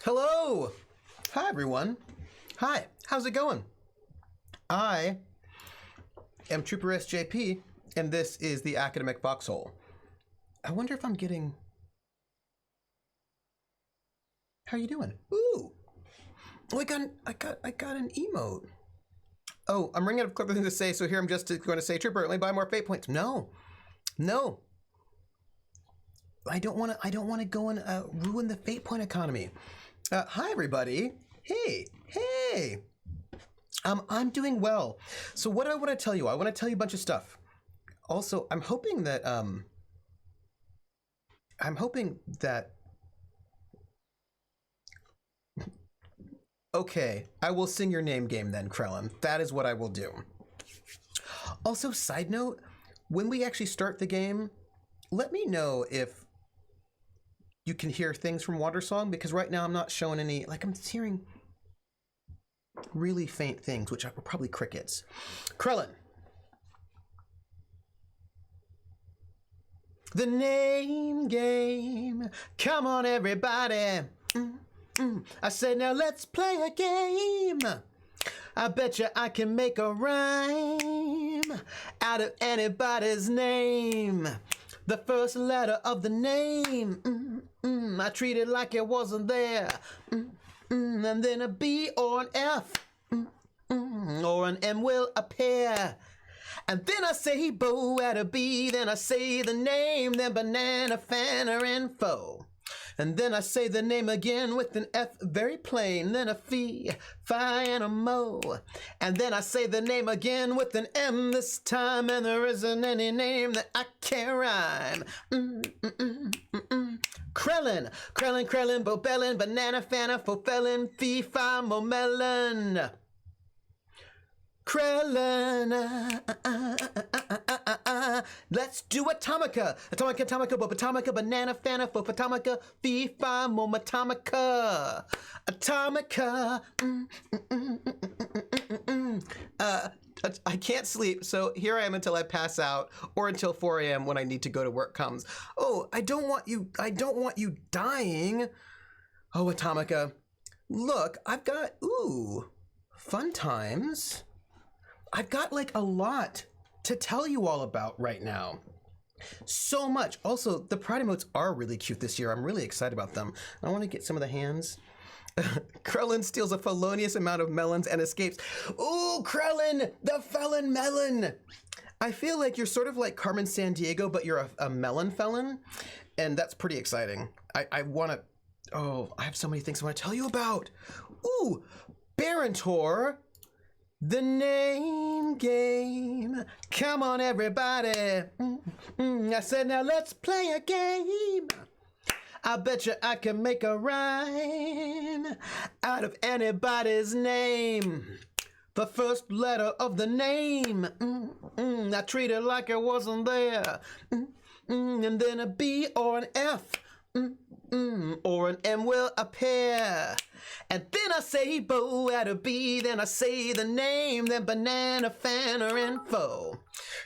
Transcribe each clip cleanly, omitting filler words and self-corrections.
Hello! Hi, everyone. Hi, how's it going? I am Trooper SJP, and this is the Academic Foxhole. I wonder if I'm getting... How are you doing? Ooh! Oh, I got an emote. Oh, I'm running out of clever things to say, so here I'm just going to say, Trooper, let me buy more fate points. No. I don't want to go and ruin the fate point economy. Hi, everybody. Hey. I'm doing well. So what do I want to tell you? I want to tell you a bunch of stuff. Also, I'm hoping that okay, I will sing your name game then, Krellin. That is what I will do. Also, side note, when we actually start the game, let me know if you can hear things from Wandersong, because right now I'm not showing any, like I'm hearing really faint things, which are probably crickets. Krellin. The name game. Come on, everybody. I said, now let's play a game. I bet you I can make a rhyme out of anybody's name. The first letter of the name, I treat it like it wasn't there. And then a B or an F, or an M will appear. And then I say bow at a B, then I say the name, then banana, fanner, and foe. And then I say the name again with an F, very plain, then a fee, fi, and a mo. And then I say the name again with an M this time, and there isn't any name that I can't rhyme. Krellin, bobellin, banana, fanna, fofelin, fee, fi, mo, melon. Krellin, let's do Atomica, Bopatomica, banana, fanna, fofatomica, fee, fi, momatomica, Atomica. I can't sleep, so here I am until I pass out, or until 4 a.m. when I need to go to work comes. Oh, I don't want you dying. Oh, Atomica, look, I've got, fun times. I've got like a lot to tell you all about right now. So much. Also, the Pride emotes are really cute this year. I'm really excited about them. I want to get some of the hands. Krellin steals a felonious amount of melons and escapes. Ooh, Krellin, the felon melon. I feel like you're sort of like Carmen Sandiego, but you're a melon felon. And that's pretty exciting. I have so many things I want to tell you about. Ooh, Barontor. The name game. Come on, everybody. I said, now let's play a game. I bet you I can make a rhyme out of anybody's name. The first letter of the name, I treat it like it wasn't there. And then a B or an F, or an M will appear. And then I say bow at a B, then I say the name, then banana, fanner, and foe.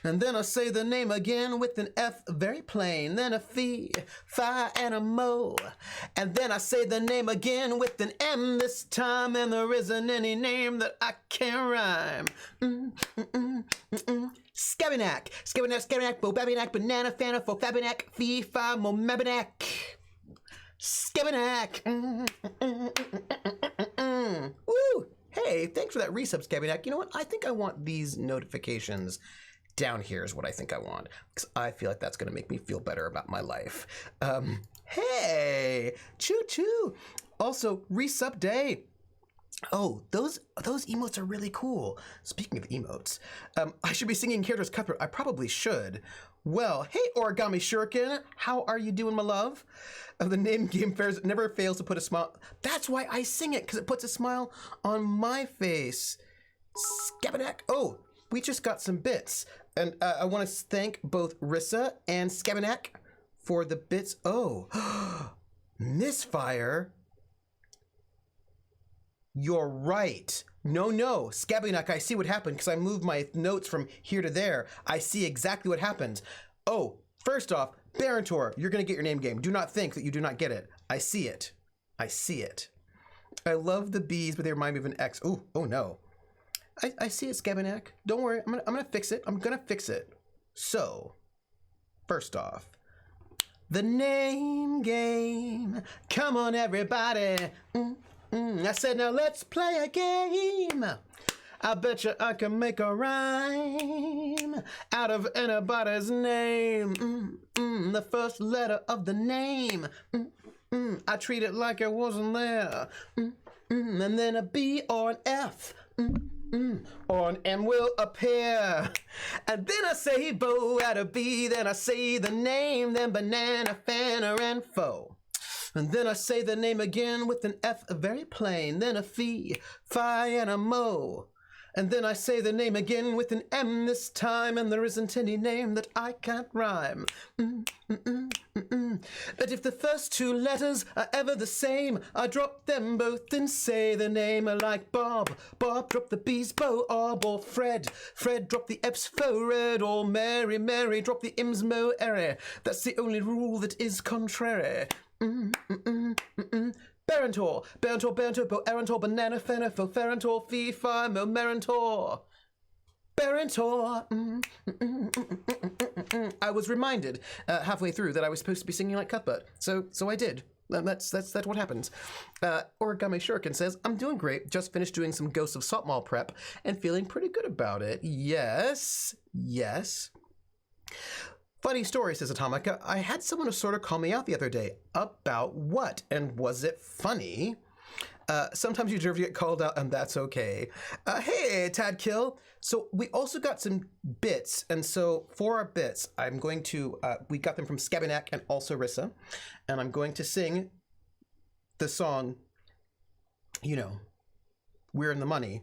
And then I say the name again with an F, very plain, then a fee, fi, and a mo. And then I say the name again with an M this time, and there isn't any name that I can't rhyme. Scabinac, Bobabinak, banana, fanna, fofabinak, fee, fi, mo, mabinak. Scabinac. Woo! Hey, thanks for that resub, Scabinac. You know what? I think I want these notifications down here is what I think I want, because I feel like that's going to make me feel better about my life. Hey! Choo-choo! Also, resub day. Oh, those emotes are really cool. Speaking of emotes, I should be singing characters Cuthbert. I probably should. Well, hey, Origami Shuriken, how are you doing, my love? The name game fairs never fails to put a smile. That's why I sing it, because it puts a smile on my face. Scabadak. Oh, we just got some bits. And I want to thank both Rissa and Scabanak for the bits. Oh, Misfire. You're right. No, Scabanak, I see what happened because I moved my notes from here to there. I see exactly what happened. Oh, first off, Barontor, you're going to get your name game. Do not think that you do not get it. I see it. I love the bees, but they remind me of an X. Oh no. I see it, Scabenak. Don't worry, I'm gonna fix it. I'm gonna fix it. So, first off, the name game. Come on, everybody. I said, now let's play a game. I bet you I can make a rhyme out of anybody's name. The first letter of the name. I treat it like it wasn't there. And then a B or an F. Or an M will appear. And then I say bow at a B. Then I say the name. Then banana, fanner, and foe. And then I say the name again with an F, very plain. Then a fee, fi, and a mo. And then I say the name again with an M this time, and there isn't any name that I can't rhyme. But if the first two letters are ever the same, I drop them both and say the name. Like Bob, Bob drop the B's, Bo, or Fred, Fred drop the F's, fo, red, or Mary, Mary drop the M's, mo, ere. That's the only rule that is contrary. Barantor, Barantor, Barantor, Bo, Arantor, Banana, Fenner, Fo, Ferrantor, Fee, Fi, Mo, Marantor. Barantor. I was reminded halfway through that I was supposed to be singing like Cuthbert, so I did. That's what happens. Origami Shuriken says, I'm doing great. Just finished doing some Ghosts of Saltmall prep and feeling pretty good about it. Yes. Funny story, says Atomica. I had someone sort of call me out the other day. About what? And was it funny? Sometimes you deserve to get called out, and that's okay. Hey, Tadkill. So we also got some bits, and so for our bits, I'm going to, we got them from Scabenak and also Rissa, and I'm going to sing the song, We're in the Money,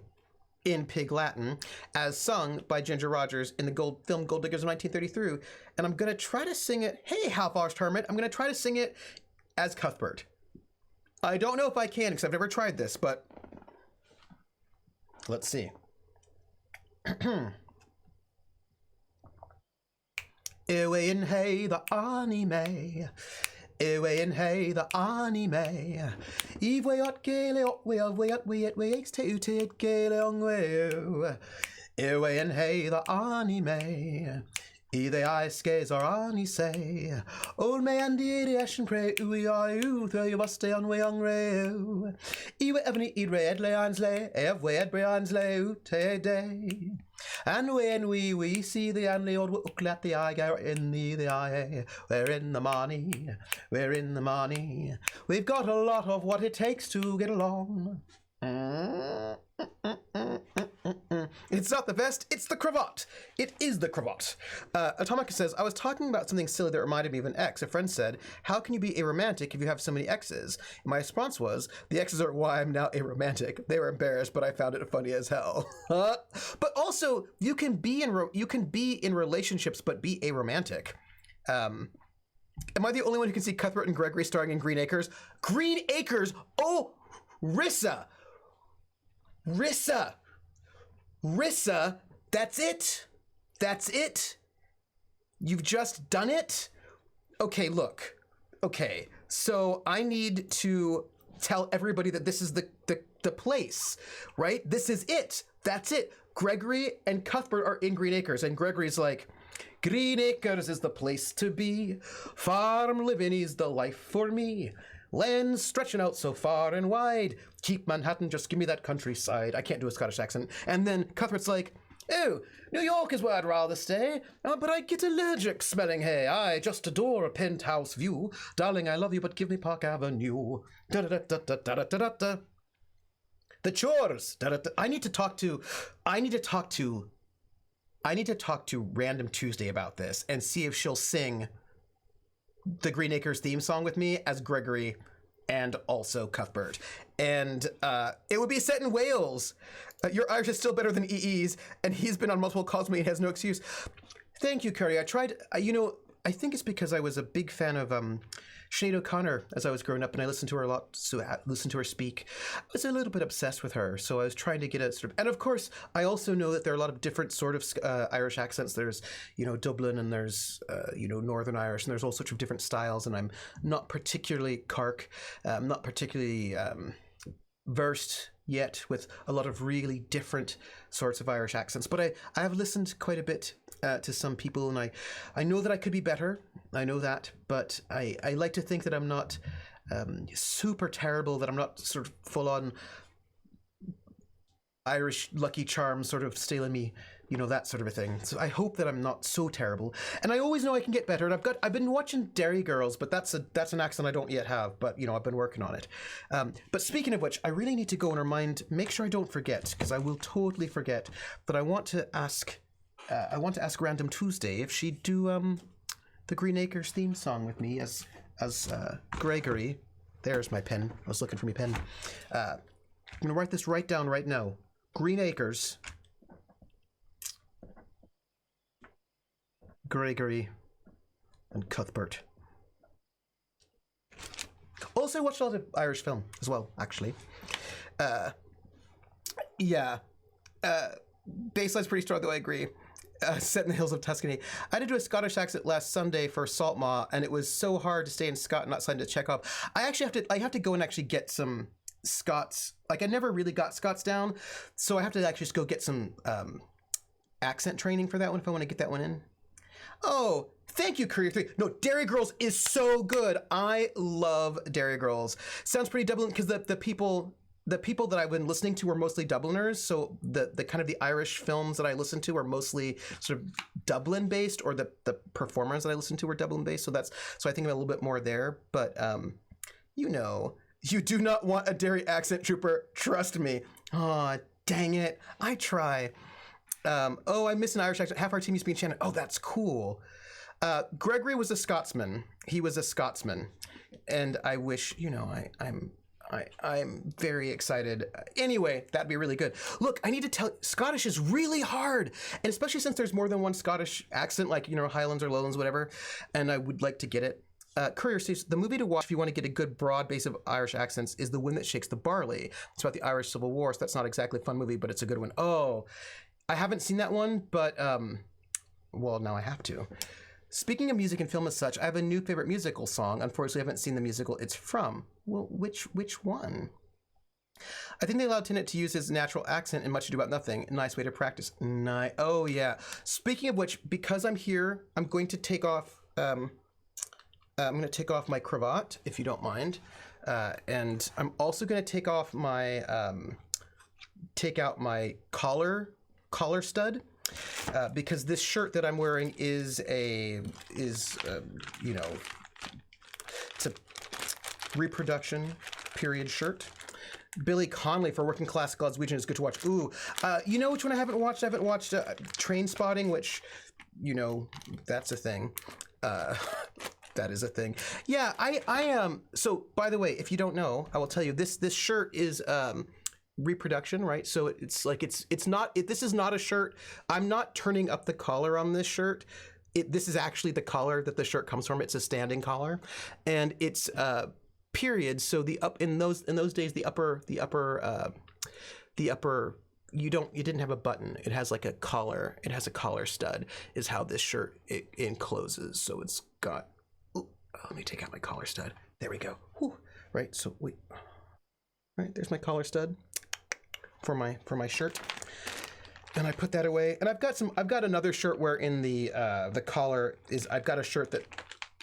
in Pig Latin, as sung by Ginger Rogers in the film Gold Diggers of 1933, and I'm going to try to sing it, hey, Half-Arsed Hermit, I'm going to try to sing it as Cuthbert. I don't know if I can, because I've never tried this, but let's see. Ewe in hey the anime. Ewe in hey the anime. Eve way at gale up way at way extated gale on way. Ewe in hey the anime. Either I skays or ani say. Old man dear ashen pray ui I though you must stay on way on rail. Ewe ebony eat red leons lay, ev way brians lay te day. And when we see the only old look at the eye go in the eye. We're in the money, we're in the money. We've got a lot of what it takes to get along. It's not the vest, it's the cravat. It is the cravat. Atomica says, I was talking about something silly that reminded me of an ex. A friend said, how can you be aromantic if you have so many exes? And my response was, the exes are why I'm now aromantic. They were embarrassed, but I found it funny as hell. But also, you can be in relationships but be aromantic. Am I the only one who can see Cuthbert and Gregory starring in Green Acres? Green Acres! Oh, Rissa, that's it. That's it. You've just done it. Okay, look. Okay, so I need to tell everybody that this is the place, right? This is it. That's it. Gregory and Cuthbert are in Green Acres, and Gregory's like, Green Acres is the place to be. Farm living is the life for me. Land stretching out so far and wide. Keep Manhattan, just give me that countryside. I can't do a Scottish accent. And then Cuthbert's like, oh, New York is where I'd rather stay, but I get allergic smelling hay. I just adore a penthouse view. Darling, I love you, but give me Park Avenue. Da-da-da-da-da-da-da-da-da. The chores. Da-da-da. I need to talk to Random Tuesday about this and see if she'll sing the Green Acres theme song with me as Gregory and also Cuthbert. And it would be set in Wales. Your Irish is still better than EE's, and he's been on multiple calls with me and has no excuse. Thank you, Curry. I tried, I think it's because I was a big fan of Sinead O'Connor as I was growing up, and I listened to her a lot, so I listened to her speak. I was a little bit obsessed with her, so I was trying to get a sort of, and of course, I also know that there are a lot of different sort of Irish accents. There's, Dublin, and there's, Northern Irish, and there's all sorts of different styles, and I'm not particularly Cork, I'm not particularly versed yet with a lot of really different sorts of Irish accents, but I have listened quite a bit to some people, and I know that I could be better. I know that, but I like to think that I'm not super terrible, that I'm not sort of full on Irish Lucky Charms sort of stealing me, that sort of a thing. So I hope that I'm not so terrible. And I always know I can get better. And I've been watching Dairy Girls, but that's an accent I don't yet have. But I've been working on it. But speaking of which, I really need to go and make sure I don't forget, because I will totally forget, that I want to ask Random Tuesday if she'd do the Green Acres theme song with me as Gregory. There's my pen. I was looking for my pen. I'm gonna write this right down right now. Green Acres, Gregory, and Cuthbert. Also, I watched a lot of Irish film as well, actually. Baseline's pretty strong, though, I agree. Set in the hills of Tuscany. I had to do a Scottish accent last Sunday for Salt Maw, and it was so hard to stay in Scott and not sign to Chekhov. I have to go and actually get some Scots. Like, I never really got Scots down, so I have to actually just go get some accent training for that one if I want to get that one in. Oh, thank you, Career 3. No, Dairy Girls is so good. I love Dairy Girls. Sounds pretty Dublin, because the people that I've been listening to are mostly Dubliners, so the kind of the Irish films that I listen to are mostly sort of Dublin based, or the performers that I listen to are Dublin based. So I think I'm a little bit more there. But you do not want a Derry accent, Trooper. Trust me. Aw, dang it. I try. I miss an Irish accent. Half our team used to be in Shannon. Oh, that's cool. Gregory was a Scotsman. He was a Scotsman. And I wish, I'm very excited. Anyway, that'd be really good. Look, I need to tell, Scottish is really hard. And especially since there's more than one Scottish accent, like, Highlands or Lowlands, whatever. And I would like to get it. Courier says, the movie to watch if you want to get a good broad base of Irish accents is The Wind That Shakes the Barley. It's about the Irish Civil War, so that's not exactly a fun movie, but it's a good one. Oh, I haven't seen that one, but, well, now I have to. Speaking of music and film as such, I have a new favorite musical song. Unfortunately, I haven't seen the musical it's from. Well, which one? I think they allowed Tennant to use his natural accent in Much Ado About Nothing. A nice way to practice. Oh, yeah. Speaking of which, because I'm here, I'm going to take off... I'm going to take off my cravat, if you don't mind, and I'm also going to take off my take out my collar stud, because this shirt that I'm wearing is it's a reproduction period shirt. Billy Connolly for Working Class Glaswegian is good to watch. Ooh, you know which one I haven't watched? I haven't watched Train Spotting, which, that's a thing. That is a thing. Yeah, I am. So, by the way, if you don't know, I will tell you this shirt is reproduction, right? So it's like it's not. This is not a shirt. I'm not turning up the collar on this shirt. This is actually the collar that the shirt comes from. It's a standing collar, and it's period. So in those days, the upper you didn't have a button. It has like a collar. It has a collar stud. Is how this shirt encloses. So it's got. Let me take out my collar stud. There we go. Whew. Right. So wait. Right. There's my collar stud for my shirt, and I put that away. And I've got another shirt where in the collar is. I've got a shirt that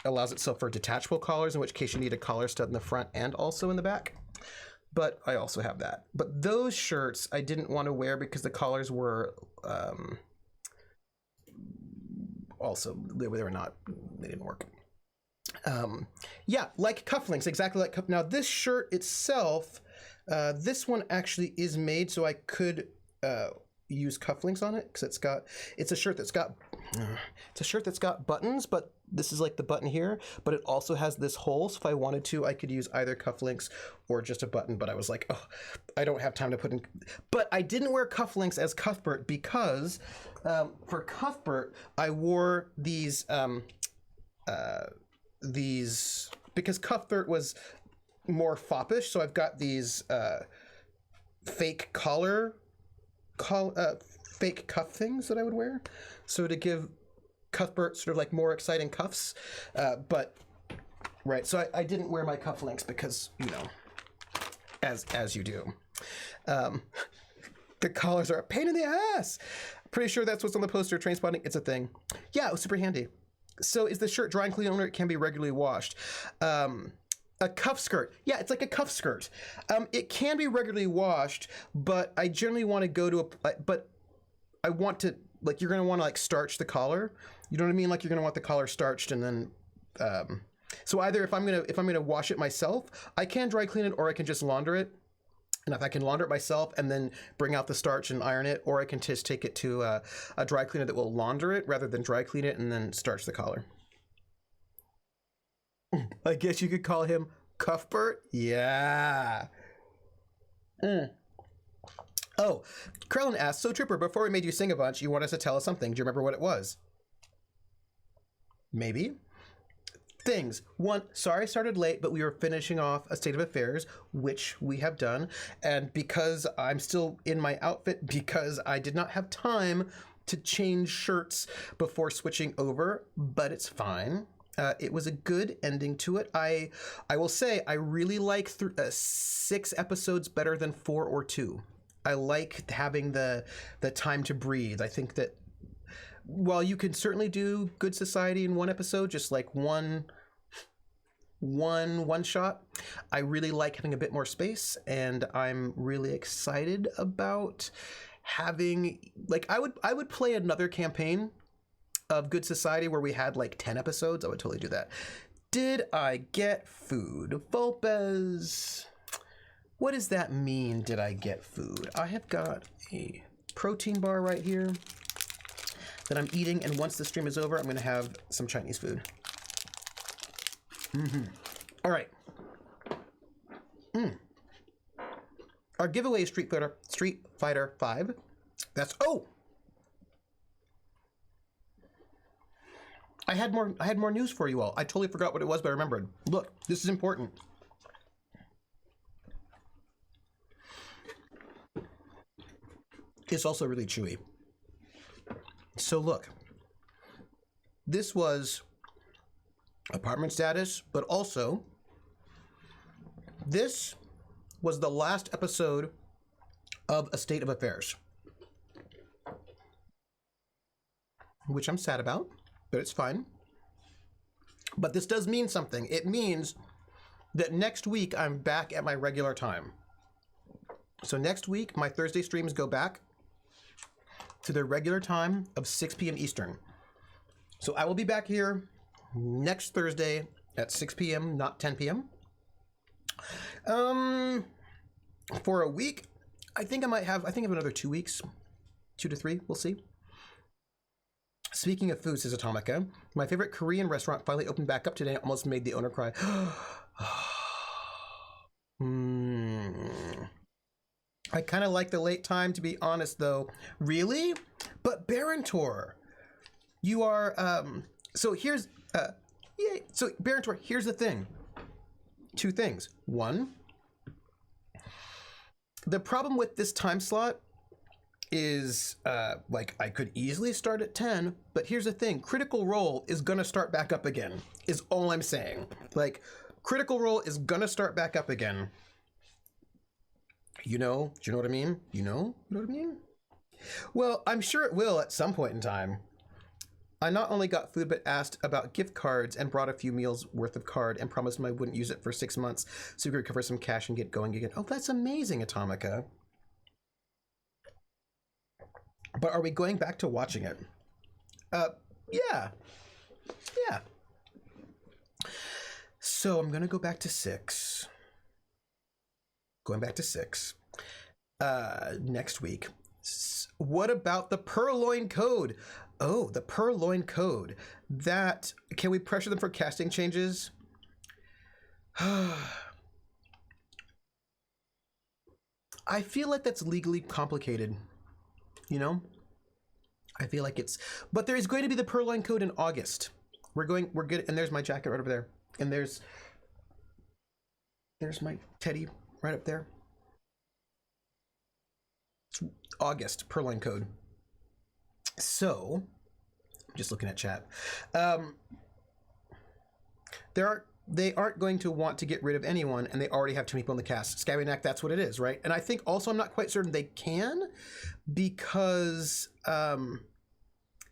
allows itself for detachable collars, in which case you need a collar stud in the front and also in the back. But I also have that. But those shirts I didn't want to wear because the collars were also they didn't work. Yeah, like cufflinks, exactly like now this shirt itself, this one actually is made so I could use cufflinks on it, because it's a shirt that's got buttons, but this is like the button here, but it also has this hole, so if I wanted to I could use either cufflinks or just a button, but I was like, oh, I don't have time to put in. But I didn't wear cufflinks as Cuthbert because for Cuthbert I wore these because Cuthbert was more foppish, so I've got these fake fake cuff things that I would wear, so to give Cuthbert sort of like more exciting cuffs, but right, so I didn't wear my cufflinks because as you do. The collars are a pain in the ass. Pretty sure that's what's on the poster. Train spotting, it's a thing. Yeah, it was super handy. So is the shirt dry and clean owner? It can be regularly washed. A cuff skirt. Yeah, it's like a cuff skirt. It can be regularly washed, but I generally want to go to but I want to, like, you're going to want to like starch the collar. You know what I mean? Like you're going to want the collar starched and then, so either if I'm going to wash it myself, I can dry clean it or I can just launder it. And if I can launder it myself and then bring out the starch and iron it, or I can just take it to a dry cleaner that will launder it rather than dry clean it and then starch the collar. I guess you could call him Cuthbert. Yeah. Oh, Krellin asked, so Trooper, before we made you sing a bunch, you want us to tell us something. Do you remember what it was? Maybe. Things. One, sorry I started late, but we were finishing off A State of Affairs, which we have done. And because I'm still in my outfit, because I did not have time to change shirts before switching over, but it's fine. It was a good ending to it. I will say I really like 6 episodes better than 4 or 2. I like having the time to breathe. I think that while you can certainly do Good Society in one episode, just like one shot, I really like having a bit more space, and I'm really excited about having, like, I would play another campaign of Good Society where we had like 10 episodes. I would totally do that. Did I get food? Vulpes. What does that mean, did I get food? I have got a protein bar right here that I'm eating, and once the stream is over, I'm going to have some Chinese food. All right. Our giveaway is Street Fighter 5. That's, oh! I had more news for you all. I totally forgot what it was, but I remembered. Look, this is important. It's also really chewy. So look, this was apartment status, but also this was the last episode of A State of Affairs, which I'm sad about, but it's fine. But this does mean something. It means that next week I'm back at my regular time. So next week, my Thursday streams go back to their regular time of 6 p.m. Eastern. So I will be back here next Thursday at 6 p.m., not 10 p.m. For a week. I think I have another 2 weeks, 2 to 3, we'll see. Speaking of food, says Atomica, my favorite Korean restaurant finally opened back up today. Almost made the owner cry. I kind of like the late time, to be honest, though. Really? But Barentor, you are, so here's, yeah, so Barentor, here's the thing. 2 things. One, the problem with this time slot is, like, I could easily start at 10, but here's the thing. Critical Role is gonna start back up again, is all I'm saying. Like, Critical Role is gonna start back up again. You know? Do you know what I mean? You know what I mean? Well, I'm sure it will at some point in time. I not only got food, but asked about gift cards and brought a few meals worth of card and promised I wouldn't use it for 6 months so we could recover some cash and get going again. Oh, that's amazing, Atomica. But are we going back to watching it? Yeah. Yeah. So I'm going to go back to 6. Going back to 6 next week. What about the Purloin Code? Oh, the Purloin Code. That, can we pressure them for casting changes? I feel like that's legally complicated, you know? I feel like it's, but there is going to be the Purloin Code in August. We're good, and there's my jacket right over there. And there's my teddy right up there. It's August, Purloin Code. So, I'm just looking at chat. There are they aren't going to want to get rid of anyone, and they already have 2 people in the cast. Scabianac, that's what it is, right? And I think also I'm not quite certain they can, because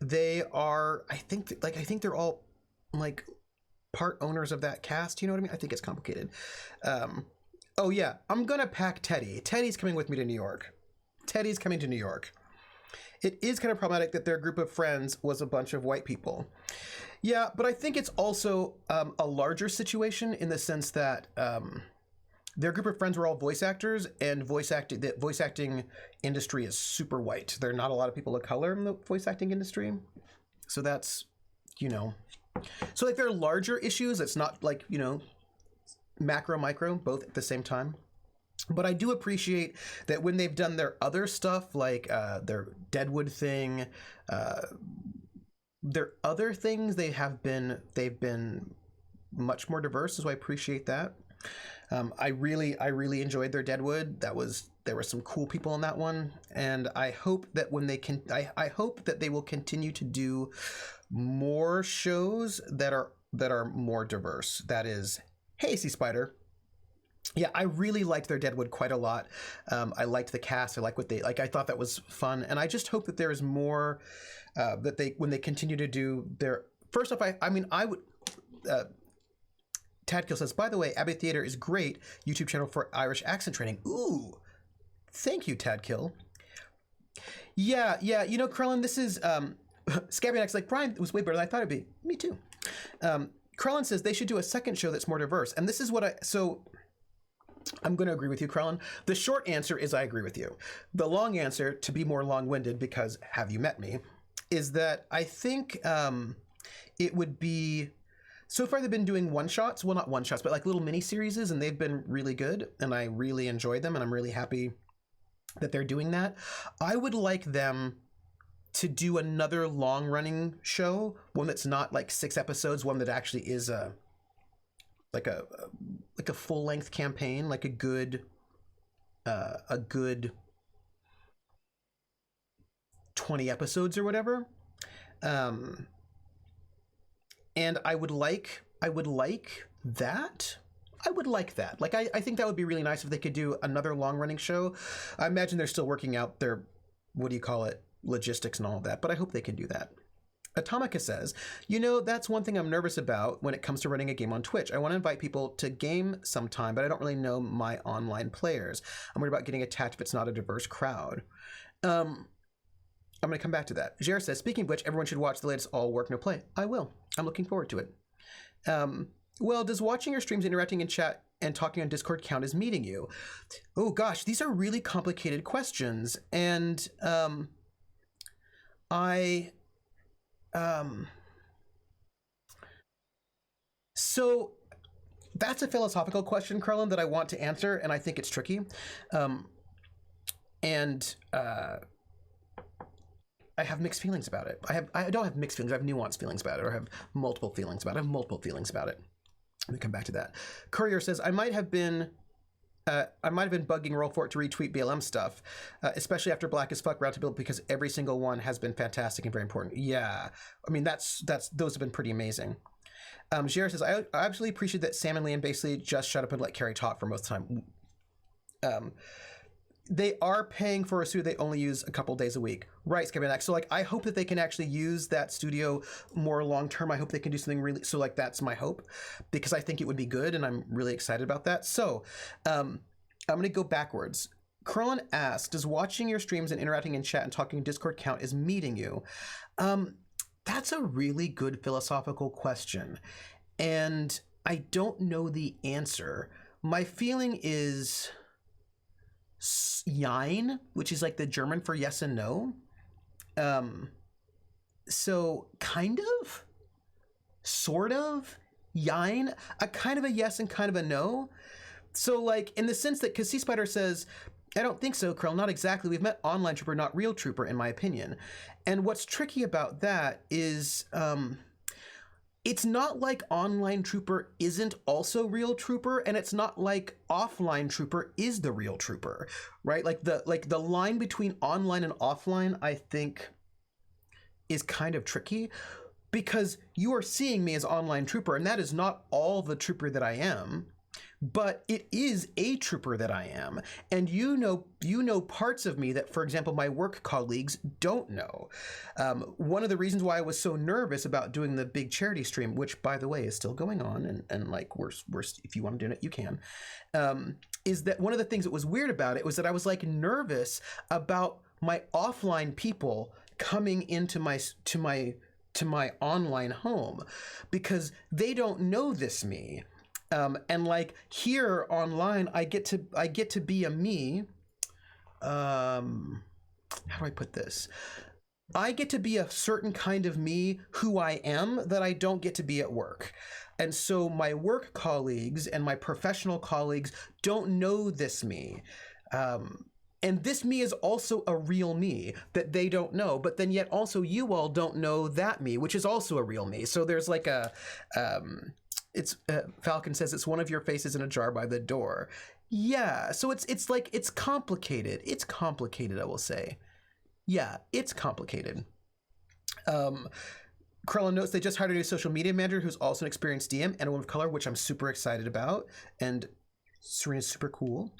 they are. I think they're all like part owners of that cast. You know what I mean? I think it's complicated. Oh yeah, I'm gonna pack Teddy. Teddy's coming with me to New York. Teddy's coming to New York. It is kind of problematic that their group of friends was a bunch of white people. Yeah, but I think it's also a larger situation in the sense that their group of friends were all voice actors, and the voice acting industry is super white. There are not a lot of people of color in the voice acting industry. So that's, so like there are larger issues. It's not like, macro, micro, both at the same time. But I do appreciate that when they've done their other stuff, like their Deadwood thing, their other things, they've been much more diverse. So I appreciate that. I really enjoyed their Deadwood. There were some cool people in that one, and I hope that I hope that they will continue to do more shows that are more diverse. That is, hey, Sea Spider. Yeah, I really liked their Deadwood quite a lot. I liked the cast. I like what they like. I thought that was fun, and I just hope that there is more when they continue to do their. First off, I would. Tadkill says, by the way, Abbey Theatre is great YouTube channel for Irish accent training. Ooh, thank you, Tadkill. Yeah, Krellin, this is Scabianac's like, Brian, it was way better than I thought it'd be. Me too. Krellin says they should do a second show that's more diverse, and this is what I'm going to agree with you, Krellin. The short answer is I agree with you. The long answer, to be more long-winded, because have you met me, is that I think it would be... So far they've been doing one-shots. Well, not one-shots, but like little mini-series, and they've been really good, and I really enjoyed them, and I'm really happy that they're doing that. I would like them to do another long-running show, one that's not like 6 episodes, one that actually is a full-length campaign, like a good 20 episodes or whatever. And I would like that. Like, I think that would be really nice if they could do another long-running show. I imagine they're still working out their, logistics and all of that, but I hope they can do that. Atomica says, that's one thing I'm nervous about when it comes to running a game on Twitch. I want to invite people to game sometime, but I don't really know my online players. I'm worried about getting attacked if it's not a diverse crowd. I'm going to come back to that. Jer says, speaking of which, everyone should watch the latest All Work No Play. I will. I'm looking forward to it. Well, does watching your streams, interacting in chat, and talking on Discord count as meeting you? Oh gosh, these are really complicated questions. And so that's a philosophical question, Krellin, that I want to answer, and I think it's tricky. I have mixed feelings about it. I don't have mixed feelings. I have nuanced feelings about it, or I have multiple feelings about it. Let me come back to that. Courier says, I might have been bugging Roll for it to retweet BLM stuff, especially after Black as Fuck Route to Build, because every single one has been fantastic and very important. Yeah, I mean those have been pretty amazing. Jared says, I absolutely appreciate that Sam and Liam basically just shut up and let Carrie talk for most of the time. They are paying for a studio they only use a couple days a week. Right, Scabianac. So, I hope that they can actually use that studio more long-term. I hope they can do something really... So, that's my hope, because I think it would be good, and I'm really excited about that. So, I'm going to go backwards. Krellin asked, does watching your streams and interacting in chat and talking in Discord count as meeting you? That's a really good philosophical question, and I don't know the answer. My feeling is... Jein, which is like the German for yes and no. So kind of, sort of, Jein, a kind of a yes and kind of a no. So in the sense that, because Sea Spider says, I don't think so, Krell, not exactly. We've met online trooper, not real trooper, in my opinion. And what's tricky about that is, it's not like online trooper isn't also real trooper, and it's not like offline trooper is the real trooper, right? The line between online and offline, I think, is kind of tricky. because you are seeing me as online trooper, and that is not all the trooper that I am, but it is a trooper that I am. And you know parts of me that, for example, my work colleagues don't know. One of the reasons why I was so nervous about doing the big charity stream, which by the way is still going on, and like we're if you want to do it, you can, is that one of the things that was weird about it was that I was like nervous about my offline people coming into my online home, because they don't know this me. And like here online, I get to be a me. How do I put this? I get to be a certain kind of me who I am that I don't get to be at work. And so my work colleagues and my professional colleagues don't know this me. And this me is also a real me that they don't know, but then yet also you all don't know that me, which is also a real me. So there's like a, Falcon says it's one of your faces in a jar by the door. Yeah, so it's like, it's complicated. It's complicated, I will say. Yeah, it's complicated. Krellin notes they just hired a new social media manager who's also an experienced DM and a woman of color, which I'm super excited about. And Serena's super cool.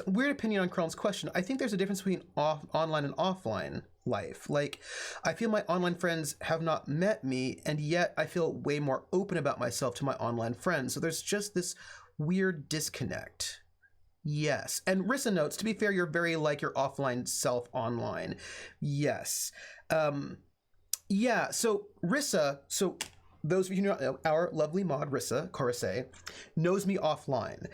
Weird opinion on Krell's question. I think there's a difference between online and offline life. Like, I feel my online friends have not met me, and yet I feel way more open about myself to my online friends. So there's just this weird disconnect. Yes. And Rissa notes, to be fair, you're very like your offline self online. Yes. Yeah. So Rissa, so those of you who know, our lovely mod Rissa Coruscant knows me offline.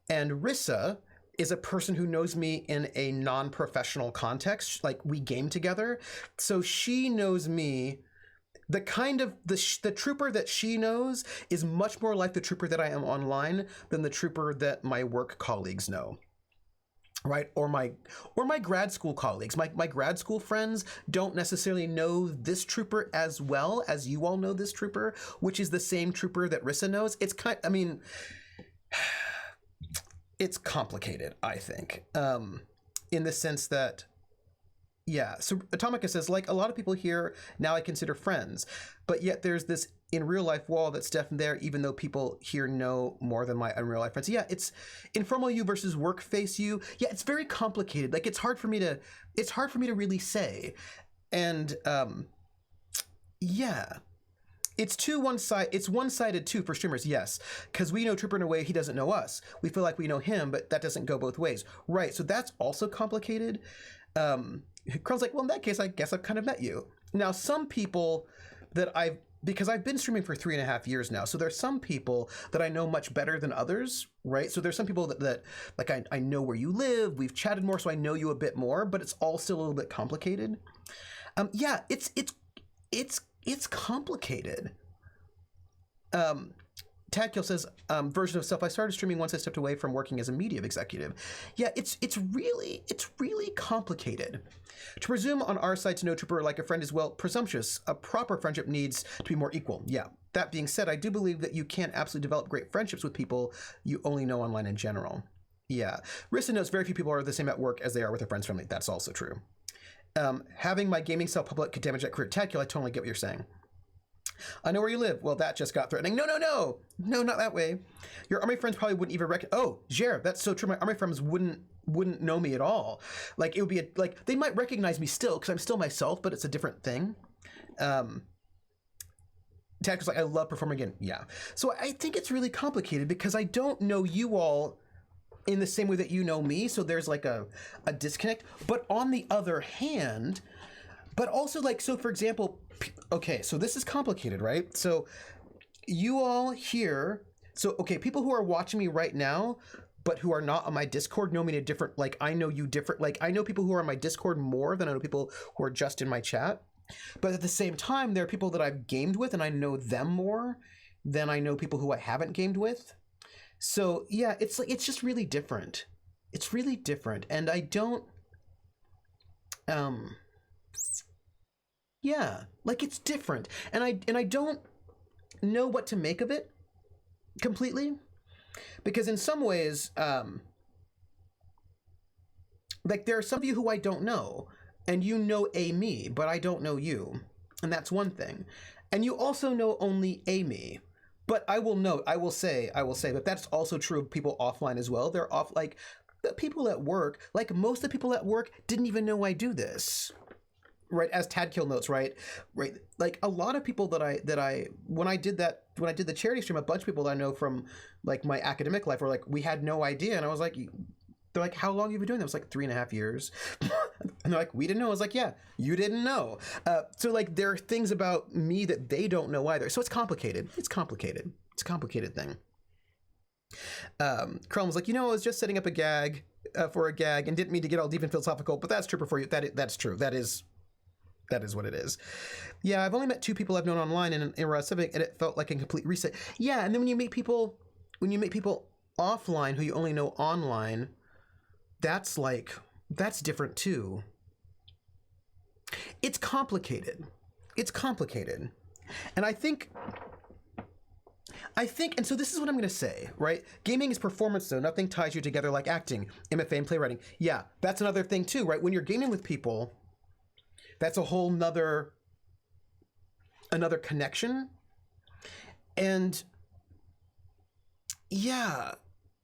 And Rissa is a person who knows me in a non-professional context, like we game together. So she knows me, the kind of, the trooper that she knows is much more like the trooper that I am online than the trooper that my work colleagues know. Right? Or my grad school colleagues. My grad school friends don't necessarily know this trooper as well as you all know this trooper, which is the same trooper that Rissa knows. It's it's complicated, I think, in the sense that, yeah. So Atomica says, like a lot of people here now I consider friends, but yet there's this in real life wall that's definitely there, even though people here know more than my unreal life friends. Yeah, it's informal you versus work face you. Yeah, it's very complicated. Like it's hard for me to really say. And yeah. It's one-sided too for streamers, yes. Because we know Trooper in a way he doesn't know us. We feel like we know him, but that doesn't go both ways. Right, so that's also complicated. Krell's like, well, in that case, I guess I've kind of met you. Now, some people that because I've been streaming for 3.5 years now, so there's some people that I know much better than others, right? So there's some people that like I know where you live, we've chatted more, so I know you a bit more, but it's all still a little bit complicated. Yeah, it's complicated. Tadkill says, version of self, I started streaming once I stepped away from working as a media executive. Yeah, it's really complicated. To presume on our side to know Trooper like a friend is, well, presumptuous. A proper friendship needs to be more equal. Yeah. That being said, I do believe that you can't absolutely develop great friendships with people you only know online in general. Yeah. Rissa knows very few people are the same at work as they are with their friends' family. That's also true. Having my gaming self-public could damage that career. Tadkill, I totally get what you're saying. I know where you live. Well, that just got threatening. No, not that way. Your army friends probably wouldn't even oh, Jer, that's so true. My army friends wouldn't know me at all. Like it would be like they might recognize me still because I'm still myself, but it's a different thing. Tactic's like, I love performing again. Yeah. So I think it's really complicated because I don't know you all in the same way that you know me. So there's like a disconnect. But on the other hand, but also like, so for example, okay, so this is complicated, right? So you all here, so okay, people who are watching me right now, but who are not on my Discord know me in a different, like I know you different, like I know people who are on my Discord more than I know people who are just in my chat. But at the same time, there are people that I've gamed with and I know them more than I know people who I haven't gamed with. So yeah, it's like, it's just really different. It's really different. And I don't, yeah, like it's different. And I don't know what to make of it completely. Because in some ways, like there are some of you who I don't know. and you know a me, but I don't know you. And that's one thing. And you also know only a me. But I will say that that's also true of people offline as well. They're off, like, the people at work, like most of the people at work didn't even know I do this. Right, as Tadkill notes, right, like a lot of people that I when I did the charity stream, a bunch of people that I know from like my academic life were like, we had no idea, and I was like, they're like, how long have you been doing that? I was like, 3.5 years, and they're like, we didn't know. I was like, yeah, you didn't know. So like there are things about me that they don't know either. So it's complicated. It's a complicated thing. Krellin was like, I was just setting up a gag for a gag and didn't mean to get all deep and philosophical, but that's true for you. That's true. That is what it is. Yeah, I've only met 2 people I've known online in Era Civic, and it felt like a complete reset. Yeah, and then when you meet people offline who you only know online, that's different too. It's complicated. And I think, and so this is what I'm going to say, right? Gaming is performance, though. Nothing ties you together like acting, MFA, and playwriting. Yeah, that's another thing too, right? When you're gaming with people, that's a whole another connection. And yeah,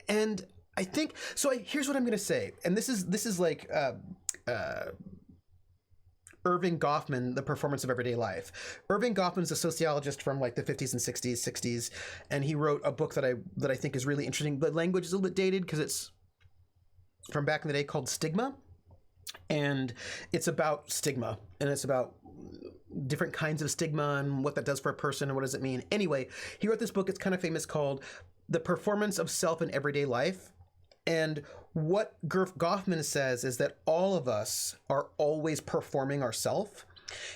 and I think so. Here's what I'm going to say, and this is like Irving Goffman, The Performance of Everyday Life. Irving Goffman's a sociologist from like the 50s and 60s, and he wrote a book that I think is really interesting. The language is a little bit dated because it's from back in the day, called Stigma. And it's about stigma, and it's about different kinds of stigma and what that does for a person and what does it mean. Anyway, he wrote this book. It's kind of famous, called The Performance of Self in Everyday Life. And what Goffman says is that all of us are always performing ourselves,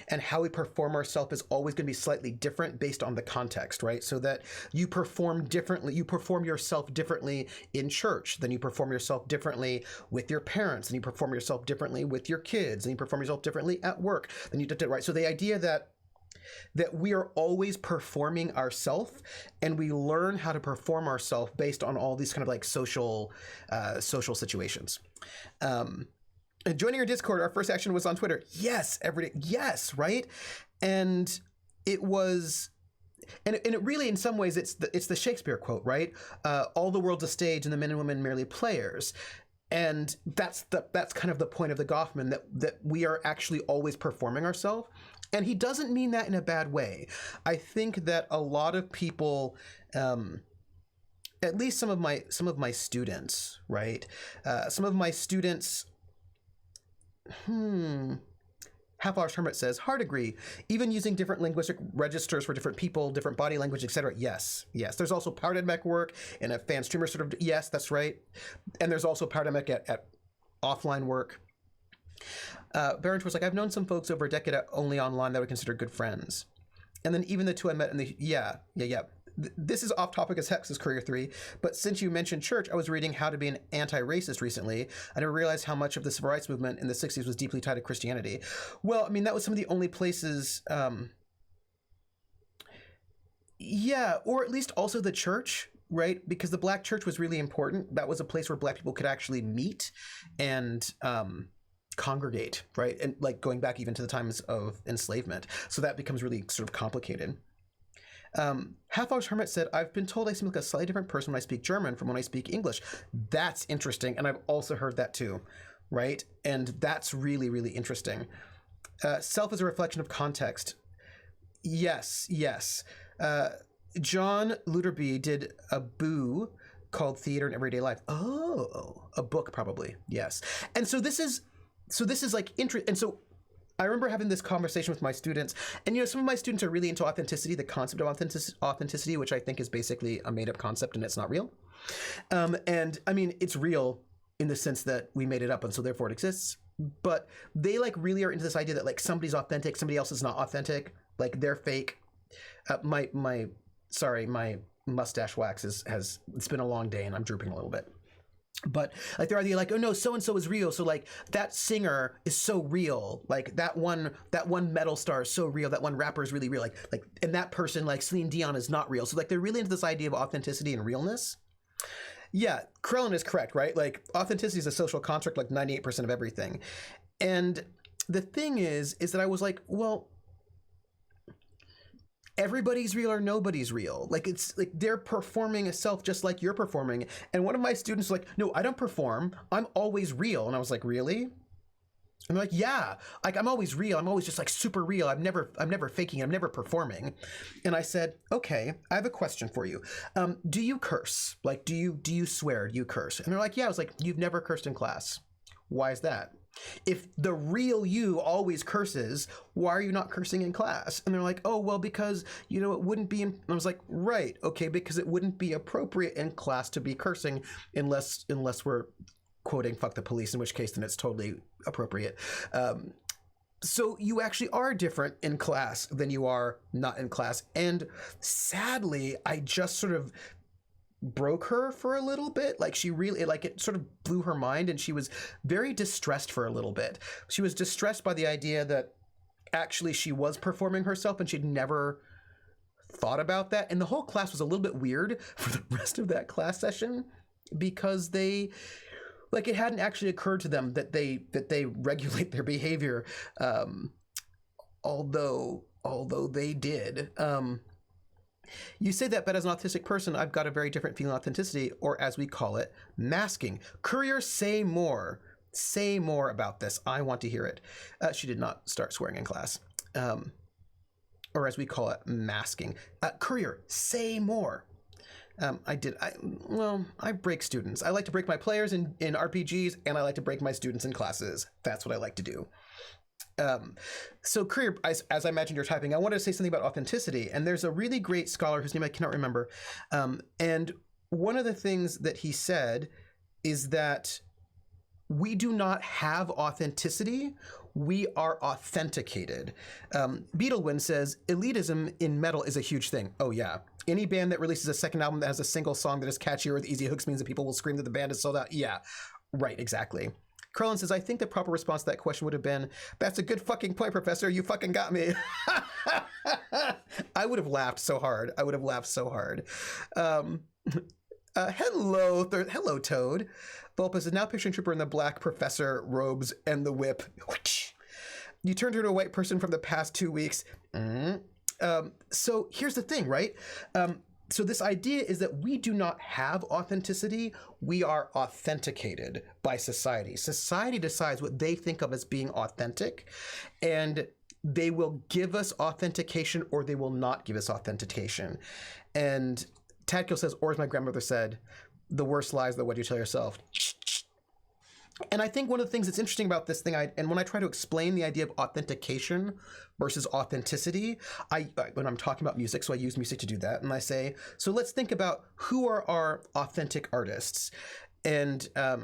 and how we perform ourselves is always going to be slightly different based on the context, right? So that you perform differently, you perform yourself differently in church, then you perform yourself differently with your parents, and you perform yourself differently with your kids, and you perform yourself differently at work, then you did it, right? So the idea that we are always performing ourselves, and we learn how to perform ourselves based on all these kind of like social situations. And joining our Discord, our first action was on Twitter. Yes, every day. Yes, right? And it was, and it really, in some ways, it's the Shakespeare quote, right? All the world's a stage, and the men and women merely players. And that's kind of the point of the Goffman, that we are actually always performing ourselves. And he doesn't mean that in a bad way. I think that a lot of people, at least some of my students, right? Some of my students. Half-Hour Hermit says, hard agree. Even using different linguistic registers for different people, different body language, etc. Yes. There's also power dynamic work and a fan streamer sort of. Yes, that's right. And there's also power dynamic at offline work. Baron was like, I've known some folks over a decade only online that would consider good friends. And then even the 2 I met in the yeah. This is off topic as Hex's Career 3, but since you mentioned church, I was reading How to Be an Anti-Racist recently, and I realized how much of the civil rights movement in the 60s was deeply tied to Christianity. Well, I mean, that was some of the only places, or at least also the church, right? Because the Black church was really important. That was a place where Black people could actually meet and congregate, right? And like going back even to the times of enslavement. So that becomes really sort of complicated. Half-Hour Hermit said, I've been told I seem like a slightly different person when I speak German from when I speak English. That's interesting. And I've also heard that too, right? And that's really, really interesting. Self is a reflection of context. Yes. John Luderby did a boo called Theater in Everyday Life. Oh, a book probably. Yes. And so this is like interesting. And so I remember having this conversation with my students, and some of my students are really into authenticity, the concept of authenticity, which I think is basically a made-up concept and it's not real. And I mean, it's real in the sense that we made it up, and so therefore it exists. But they like really are into this idea that like somebody's authentic, somebody else is not authentic, like they're fake. My mustache wax it's been a long day and I'm drooping a little bit. But like they're either like, oh no, so and so is real, so like that singer is so real, like that one metal star is so real, that one rapper is really real, like and that person like Celine Dion is not real. So like they're really into this idea of authenticity and realness. Yeah, Krellin is correct, right? Like authenticity is a social construct, like 98% of everything. And the thing is that I was like, well, everybody's real or nobody's real. Like, it's like they're performing a self just like you're performing. And one of my students was like, no, I don't perform. I'm always real. And I was like, really? I'm like, yeah, like I'm always real. I'm always just like super real. I'm never faking. I'm never performing. And I said, okay, I have a question for you. Do you curse? Like, do you swear? Do you curse? And they're like, yeah. I was like, you've never cursed in class. Why is that? If the real you always curses, why are you not cursing in class? And they're like, oh, well, because, you know, it wouldn't be. I was like, right, okay, because it wouldn't be appropriate in class to be cursing unless we're quoting "fuck the police," in which case then it's totally appropriate. So you actually are different in class than you are not in class. And sadly, I just sort of broke her for a little bit. Like, she really, like, it sort of blew her mind, and she was very distressed for a little bit. She was distressed by the idea that actually she was performing herself and she'd never thought about that. And the whole class was a little bit weird for the rest of that class session, because they, like, it hadn't actually occurred to them that they regulate their behavior, although they did. You say that, but as an autistic person, I've got a very different feeling of authenticity, or as we call it, masking. Courier, say more. Say more about this. I want to hear it. She did not start swearing in class. Or as we call it, masking. Courier, say more. I break students. I like to break my players in RPGs, and I like to break my students in classes. That's what I like to do. So Courier, as I imagine you're typing, I wanted to say something about authenticity. And there's a really great scholar whose name I cannot remember. And one of the things that he said is that we do not have authenticity. We are authenticated. Beetlewind says, elitism in metal is a huge thing. Oh, yeah. Any band that releases a second album that has a single song that is catchy or with easy hooks means that people will scream that the band is sold out. Yeah, right, exactly. Carlin says, I think the proper response to that question would have been, that's a good fucking point, Professor. You fucking got me. I would have laughed so hard. Hello, Toad. Vulpus is now picturing Trooper in the black professor robes and the whip. You turned her into a white person from the past 2 weeks. So here's the thing, right? So this idea is that we do not have authenticity. We are authenticated by society. Society decides what they think of as being authentic, and they will give us authentication or they will not give us authentication. And Tadkill says, or as my grandmother said, the worst lies are what you tell yourself. And I think one of the things that's interesting about this thing, and when I try to explain the idea of authentication versus authenticity, when I'm talking about music, so I use music to do that, and I say, so let's think about who are our authentic artists. And I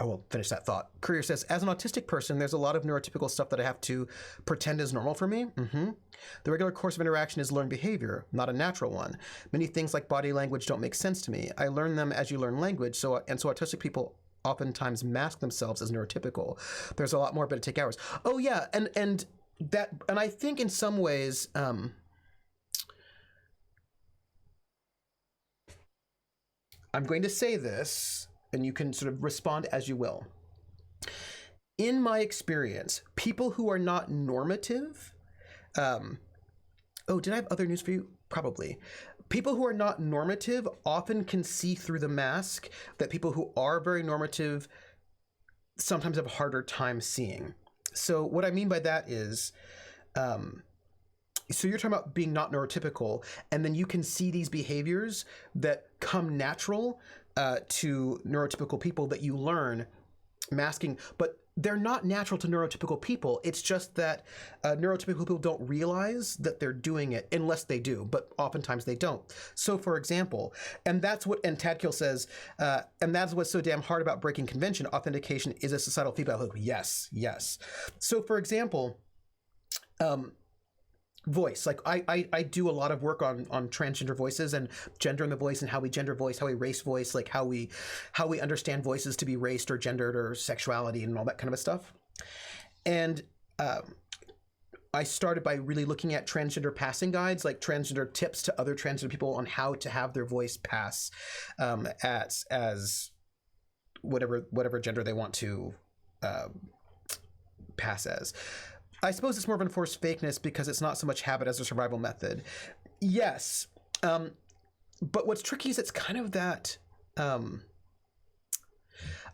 will finish that thought. Courier says, as an autistic person, there's a lot of neurotypical stuff that I have to pretend is normal for me. The regular course of interaction is learned behavior, not a natural one. Many things like body language don't make sense to me. I learn them as you learn language, so autistic people oftentimes mask themselves as neurotypical. There's a lot more, but it take hours. Oh yeah, and I think in some ways, I'm going to say this, and you can sort of respond as you will. In my experience, people who are not normative, did I have other news for you? Probably. People who are not normative often can see through the mask that people who are very normative sometimes have a harder time seeing. So what I mean by that is, so you're talking about being not neurotypical, and then you can see these behaviors that come natural to neurotypical people that you learn masking, but they're not natural to neurotypical people. It's just that neurotypical people don't realize that they're doing it unless they do, but oftentimes they don't. So for example, and Tadkill says, and that's what's so damn hard about breaking convention, authentication is a societal feedback loop. Yes. So for example, voice, like I do a lot of work on transgender voices and gender in the voice and how we gender voice, how we race voice, like how we understand voices to be raced or gendered or sexuality and all that kind of stuff. And I started by really looking at transgender passing guides, like transgender tips to other transgender people on how to have their voice pass as whatever gender they want to pass as. I suppose it's more of an enforced fakeness because it's not so much habit as a survival method. Yes. But what's tricky is it's kind of that...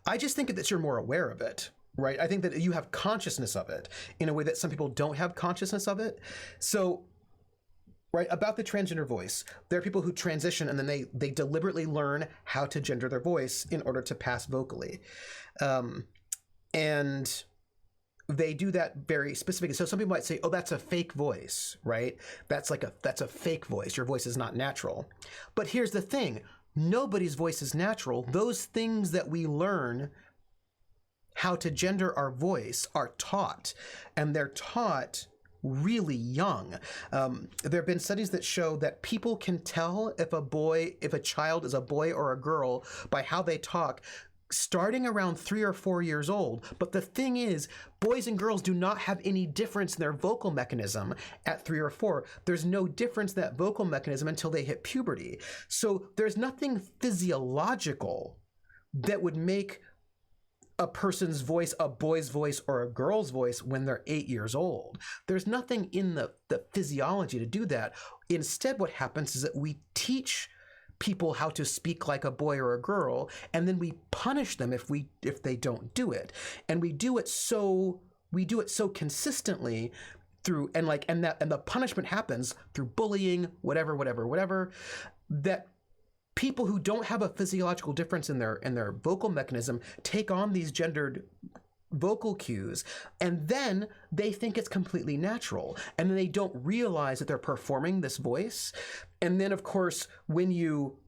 I just think that you're more aware of it, right? I think that you have consciousness of it in a way that some people don't have consciousness of it. So, right, about the transgender voice, there are people who transition and then they deliberately learn how to gender their voice in order to pass vocally. And they do that very specifically. So some people might say, oh, that's a fake voice, right? That's a fake voice. Your voice is not natural. But here's the thing. Nobody's voice is natural. Those things that we learn how to gender our voice are taught, and they're taught really young. There have been studies that show that people can tell if a child is a boy or a girl by how they talk starting around 3 or 4 years old. But the thing is, boys and girls do not have any difference in their vocal mechanism at 3 or 4. There's no difference in that vocal mechanism until they hit puberty. So there's nothing physiological that would make a person's voice a boy's voice or a girl's voice when they're 8 years old. There's nothing in the physiology to do that. Instead, what happens is that we teach people how to speak like a boy or a girl, and then we punish them if they don't do it. And we do it so consistently through and the punishment happens through bullying, whatever, that people who don't have a physiological difference in their vocal mechanism take on these gendered vocal cues, and then they think it's completely natural, and then they don't realize that they're performing this voice. And then, of course, when you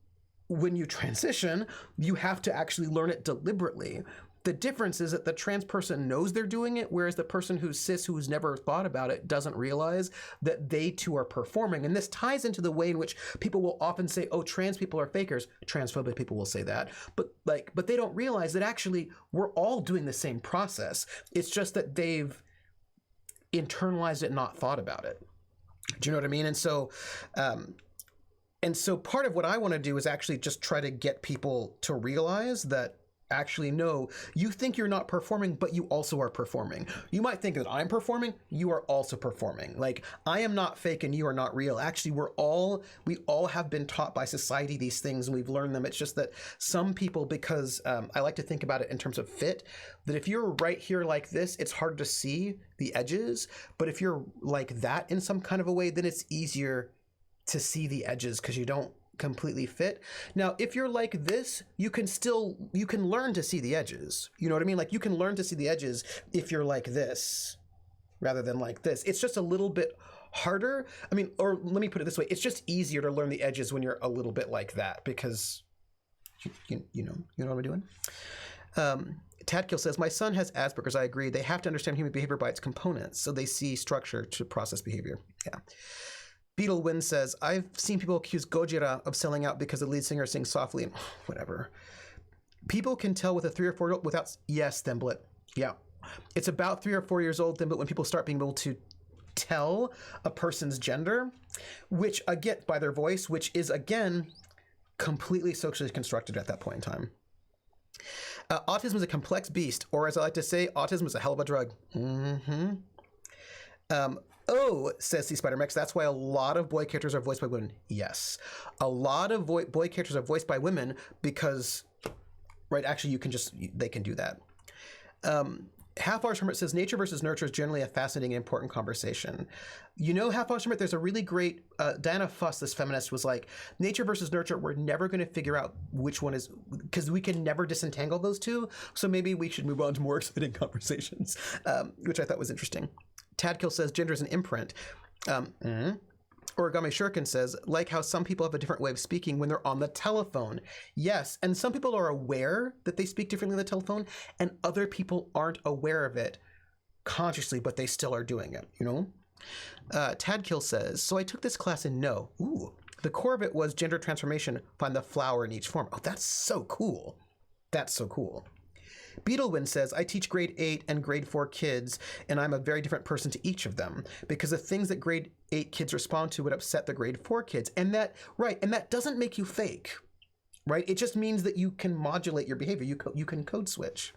transition, you have to actually learn it deliberately. The difference is that the trans person knows they're doing it, whereas the person who's cis, who's never thought about it, doesn't realize that they too are performing. And this ties into the way in which people will often say, oh, trans people are fakers. Transphobic people will say that. But they don't realize that actually we're all doing the same process. It's just that they've internalized it, not thought about it. Do you know what I mean? And so part of what I want to do is actually just try to get people to realize that actually, no, you think you're not performing, but you also are performing. You might think that I'm performing, you are also performing. Like, I am not fake and you are not real. Actually, we all have been taught by society these things and we've learned them. It's just that some people, because I like to think about it in terms of fit, that if you're right here like this, it's hard to see the edges. But if you're like that in some kind of a way, then it's easier to see the edges because you don't completely fit. Now, if you're like this, you can learn to see the edges. You know what I mean? Like, you can learn to see the edges if you're like this rather than like this. It's just a little bit harder. I mean, or let me put it this way. It's just easier to learn the edges when you're a little bit like that because you know what I'm doing? Tadkill says, my son has Asperger's. I agree. They have to understand human behavior by its components, so they see structure to process behavior. Yeah. Beetle Wind says, I've seen people accuse Gojira of selling out because the lead singer sings softly and whatever. People can tell with a 3 or 4 year old without... Yes, Themblet. Yeah. It's about 3 or 4 years old, Themblet, when people start being able to tell a person's gender, which, again, by their voice, which is, again, completely socially constructed at that point in time. Autism is a complex beast, or as I like to say, autism is a hell of a drug. Mm-hmm. Oh, says C. Spider-Mex, that's why a lot of boy characters are voiced by women. Yes. A lot of boy characters are voiced by women because, right, actually they can do that. Half-Hours Hermit says, nature versus nurture is generally a fascinating and important conversation. You know, Half-Hours Hermit, there's a really great, Diana Fuss, this feminist, was like, nature versus nurture, we're never going to figure out which one is, because we can never disentangle those two, so maybe we should move on to more exciting conversations, which I thought was interesting. Tadkill says gender is an imprint. Origami Shuriken says, like how some people have a different way of speaking when they're on the telephone. Yes, and some people are aware that they speak differently on the telephone, and other people aren't aware of it consciously, but they still are doing it, you know? Tadkill says, so I took this class in No. Ooh. The core of it was gender transformation, find the flower in each form. Oh, that's so cool. That's so cool. Beetlewind says, I teach grade 8 and grade 4 kids, and I'm a very different person to each of them because the things that grade 8 kids respond to would upset the grade 4 kids. And that, right, and that doesn't make you fake, right? It just means that you can modulate your behavior. You can code switch.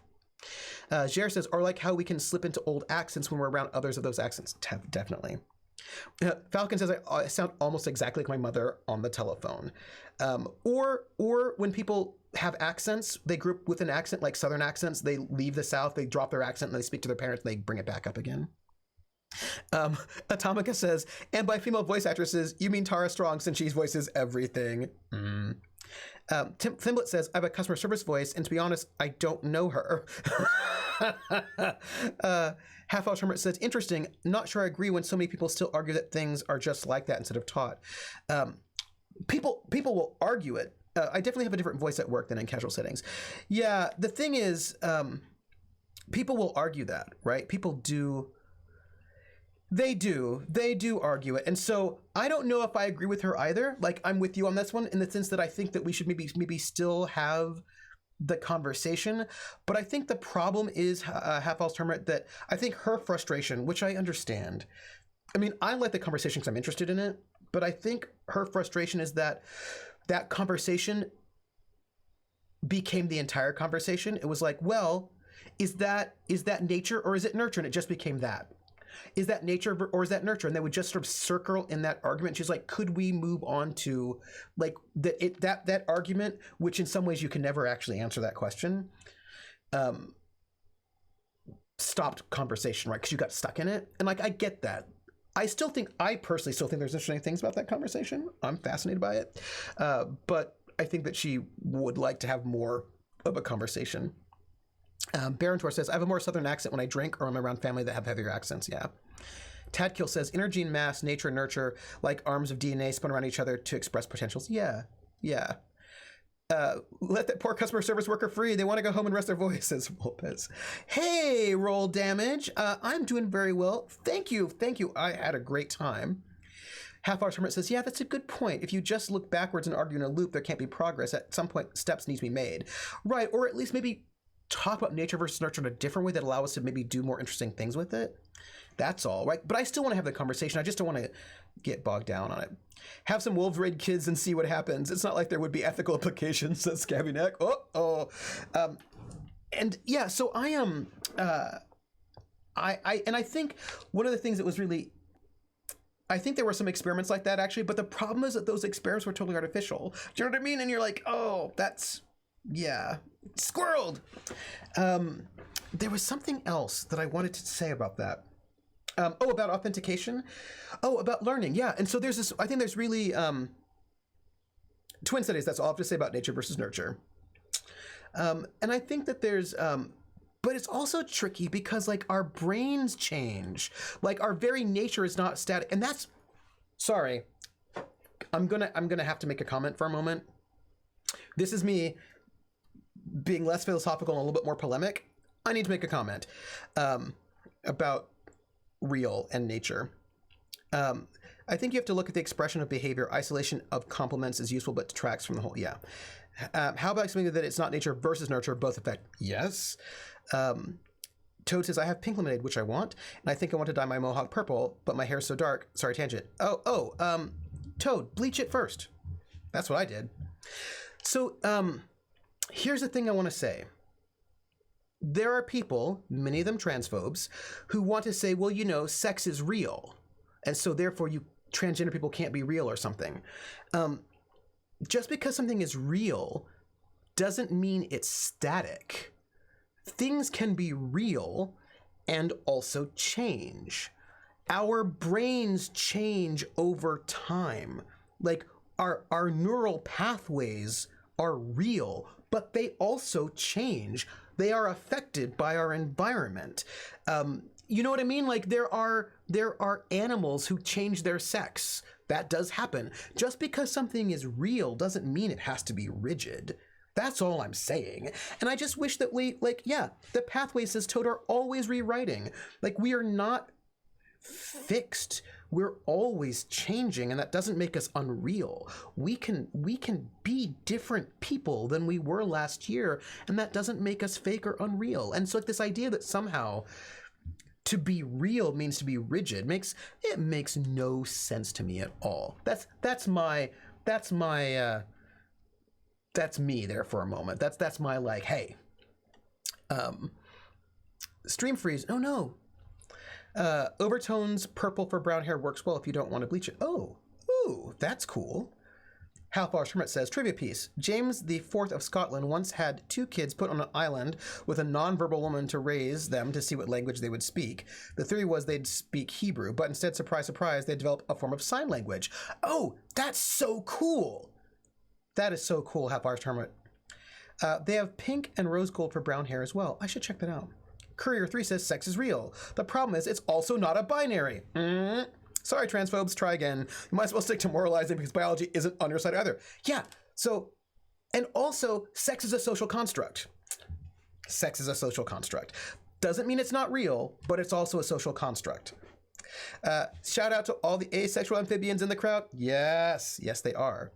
Jer says, or like how we can slip into old accents when we're around others of those accents. Definitely. Falcon says, I sound almost exactly like my mother on the telephone. Or when people have accents, they grew up with an accent, like Southern accents, they leave the South, they drop their accent and they speak to their parents and they bring it back up again. Atomica says, and by female voice actresses, you mean Tara Strong, since she voices everything. Thimblett says, I have a customer service voice, and to be honest, I don't know her. Half-Elf Hermit says, interesting, not sure I agree when so many people still argue that things are just like that instead of taught. People will argue it. I definitely have a different voice at work than in casual settings. Yeah, the thing is, people will argue that, right? People do. They do argue it. And so I don't know if I agree with her either. Like, I'm with you on this one in the sense that I think that we should maybe still have the conversation. But I think the problem is, Half-Elf Hermit, that I think her frustration, which I understand. I mean, I like the conversation because I'm interested in it. But I think her frustration is that that conversation became the entire conversation. It was like, well, is that nature or is it nurture? And it just became that. Is that nature or is that nurture? And they would just sort of circle in that argument. She's like, could we move on to like that argument, which in some ways you can never actually answer that question, stopped conversation, right? Because you got stuck in it. And like, I get that. I personally still think there's interesting things about that conversation. I'm fascinated by it. But I think that she would like to have more of a conversation. Barontor says, I have a more southern accent when I drink or I'm around family that have heavier accents. Yeah. Tadkill says, energy and mass, nature and nurture, like arms of DNA spun around each other to express potentials. Yeah. Yeah. Let that poor customer service worker free. They want to go home and rest their voice, says Wolpez. Hey, Roll Damage. I'm doing very well. Thank you. I had a great time. Half-Elf Hermit says, yeah, that's a good point. If you just look backwards and argue in a loop, there can't be progress. At some point, steps need to be made. Right, or at least maybe talk about nature versus nurture in a different way that allow us to maybe do more interesting things with it. That's all, right? But I still want to have the conversation. I just don't want to get bogged down on it. Have some wolves raid kids and see what happens. It's not like there would be ethical implications, says Scabby Neck. And yeah, so I am, I think one of the things that was really, I think there were some experiments like that actually, but the problem is that those experiments were totally artificial. Do you know what I mean? And you're like, oh, that's, yeah, squirreled. There was something else that I wanted to say about that. About authentication. About learning. Yeah. And so there's this, I think there's really, twin studies. That's all I have to say about nature versus nurture. And I think that there's, but it's also tricky because like our brains change, like our very nature is not static. And that's, sorry, I'm going to have to make a comment for a moment. This is me being less philosophical and a little bit more polemic. I need to make a comment about real and nature. I think you have to look at the expression of behavior. Isolation of complements is useful, but detracts from the whole. Yeah. How about something that it's not nature versus nurture, both affect? Yes. Toad says, I have pink lemonade, which I want, and I think I want to dye my mohawk purple, but my hair's so dark. Sorry, tangent. Toad, bleach it first. That's what I did. So here's the thing I want to say. There are people, many of them transphobes, who want to say, well, you know, sex is real. And so therefore you transgender people can't be real or something. Just because something is real doesn't mean it's static. Things can be real and also change. Our brains change over time. Like our neural pathways are real, but they also change. They are affected by our environment. You know what I mean? Like there are animals who change their sex. That does happen. Just because something is real doesn't mean it has to be rigid. That's all I'm saying. And I just wish that the pathways, says Toad, are always rewriting. Like we are not fixed. We're always changing, and that doesn't make us unreal. We can be different people than we were last year, and that doesn't make us fake or unreal. And so like this idea that somehow to be real means to be rigid makes no sense to me at all. That's me there for a moment. That's my like, hey, Stream freeze. Oh no. Overtones purple for brown hair works well if you don't want to bleach it. Oh, ooh, that's cool. Halfar Hermit says, trivia piece. James IV of Scotland once had 2 kids put on an island with a non-verbal woman to raise them to see what language they would speak. The theory was they'd speak Hebrew, but instead, surprise, surprise, they developed a form of sign language. Oh, that's so cool. That is so cool, Halfar Hermit. They have pink and rose gold for brown hair as well. I should check that out. Courier3 says, sex is real. The problem is it's also not a binary. Sorry, transphobes, try again. You might as well stick to moralizing because biology isn't on your side either. Yeah, so, and also, sex is a social construct. Sex is a social construct. Doesn't mean it's not real, but it's also a social construct. Shout out to all the asexual amphibians in the crowd. Yes, yes, they are.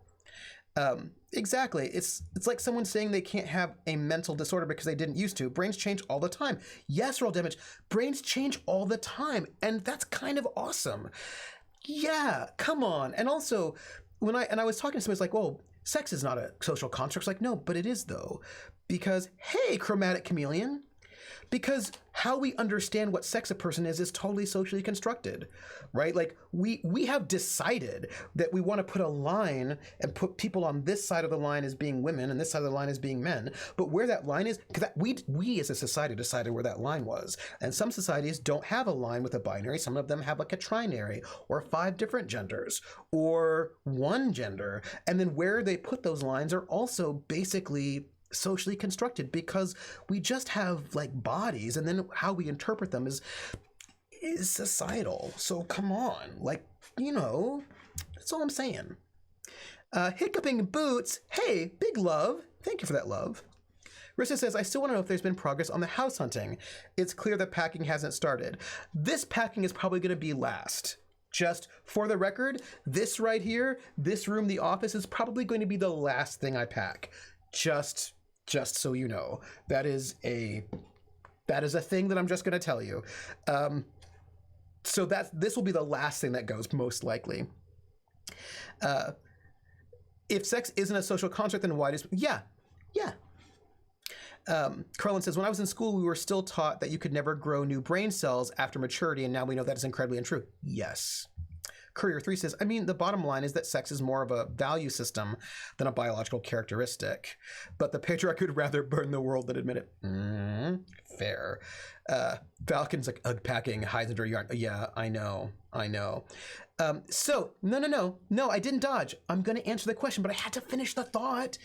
Exactly. It's like someone saying they can't have a mental disorder because they didn't used to. Brains change all the time. Yes, roll damage. Brains change all the time. And that's kind of awesome. Yeah, come on. And also, when I was talking to somebody, it's like, well, sex is not a social construct. It's like, no, but it is though. Because, hey, chromatic chameleon. Because how we understand what sex a person is totally socially constructed, right? Like we have decided that we want to put a line and put people on this side of the line as being women and this side of the line as being men. But where that line is, because we as a society decided where that line was. And some societies don't have a line with a binary. Some of them have like a trinary or 5 different genders or 1 gender. And then where they put those lines are also basically socially constructed because we just have like bodies, and then how we interpret them is societal. So come on, like, you know, that's all I'm saying. Hiccuping boots. Hey, big love. Thank you for that love. Rissa says, I still want to know if there's been progress on the house hunting. It's clear that packing hasn't started. This packing is probably going to be last. Just for the record, this right here, this room, the office, is probably going to be the last thing I pack. Just so you know, that is a thing that I'm just going to tell you. So this will be the last thing that goes, most likely. If sex isn't a social construct, then why does... Yeah. Carlin says, when I was in school, we were still taught that you could never grow new brain cells after maturity, and now we know that is incredibly untrue. Yes. Courier3 says, I mean, the bottom line is that sex is more of a value system than a biological characteristic. But the patriarch would rather burn the world than admit it. Fair. Falcon's like unpacking, hides under yarn. Yeah, I know. So, no, I didn't dodge. I'm going to answer the question, but I had to finish the thought.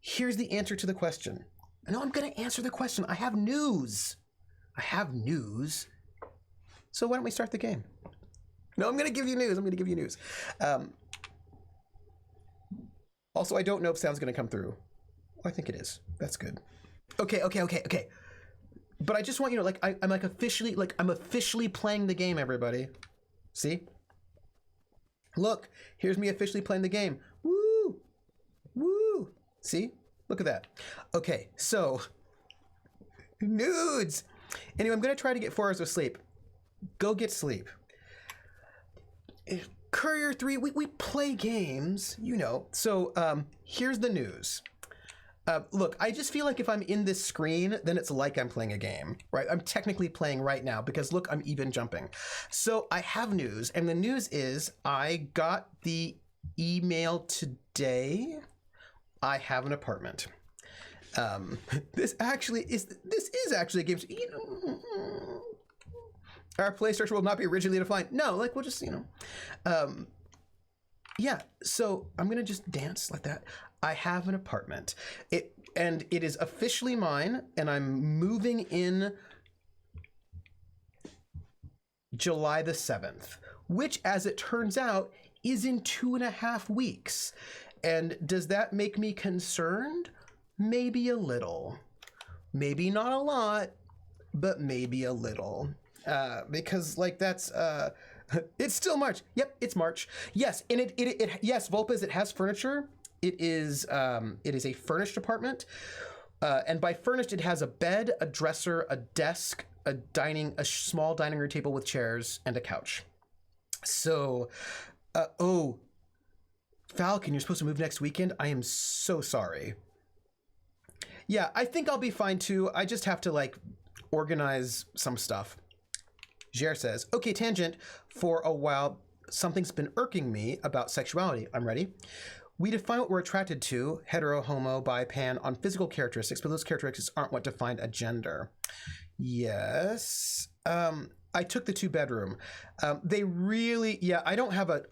Here's the answer to the question. No, I'm going to answer the question. I have news. So why don't we start the game? No, I'm going to give you news. Also, I don't know if sound's going to come through. I think it is. That's good. Okay. But I just want you to know, like, I'm officially playing the game, everybody. See? Look, here's me officially playing the game. Woo! See? Look at that. Okay, so, nudes. Anyway, I'm going to try to get 4 hours of sleep. Go get sleep. Courier3, we play games, you know. So here's the news. Look, I just feel like if I'm in this screen, then it's like I'm playing a game, right? I'm technically playing right now because look, I'm even jumping. So I have news, and the news is I got the email today. I have an apartment. This is actually a game. Our play structure will not be rigidly defined. No, like we'll just, yeah. So I'm gonna just dance like that. I have an apartment. It is officially mine, and I'm moving in July the 7th, which, as it turns out, is in 2.5 weeks. And does that make me concerned? Maybe a little. Maybe not a lot, but maybe a little. Because like that's it's still March. Yep, it's March. Yes, and it yes, Volpes, it has furniture. It is a furnished apartment. And by furnished, it has a bed, a dresser, a desk, a small dining room table with chairs, and a couch. So Falcon, you're supposed to move next weekend? I am so sorry. Yeah, I think I'll be fine too. I just have to like organize some stuff. Jer says, okay, tangent. For a while, something's been irking me about sexuality. I'm ready. We define what we're attracted to, hetero, homo, bi, pan, on physical characteristics, but those characteristics aren't what define a gender. Yes. I took the 2-bedroom. They really, yeah, I don't have a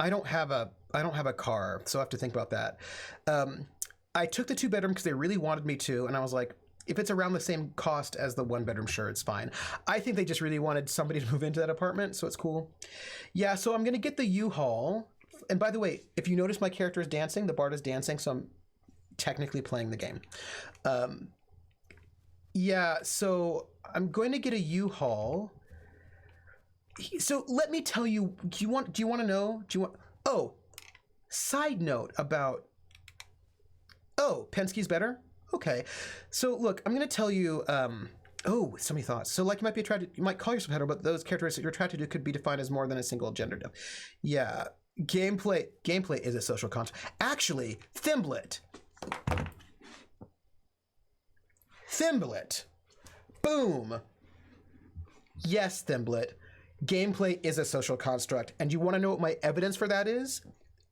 car, so I have to think about that. I took the 2-bedroom because they really wanted me to, and I was like, if it's around the same cost as the 1-bedroom, sure, it's fine. I think they just really wanted somebody to move into that apartment, so it's cool. Yeah, so I'm gonna get the U-Haul. And by the way, if you notice my character is dancing, the bard is dancing, so I'm technically playing the game. Yeah, so I'm going to get a U-Haul. So let me tell you, do you want to know? Oh, side note about, Penske's better? Okay, so look, I'm going to tell you, so many thoughts. So like you might be attracted, you might call yourself hetero, but those characteristics you're attracted to could be defined as more than a single gender. Yeah, gameplay is a social construct. Actually, Thimblet. Boom. Yes, Thimblet. Gameplay is a social construct. And you want to know what my evidence for that is?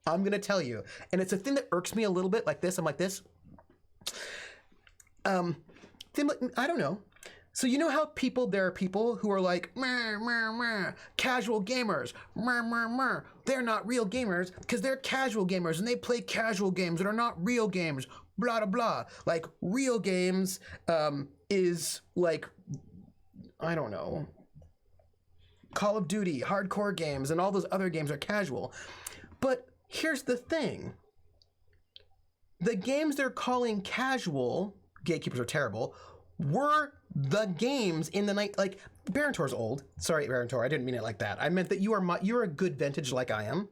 I'm going to tell you. And it's a thing that irks me a little bit, like this. I'm like this. Thimblet, I don't know. So you know how there are people who are like, meh, meh, meh, casual gamers, meh, meh, meh. They're not real gamers because they're casual gamers and they play casual games that are not real games, blah, blah, blah. Like real games is like, I don't know, Call of Duty, hardcore games, and all those other games are casual. But here's the thing. The games they're calling casual, gatekeepers are terrible, were the games in the night. Like, Barontor's old. Sorry, Barontor, I didn't mean it like that. I meant that you're a good vintage like I am.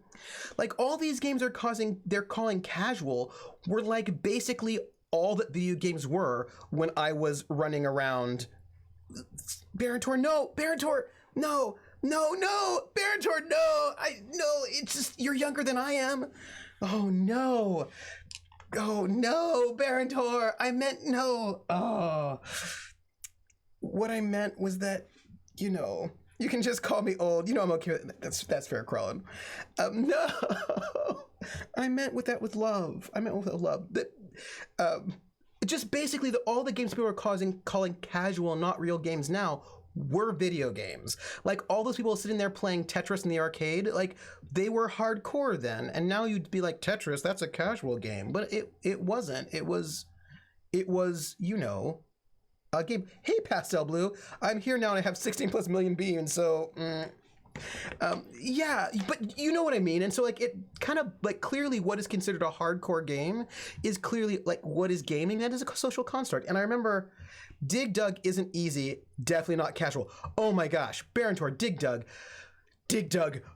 Like, all these games they're calling casual were like basically all that video games were when I was running around. Barontor, no! Barontor, no! No, Barontor, no! It's just, you're younger than I am. Oh, no. Oh, no, Barontor, I meant no. Oh. What I meant was that, you can just call me old. I'm okay. That's fair, Krellin. No, I meant with love. Just basically all the games people are calling casual, not real games now, were video games. Like all those people sitting there playing Tetris in the arcade, like they were hardcore then. And now you'd be like, Tetris, that's a casual game. But it wasn't. It was, a game. Hey, Pastel Blue, I'm here now and I have 16 plus million beans. So, yeah, but you know what I mean. And so like it kind of like clearly what is considered a hardcore game is clearly like what is gaming. That is a social construct. And I remember Dig Dug isn't easy, definitely not casual. Oh my gosh, Barontor, Dig Dug,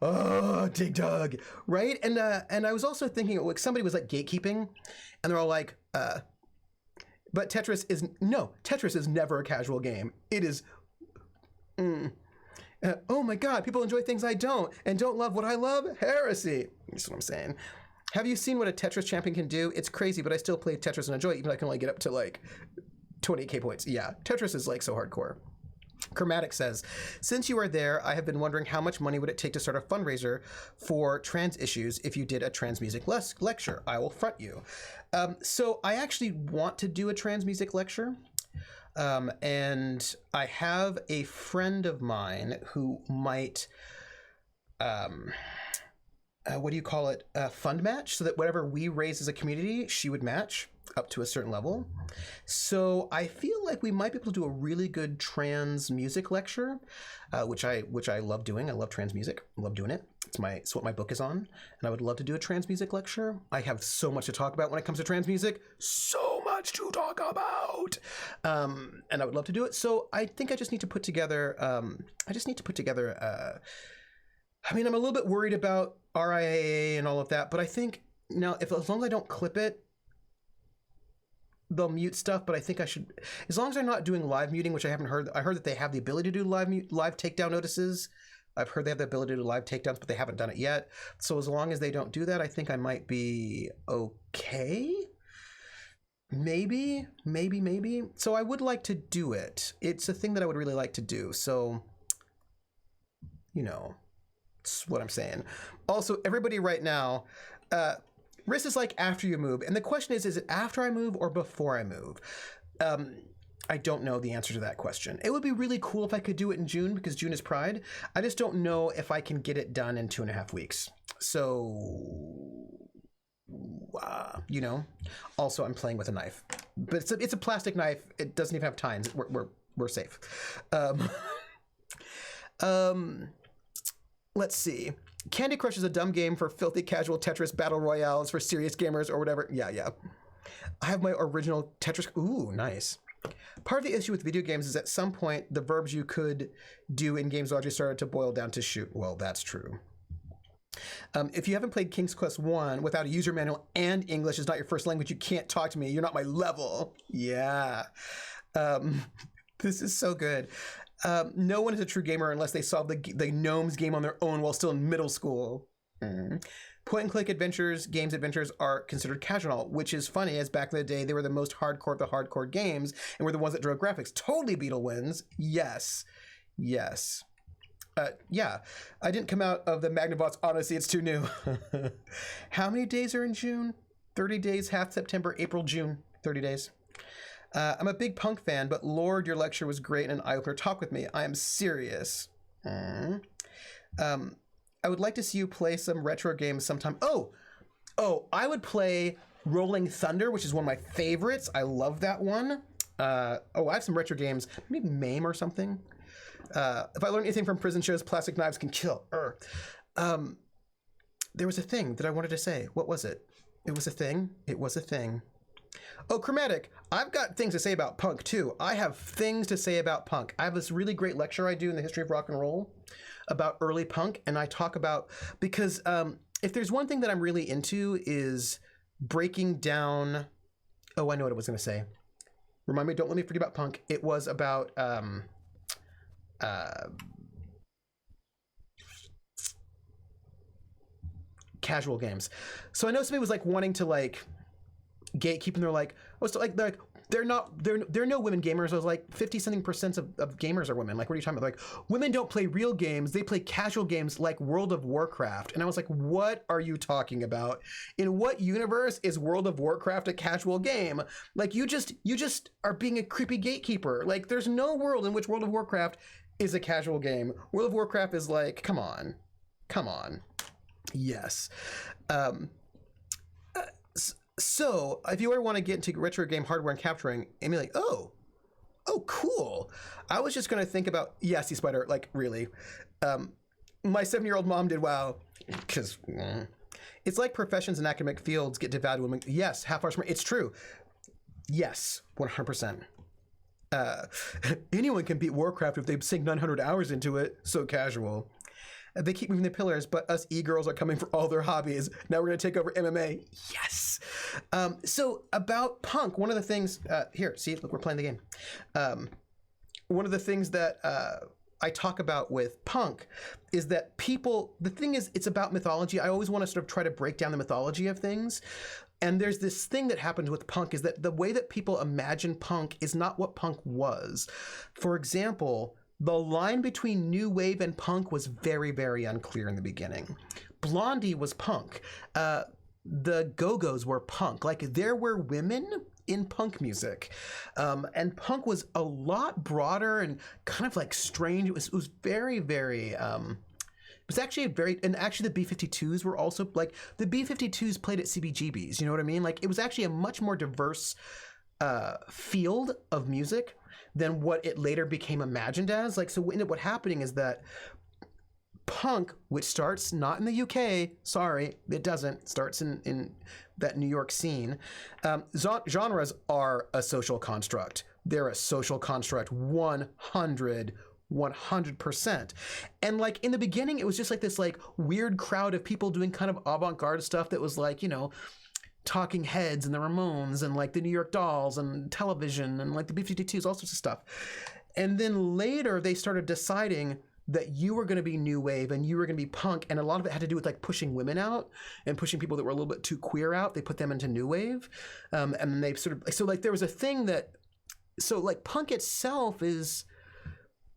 oh, Dig Dug, right? And I was also thinking like somebody was like gatekeeping, and they're all like, but Tetris is never a casual game. It is. Oh my God, people enjoy things I don't and don't love what I love. Heresy. That's what I'm saying. Have you seen what a Tetris champion can do? It's crazy, but I still play Tetris and enjoy it, even though I can only get up to like 28k points. Yeah, Tetris is like so hardcore. Chromatic says, since you are there, I have been wondering how much money would it take to start a fundraiser for trans issues if you did a trans music lecture? I will front you. So I actually want to do a trans music lecture. And I have a friend of mine who might, what do you call it? Fund match, so that whatever we raise as a community, she would match up to a certain level. So I feel like we might be able to do a really good trans music lecture, which I love doing. I love trans music. I love doing it. It's what my book is on, and I would love to do a trans music lecture. I have so much to talk about when it comes to trans music. So much to talk about, and I would love to do it. So I think I just need to put together. I mean, I'm a little bit worried about RIAA and all of that, but I think now, as long as I don't clip it, they'll mute stuff. But I think I should, as long as they're not doing live muting, which I haven't heard. I heard that they have the ability to do live takedown notices. I've heard they have the ability to do live takedowns, but they haven't done it yet. So as long as they don't do that, I think I might be okay. Maybe. So I would like to do it. It's a thing that I would really like to do. So, that's what I'm saying. Also, everybody right now, Riss is like after you move. And the question is it after I move or before I move? I don't know the answer to that question. It would be really cool if I could do it in June because June is Pride. I just don't know if I can get it done in 2.5 weeks. So, also I'm playing with a knife, but it's a plastic knife. It doesn't even have tines. We're safe. Let's see. Candy Crush is a dumb game for filthy casual Tetris battle royales for serious gamers or whatever. Yeah. I have my original Tetris. Ooh, nice. Part of the issue with video games is at some point the verbs you could do in games largely started to boil down to shoot. Well, that's true. If you haven't played King's Quest 1 without a user manual and English is not your first language, you can't talk to me. You're not my level. Yeah. This is so good. No one is a true gamer unless they solve the Gnomes game on their own while still in middle school. Point-and-click adventures are considered casual, which is funny, as back in the day, they were the most hardcore of the hardcore games and were the ones that drove graphics. Totally Beetle wins. Yes. Yeah, I didn't come out of the Magnavox Odyssey. It's too new. How many days are in June? 30 days, half September, April, June. 30 days. I'm a big punk fan, but Lord, your lecture was great and an eye-opener. Talk with me. I am serious. I would like to see you play some retro games sometime. Oh, I would play Rolling Thunder, which is one of my favorites. I love that one. I have some retro games. Maybe MAME or something. If I learned anything from prison shows, plastic knives can kill. There was a thing that I wanted to say. What was it? It was a thing. Oh, Chromatic. I've got things to say about punk, too. I have things to say about punk. I have this really great lecture I do in the history of rock and roll about early punk, and I talk about... Because if there's one thing that I'm really into is breaking down... Oh, I know what I was going to say. Remind me, don't let me forget about punk. It was about... casual games. So I know somebody was like wanting to like gatekeep, and they're like, there are no women gamers. I was like, 50-something% of gamers are women. Like, what are you talking about? Like, women don't play real games. They play casual games like World of Warcraft. And I was like, what are you talking about? In what universe is World of Warcraft a casual game? Like, you just are being a creepy gatekeeper. Like, there's no world in which World of Warcraft is a casual game. World of Warcraft is like, come on. Yes. So if you ever want to get into retro game hardware and capturing, and be like, oh, cool. I was just going to think about, Sea Spider, like, really. My 7-year-old mom did WoW, because it's like professions in academic fields get devalued women. Yes, half-hour smart. It's true. Yes, 100%. Anyone can beat Warcraft if they sink 900 hours into it. So casual. They keep moving the pillars, but us e-girls are coming for all their hobbies. Now we're going to take over MMA. Yes. So about punk, one of the things... here, see, look, we're playing the game. One of the things that I talk about with punk is that people... The thing is, it's about mythology. I always want to sort of try to break down the mythology of things. And there's this thing that happens with punk is that the way that people imagine punk is not what punk was. For example... The line between new wave and punk was very, very unclear in the beginning. Blondie was punk. The Go-Go's were punk. Like, there were women in punk music. And punk was a lot broader and kind of like strange. It was very, very... it was actually actually the B-52s were also, like, the B-52s played at CBGBs, you know what I mean? Like, it was actually a much more diverse field of music than what it later became imagined as. Like, so what ended up what happening is that punk, which starts not in the UK, sorry, it doesn't, it starts in that New York scene. Genres are a social construct. They're a social construct, 100%. And like in the beginning, it was just like this like weird crowd of people doing kind of avant-garde stuff that was like, you know, Talking Heads and the Ramones and like the New York Dolls and Television and like the B-52s, all sorts of stuff. And then later they started deciding that you were going to be new wave and you were going to be punk, and a lot of it had to do with like pushing women out and pushing people that were a little bit too queer out. They put them into new wave, and then they sort of, so like there was a thing that, so like punk itself is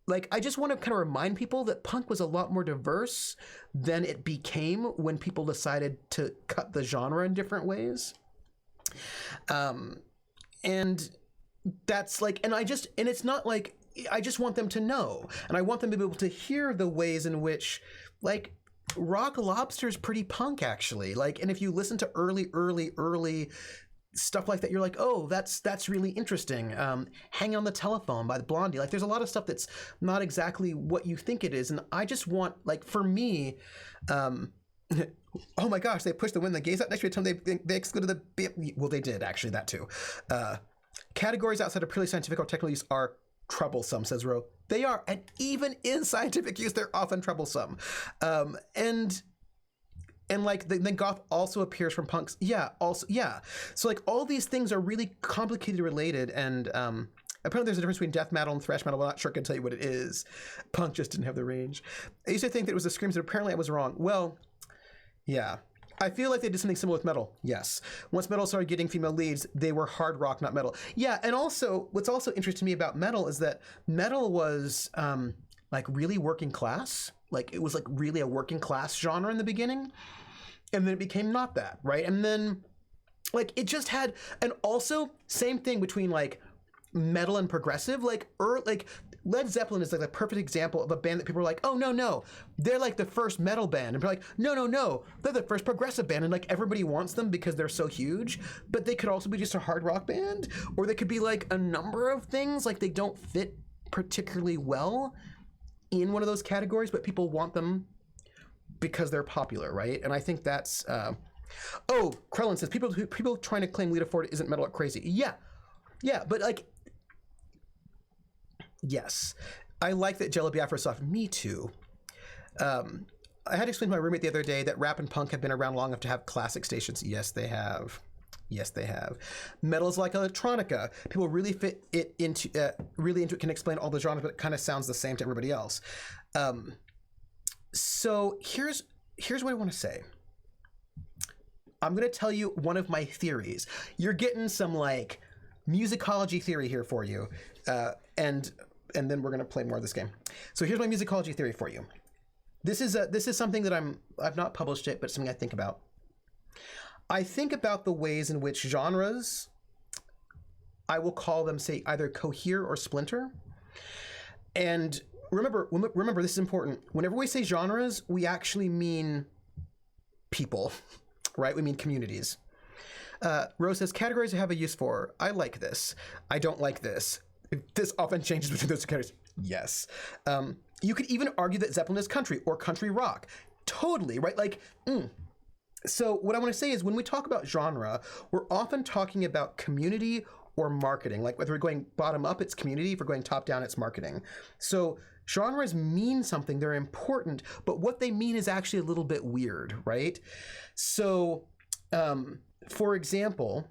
like, I just want to kind of remind people that punk was a lot more diverse than it became when people decided to cut the genre in different ways. And that's like, and it's not like, I just want them to know, and I want them to be able to hear the ways in which, like, Rock Lobster is pretty punk, actually. Like, and if you listen to early stuff like that, you're like, oh, that's really interesting. Hang on the Telephone by the Blondie. Like, there's a lot of stuff that's not exactly what you think it is, and I just want, like, for me, oh my gosh, they pushed the When the Gays Out next year. They excluded the, well, they did actually, that too. Categories outside of purely scientific or technical use are troublesome, says Ro. They are, and even in scientific use, they're often troublesome. And like then goth also appears from punks. Yeah, also, yeah. So like all these things are really complicated related, and apparently there's a difference between death metal and thrash metal. I'm not sure I can tell you what it is. Punk just didn't have the range. I used to think that it was the screams, and apparently I was wrong. Well, yeah. I feel like they did something similar with metal. Yes. Once metal started getting female leads, they were hard rock, not metal. Yeah, and also, what's also interesting to me about metal is that metal was like really working class. Like it was like really a working class genre in the beginning. And then it became not that, right? And then like it just had, and also same thing between like metal and progressive, like Led Zeppelin is like the perfect example of a band that people are like, oh no, they're like the first metal band, and they're like, no, they're the first progressive band, and like everybody wants them because they're so huge. But they could also be just a hard rock band, or they could be like a number of things. Like they don't fit particularly well in one of those categories, but people want them because they're popular, right? And I think that's oh, Krellin says people trying to claim Lita Ford isn't metal are crazy. Yeah, but like, yes, I like that Jello Biafra is soft. Me too. I had to explain to my roommate the other day that rap and punk have been around long enough to have classic stations. Yes, they have. Metal is like electronica. People really fit it into it, can explain all the genres, but it kind of sounds the same to everybody else. So here's what I want to say. I'm going to tell you one of my theories. You're getting some like musicology theory here for you, and then we're going to play more of this game. So here's my musicology theory for you. This is something that I've not published it, but something I think about. I think about the ways in which genres, I will call them, say, either cohere or splinter. And remember, this is important. Whenever we say genres, we actually mean people, right? We mean communities. Rose says, categories I have a use for. I like this. I don't like this. This often changes between those two categories. Yes. You could even argue that Zeppelin is country or country rock. Totally, right? Like, So what I want to say is when we talk about genre, we're often talking about community or marketing. Like whether we're going bottom up, it's community. If we're going top down, it's marketing. So genres mean something. They're important, but what they mean is actually a little bit weird, right? So, for example,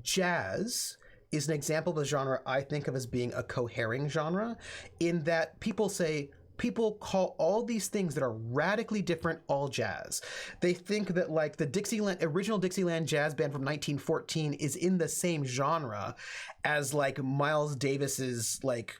jazz is an example of a genre I think of as being a cohering genre, in that people call all these things that are radically different all jazz. They think that like the original Dixieland jazz band from 1914 is in the same genre as like Miles Davis's like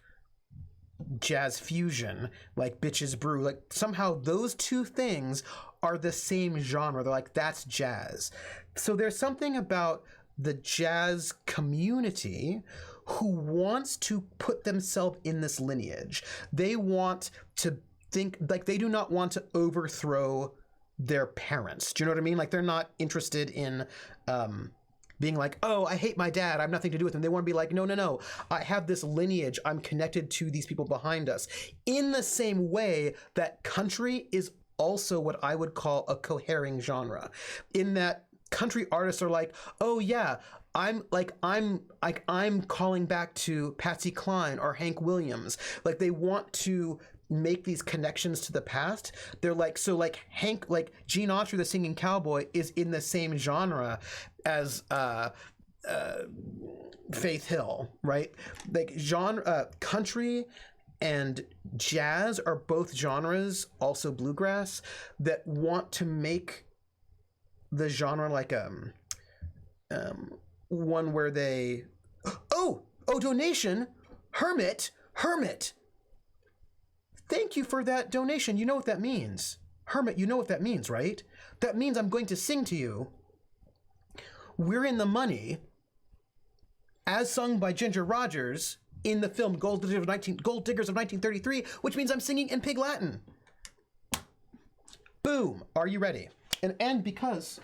jazz fusion, like Bitches Brew. Like somehow those two things are the same genre. They're like, that's jazz. So there's something about the jazz community who wants to put themselves in this lineage. They want to think, like they do not want to overthrow their parents. Do you know what I mean? Like they're not interested in being like, oh, I hate my dad, I have nothing to do with him. They want to be like, no, I have this lineage, I'm connected to these people behind us. In the same way that country is also what I would call a cohering genre, in that country artists are like, oh yeah, I'm calling back to Patsy Cline or Hank Williams. Like they want to make these connections to the past. They're like, so like Gene Autry, the singing cowboy, is in the same genre as Faith Hill, right? Like genre, country and jazz are both genres, also bluegrass, that want to make the genre like one where they donation. Hermit. Thank you for that donation. You know what that means. Hermit, you know what that means, right? That means I'm going to sing to you We're in the Money, as sung by Ginger Rogers in the film Gold Diggers of 1933, which means I'm singing in Pig Latin. Boom. Are you ready? And because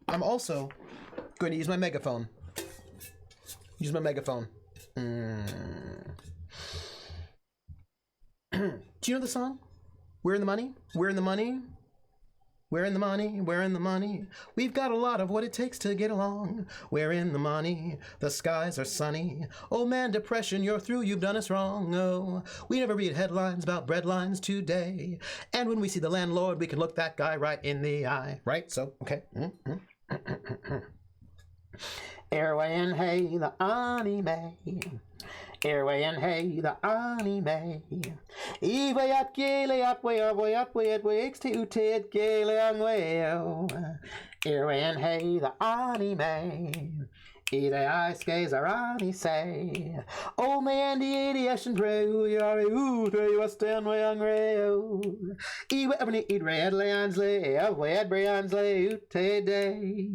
I'm also going to use my megaphone. Use my megaphone. Do you know the song? We're in the money. We're in the money. We're in the money. We're in the money. We've got a lot of what it takes to get along. We're in the money. The skies are sunny. Oh man, depression, you're through. You've done us wrong. Oh, we never read headlines about breadlines today. And when we see the landlord, we can look that guy right in the eye. Right? So, okay. Airway and hey, the anime. Airway and hey, the anime. Eve at gale at way at to ted gale ang way. Airway and hey, the anime. Ide I skays are ani say. Oh man, the ideation pray who you are, who you are stand way on rail. Ewe ebony eat red lands lay, away at Brian's lay, day.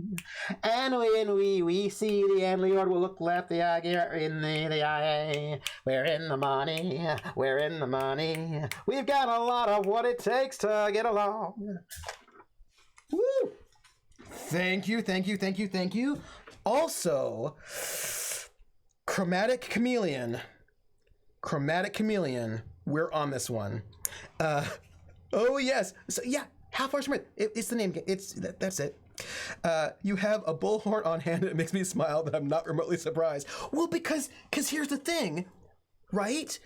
And when we see the landlord will look left the eye in the eye. We're in the money, we're in the money. We've got a lot of what it takes to get along. Woo! Thank you. Also, Chromatic Chameleon. We're on this one. Oh yes. So yeah, Half Hour Smith. It's the name. That's it. You have a bullhorn on hand. It makes me smile, but I'm not remotely surprised. Well, because here's the thing, right?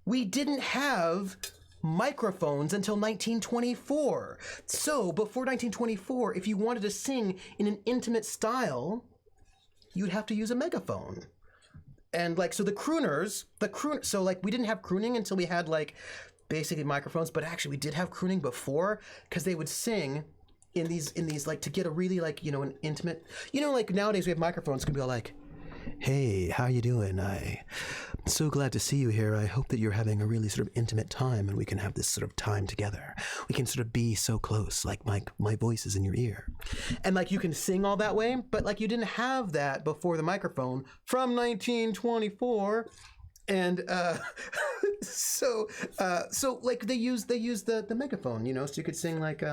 We didn't have microphones until 1924. So before 1924, if you wanted to sing in an intimate style, you'd have to use a megaphone. And like, so so like we didn't have crooning until we had like basically microphones, but actually we did have crooning before, because they would sing in these like, to get a really like, you know, an intimate, you know, like nowadays we have microphones can be all like, hey, how you doing? I'm so glad to see you here. I hope that you're having a really sort of intimate time and we can have this sort of time together. We can sort of be so close, like my voice is in your ear. And like you can sing all that way, but like you didn't have that before the microphone from 1924. And so like they use the megaphone, you know, so you could sing like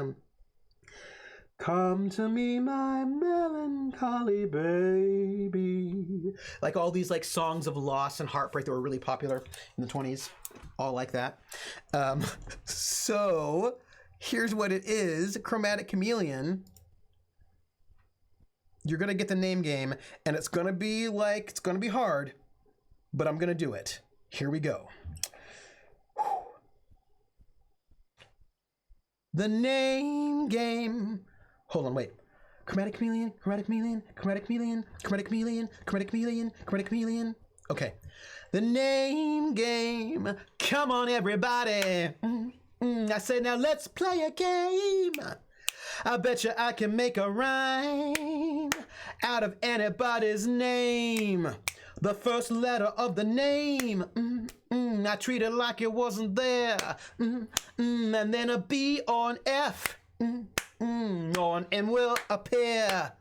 come to me, my melancholy baby. Like all these like songs of loss and heartbreak that were really popular in the 20s, all like that. So here's what it is, Chromatic Chameleon. You're gonna get the name game, and it's gonna be hard, but I'm gonna do it. Here we go. The name game. Hold on, wait. Chromatic Chameleon. Okay. The name game. Come on, everybody. I said, now let's play a game. I bet you I can make a rhyme out of anybody's name. The first letter of the name. I treat it like it wasn't there. And then a B or an F. Or an M will appear.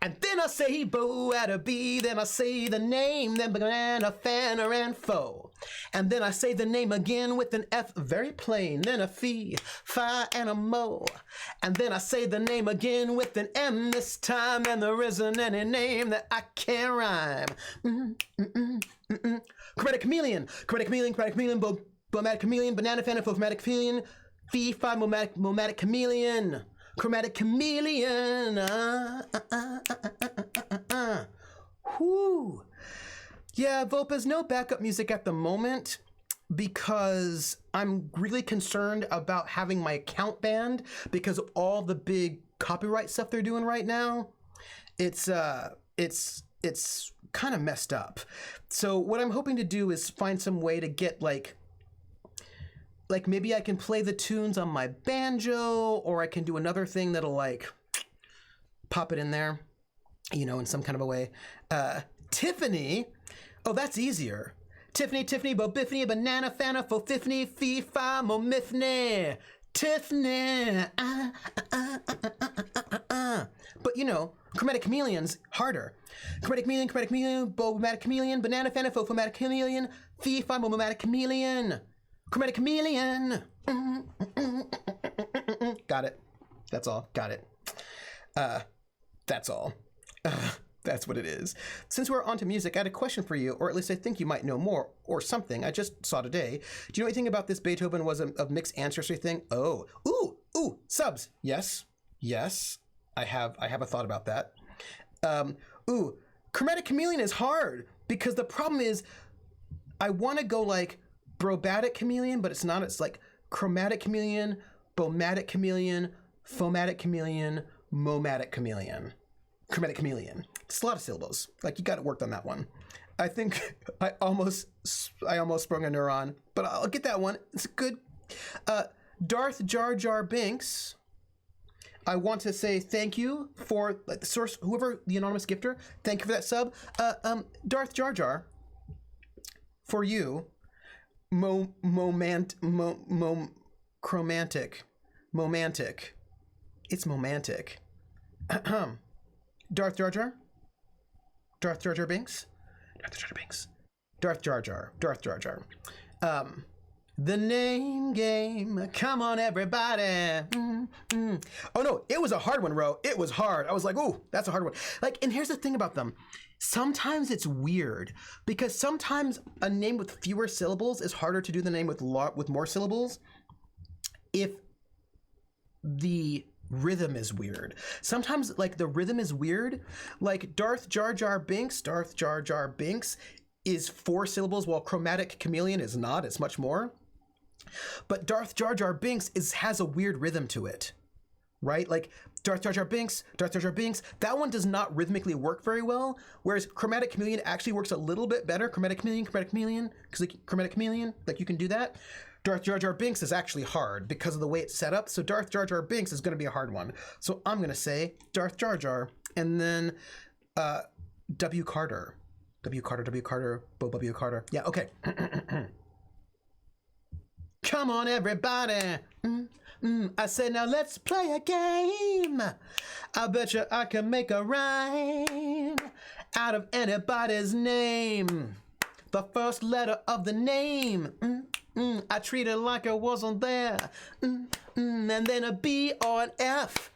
And then I say bo at a B, then I say the name, then banana, fanner, and foe. And then I say the name again with an F, very plain, then a fee, fi, and a mo. And then I say the name again with an M this time, and there isn't any name that I can't rhyme. Chromatic Chameleon, Bomatic Chameleon, banana, fanner, foe, chromatic chameleon, fee, fi, momatic chameleon. Chromatic Chameleon. Whoo. Yeah, Vopa's no backup music at the moment because I'm really concerned about having my account banned because of all the big copyright stuff they're doing right now. It's it's kind of messed up. So what I'm hoping to do is find some way to get like maybe I can play the tunes on my banjo, or I can do another thing that'll like pop it in there, you know, in some kind of a way. Tiffany, oh, that's easier. Tiffany, Bo Biffany, Banana Fana, Fo Fifany, Fee Fi, Mo Mifney. Tiffany. But you know, Chromatic Chameleon's harder. Chromatic Chameleon, Bomatic Chameleon, Banana Fana, Fomatic Chameleon, Fee Fi, Momatic Chameleon. Chromatic Chameleon. Got it. That's all. Got it. That's all. That's what it is. Since we're onto music, I had a question for you, or at least I think you might know more, or something I just saw today. Do you know anything about this Beethoven was a mixed ancestry thing? Oh, ooh, subs. Yes, I have a thought about that. Chromatic Chameleon is hard because the problem is I want to go like Brobatic Chameleon, but it's not. It's like Chromatic Chameleon, Bomatic Chameleon, Fomatic Chameleon, Momatic Chameleon. Chromatic Chameleon. It's a lot of syllables. Like, you got it worked on that one. I think I almost sprung a neuron, but I'll get that one. It's good. Darth Jar Jar Binks. I want to say thank you for like the source, whoever the anonymous gifter. Thank you for that sub. Darth Jar Jar. For you, chromantic. It's momantic. Darth Jar Jar? Darth Jar Jar Binks? Darth Jar Jar. The name game. Come on, everybody. Oh, no. It was a hard one, Ro. It was hard. I was like, ooh, that's a hard one. Like, and here's the thing about them. Sometimes it's weird because sometimes a name with fewer syllables is harder to do than a name with more syllables if the rhythm is weird. Sometimes like the rhythm is weird. Like Darth Jar Jar Binks is 4 syllables while Chromatic Chameleon is not. It's much more. But Darth Jar Jar Binks has a weird rhythm to it. Right? Like Darth Jar Jar Binks, that one does not rhythmically work very well, whereas Chromatic Chameleon actually works a little bit better. Chromatic Chameleon, because like Chromatic Chameleon, like you can do that. Darth Jar Jar Binks is actually hard because of the way it's set up, so Darth Jar Jar Binks is going to be a hard one. So I'm going to say Darth Jar Jar, and then W. Carter. W. Carter, Bo W. Carter. Yeah, okay. Come on, everybody. I said, now let's play a game. I bet you I can make a rhyme out of anybody's name. The first letter of the name. I treat it like it wasn't there. And then a B or an F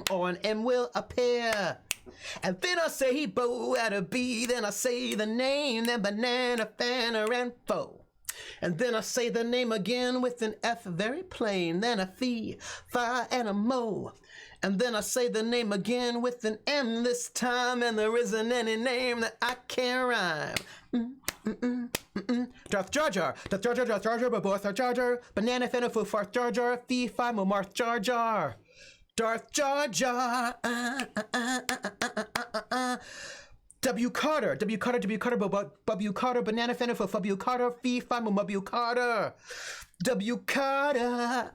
or an M will appear. And then I say Bo at a B, then I say the name, then banana, fana, and fo. And then I say the name again with an F very plain, then a fee, fi, and a mo. And then I say the name again with an M this time, and there isn't any name that I can't rhyme. Darth Jar Jar, Darth Jar Jar, Darth Jar Jar, Darth Jar Jar, banana, fena, foo, farth Jar Jar, fee, fi, mo, marth Jar Jar. Darth Jar Jar, W. Carter, W. Carter, banana, fena, foo, W. Carter, fee, fi, mo, W. Carter. W. Carter,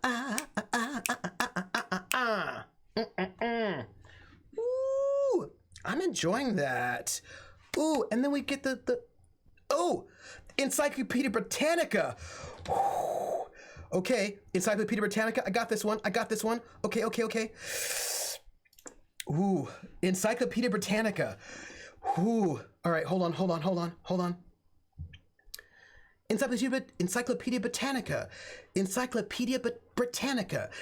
Ooh, I'm enjoying that. Ooh, and then we get the Encyclopedia Britannica. Ooh. Okay, Encyclopedia Britannica. I got this one. Okay. Ooh, Encyclopedia Britannica. Ooh. All right, hold on. Encyclopedia Britannica. Encyclopedia Britannica.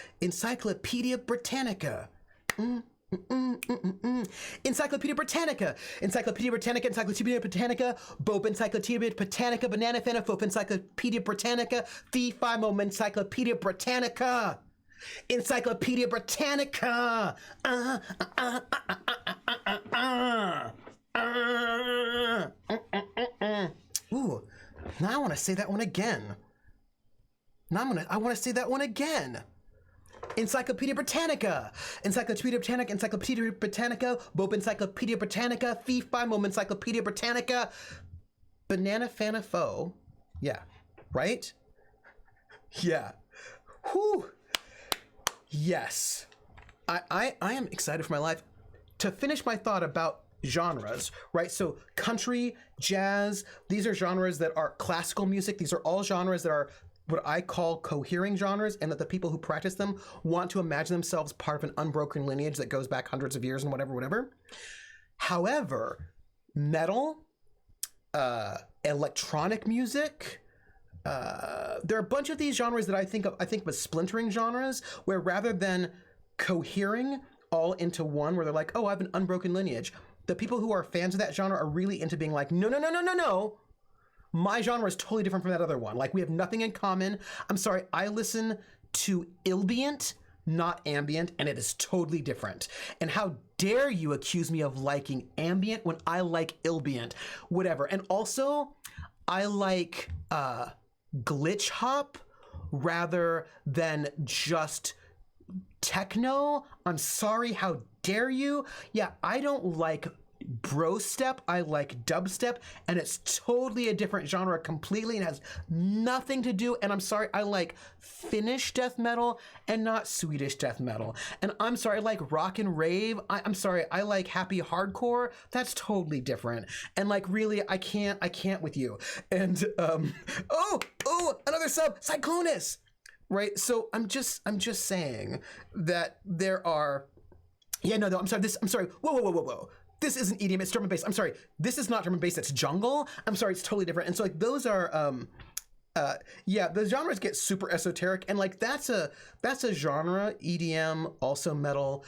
Encyclopedia Britannica. Encyclopedia Britannica. Encyclopedia Britannica. Bob Encyclopedia Britannica. Banana Fana Fop Encyclopedia Britannica. Fee Fi Mom Encyclopedia Britannica. Encyclopedia Britannica. Ooh. Now I want to say that one again. I want to say that one again. Encyclopedia Britannica, Bob Encyclopedia Britannica, Fee Fi Mom Encyclopedia Britannica, Banana Fana Fo. Yeah, right? Yeah. Whew. Yes. I am excited for my life. To finish my thought about genres, right? So country, jazz, these are genres that are classical music. These are all genres that are what I call cohering genres, and that the people who practice them want to imagine themselves part of an unbroken lineage that goes back hundreds of years and whatever. However, metal, electronic music, there are a bunch of these genres that I think of as splintering genres, where rather than cohering all into one, where they're like, oh, I have an unbroken lineage, the people who are fans of that genre are really into being like, no. My genre is totally different from that other one. Like, we have nothing in common. I'm sorry, I listen to ambient, not ambient, and it is totally different. And how dare you accuse me of liking ambient when I like ambient? Whatever. And also, I like glitch hop rather than just techno. I'm sorry, how dare you? Yeah, I don't like bro step, I like dubstep, and it's totally a different genre completely and has nothing to do. And I'm sorry, I like Finnish death metal and not Swedish death metal. And I'm sorry, I like rock and rave. I'm sorry, I like happy hardcore. That's totally different. And like, really, I can't with you. And another sub, Cyclonus. Right? So I'm just saying that there are, I'm sorry. Whoa. This isn't EDM, it's drum and bass. I'm sorry, this is not drum and bass, it's jungle. I'm sorry, it's totally different. And so like those are, the genres get super esoteric, and like that's a genre, EDM, also metal,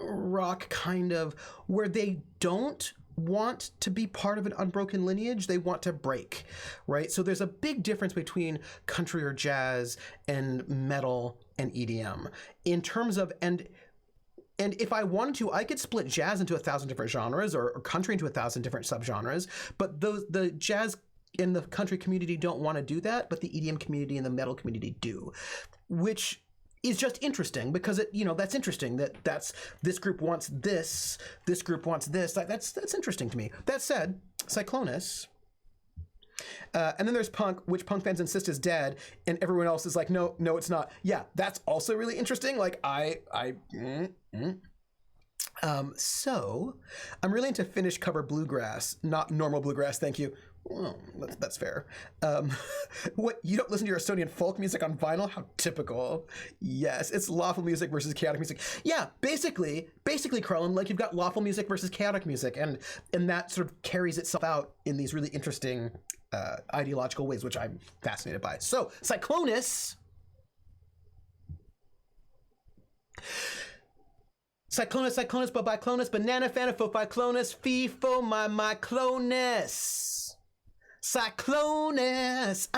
rock kind of, where they don't want to be part of an unbroken lineage, they want to break, right? So there's a big difference between country or jazz and metal and EDM in terms of, and if I wanted to, I could split jazz into 1,000 different genres, or country into 1,000 different subgenres. But the jazz in the country community don't want to do that, but the EDM community and the metal community do, which is just interesting because that's interesting that's this group wants this group wants this. Like that's interesting to me. That said, Cyclonus. And then there's punk, which punk fans insist is dead, and everyone else is like, no, it's not. Yeah, that's also really interesting. Like so I'm really into Finnish cover bluegrass, not normal bluegrass. Thank you. Well, that's fair. What, you don't listen to your Estonian folk music on vinyl? How typical. Yes, it's lawful music versus chaotic music. Yeah, basically, Carlin, like you've got lawful music versus chaotic music, and that sort of carries itself out in these really interesting ideological ways, which I'm fascinated by. So, Cyclonus, Bye Clonus, Banana Fana Fo Fi Clonus, Fee Fo My Clonus. Cyclonus,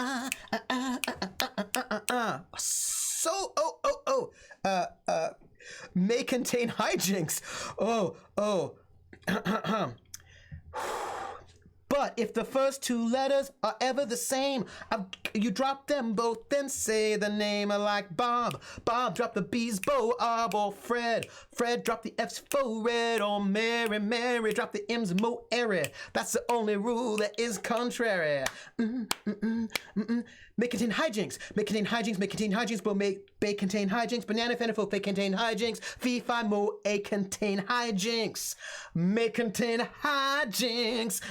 So, may contain hijinks. But if the first two letters are ever the same, you drop them both, then say the name like Bob. Bob drop the B's, Bo, or Fred. Fred drop the F's, Fo, Red, or Mary. Mary drop the M's, Mo, Eri. That's the only rule that is contrary. May contain hijinks. May contain hijinks. Bo, may contain hijinks. Banana, Fenifo, Fake contain hijinks. Fee, Fi, Mo, A contain hijinks. May contain hijinks.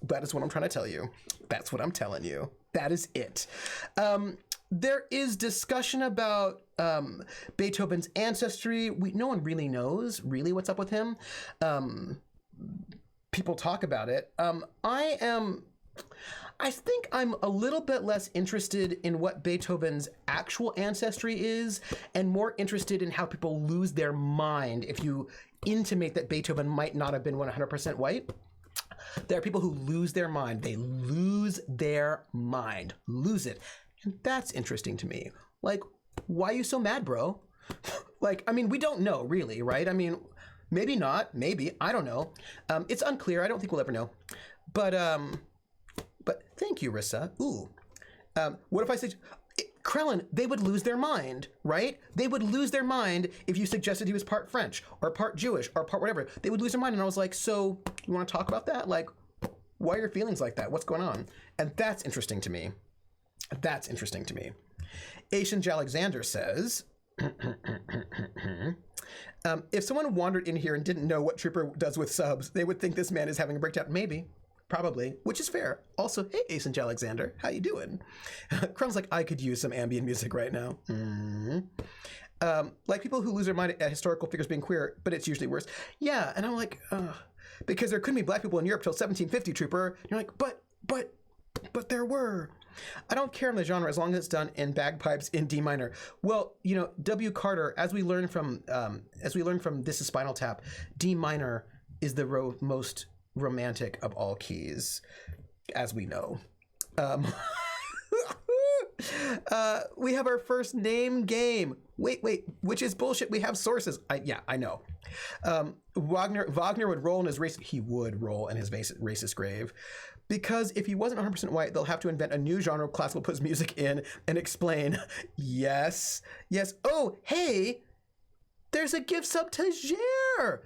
That is what I'm trying to tell you. That's what I'm telling you. That is it. There is discussion about Beethoven's ancestry. No one really knows what's up with him. People talk about it. I think I'm a little bit less interested in what Beethoven's actual ancestry is, and more interested in how people lose their mind if you intimate that Beethoven might not have been 100% white. There are people who lose their mind. They lose their mind. Lose it. And that's interesting to me. Like, why are you so mad, bro? Like, I mean, we don't know, really, right? I mean, maybe not. Maybe. I don't know. It's unclear. I don't think we'll ever know. But thank you, Rissa. Ooh. What if I say, Krellin, they would lose their mind, right? They would lose their mind if you suggested he was part French or part Jewish or part whatever. They would lose their mind. And I was like, so you want to talk about that? Like, why are your feelings like that? What's going on? And that's interesting to me. That's interesting to me. Asian Alexander says, if someone wandered in here and didn't know what Trooper does with subs, they would think this man is having a breakdown. Maybe. Probably, which is fair. Also, hey, Ace and Alexander, how you doing? Crumb's like, I could use some ambient music right now. Like people who lose their mind at historical figures being queer, but it's usually worse. Yeah, and I'm like, because there couldn't be black people in Europe till 1750, Trooper. And you're like, but there were. I don't care in the genre as long as it's done in bagpipes in D minor. Well, you know, W. Carter, as we learned from This is Spinal Tap, D minor is the most romantic of all keys, as we know. We have our first name game. Wait, which is bullshit. We have sources. I know. Wagner would roll in his race. He would roll in his racist grave. Because if he wasn't 100% white, they'll have to invent a new genre of classical puts music in and explain. Yes. Oh, hey, there's a gift sub to Share.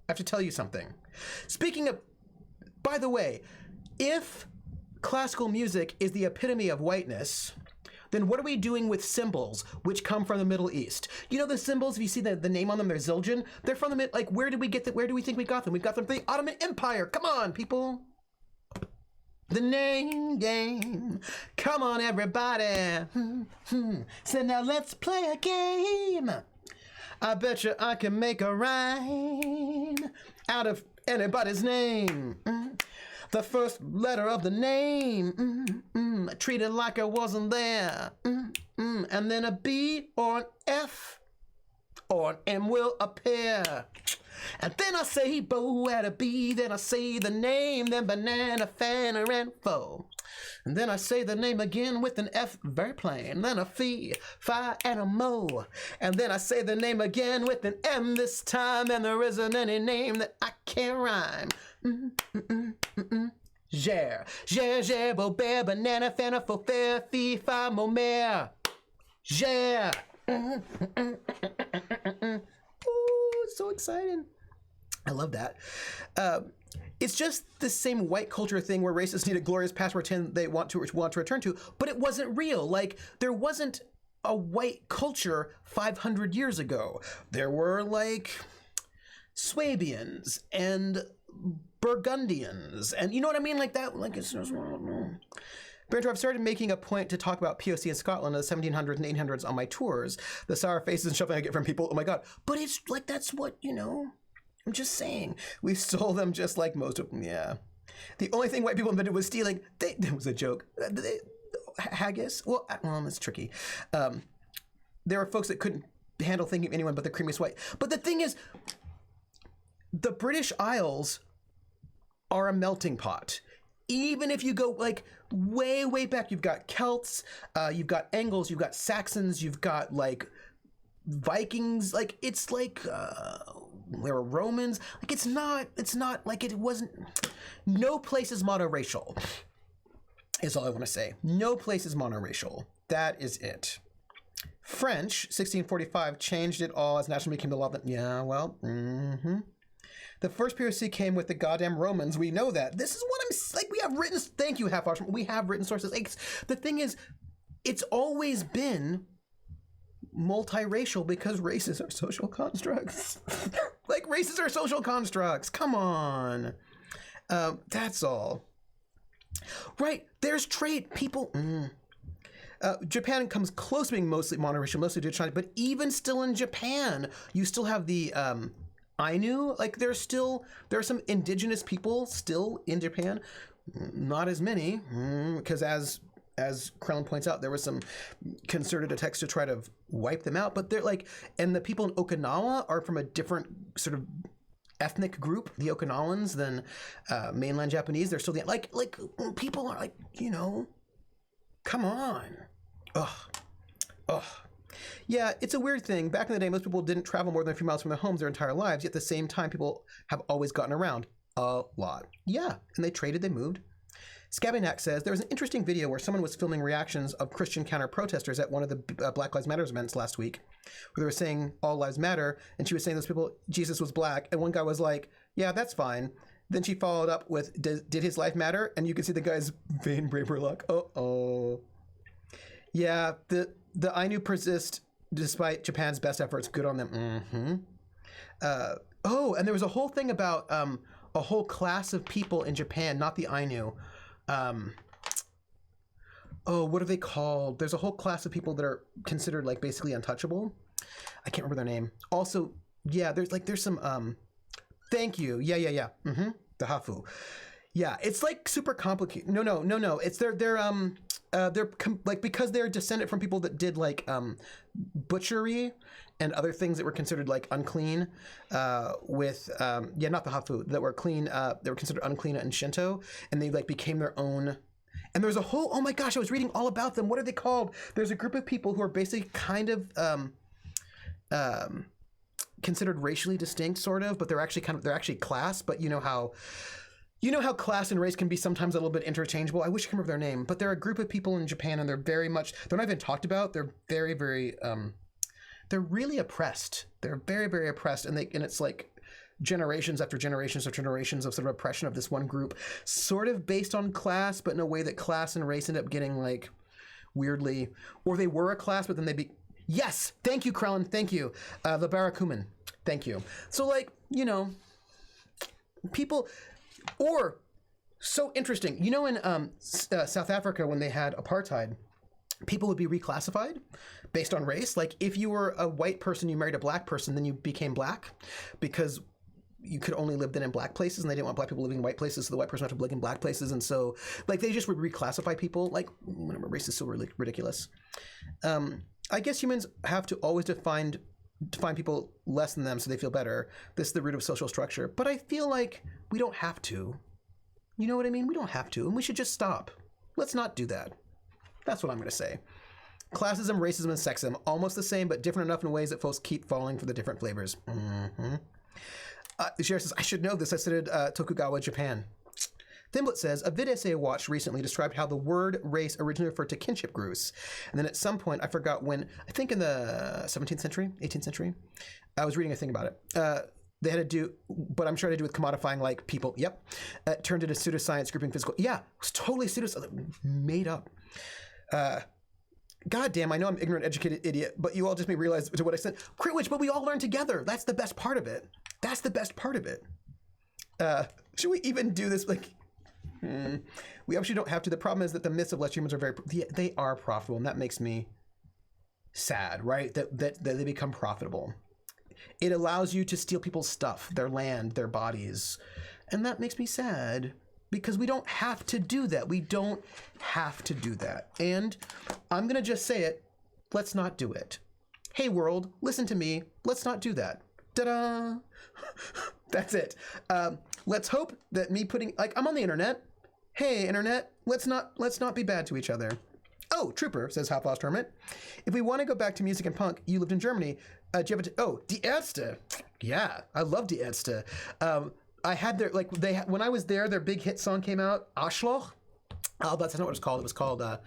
I have to tell you something. Speaking of, by the way, if classical music is the epitome of whiteness, then what are we doing with symbols which come from the Middle East? You know the symbols, if you see the name on them, they're Zildjian. They're from the, like, where do we think we got them? We got them from the Ottoman Empire. Come on, people. The name game. Come on, everybody. So now let's play a game. I bet you I can make a rhyme out of anybody's name. The first letter of the name, treat it like I wasn't there. And then a B or an F or an M will appear. And then I say bow at a B, then I say the name, then banana, fanner, and foe. And then I say the name again with an F, very plain, then a fee, fi, and a mo. And then I say the name again with an M this time, and there isn't any name that I can't rhyme. Ger, bo, bear, banana, fanner, fo, fair, fee, fi, mo, mare. Ger. Ooh, it's so exciting. I love that. It's just the same white culture thing where racists need a glorious past pretend they want to return to, but it wasn't real. Like, there wasn't a white culture 500 years ago. There were, like, Swabians and Burgundians, and you know what I mean? Like that, like, it's just, Banter, I've started making a point to talk about POC in Scotland in the 1700s and 1800s on my tours. The sour faces and stuff I get from people, oh my god. But it's like, that's what, you know, I'm just saying. We stole them just like most of them, yeah. The only thing white people invented was stealing. That was a joke. Haggis? Well, it's tricky. There were folks that couldn't handle thinking of anyone but the creamiest white. But the thing is, the British Isles are a melting pot. Even if you go like way, way back, you've got Celts, you've got Angles, you've got Saxons, you've got like Vikings. Like, it's like there were Romans. Like, it's not like it wasn't. No place is monoracial, is all I want to say. No place is monoracial. That is it. French, 1645, changed it all as national became the law. Yeah, well, The first POC came with the goddamn Romans. We know that. This is what I'm like. We have written. Thank you, Half Arch. We have written sources. Like, the thing is, it's always been multiracial because races are social constructs. Like, races are social constructs. Come on. That's all. Right. There's trade. People. Japan comes close to being mostly monoracial, mostly due to China. But even still in Japan, you still have the Ainu. Like, there are some indigenous people still in Japan. Not as many, because as Krellin points out, there was some concerted attacks to try to wipe them out. But they're like, and the people in Okinawa are from a different sort of ethnic group, the Okinawans, than mainland Japanese. They're still like people are like, you know, come on. Ugh. Yeah, it's a weird thing. Back in the day, most people didn't travel more than a few miles from their homes their entire lives, yet at the same time, people have always gotten around a lot. Yeah, and they traded, they moved. Scabbynack says, there was an interesting video where someone was filming reactions of Christian counter-protesters at one of the Black Lives Matter events last week, where they were saying all lives matter, and she was saying those people, Jesus was black, and one guy was like, yeah, that's fine. Then she followed up with, did his life matter? And you can see the guy's vain braver look. Uh-oh. Yeah, the Ainu persist despite Japan's best efforts. Good on them. Mm-hmm. And there was a whole thing about a whole class of people in Japan, not the Ainu. What are they called? There's a whole class of people that are considered like basically untouchable. I can't remember their name. Also, yeah, there's some thank you. Yeah. Mm-hmm. The Hafu. Yeah, it's like super complicated. No. It's they're like, because they're descended from people that did like butchery and other things that were considered like unclean not the Hafu, that were clean, they were considered unclean in Shinto, and they like became their own. And there's a whole, oh my gosh, I was reading all about them. What are they called? There's a group of people who are basically kind of considered racially distinct, sort of, but they're actually class. But you know how class and race can be sometimes a little bit interchangeable. I wish I could remember their name, but they're a group of people in Japan, and they're not even talked about. They're very, very, they're really oppressed. They're very, very oppressed, and it's like generations after generations after generations of sort of oppression of this one group, sort of based on class, but in a way that class and race end up getting like weirdly, or they were a class, but then yes, thank you, Krellin, thank you, the Barakuman, thank you. So like, people. Or, so interesting, in South Africa when they had apartheid, people would be reclassified based on race. Like if you were a white person, you married a black person, then you became black because you could only live then in black places, and they didn't want black people living in white places, so the white person had to live in black places. And so like they just would reclassify people. Like, whatever, race is so really ridiculous. I guess humans have to always define people less than them so they feel better. This is the root of social structure. But I feel like we don't have to. You know what I mean? We don't have to, and we should just stop. Let's not do that. That's what I'm going to say. Classism, racism, and sexism, almost the same, but different enough in ways that folks keep falling for the different flavors. Mm-hmm. Share says, I should know this. I studied Tokugawa, Japan. Thimblet says, a vid essay I watched recently described how the word race originally referred to kinship groups. And then at some point, I forgot when, I think in the 17th century, 18th century, I was reading a thing about it. They had to do, but I'm sure it had to do with commodifying like people. Yep. Turned into pseudoscience, grouping physical. Yeah, it was totally pseudoscience, made up. God damn, I know I'm an ignorant, educated idiot, but you all just made me realize to what extent. Critwitch, but we all learn together. That's the best part of it. That's the best part of it. Should we even do this? Like, we actually don't have to. The problem is that the myths of less humans are they are profitable, and that makes me sad, right? That they become profitable. It allows you to steal people's stuff, their land, their bodies, and that makes me sad because we don't have to do that. We don't have to do that. And I'm going to just say it. Let's not do it. Hey, world, listen to me. Let's not do that. Ta-da! That's it. Let's hope that me putting, like, I'm on the internet. Hey, internet, let's not be bad to each other. Oh, Trooper, says Half Lost Hermit. If we want to go back to music and punk, you lived in Germany. Do you have Die Ärzte. Yeah, I love Die Ärzte. I had their, like, when I was there, their big hit song came out, Arschloch. Oh, that's not what it was called. It was called, I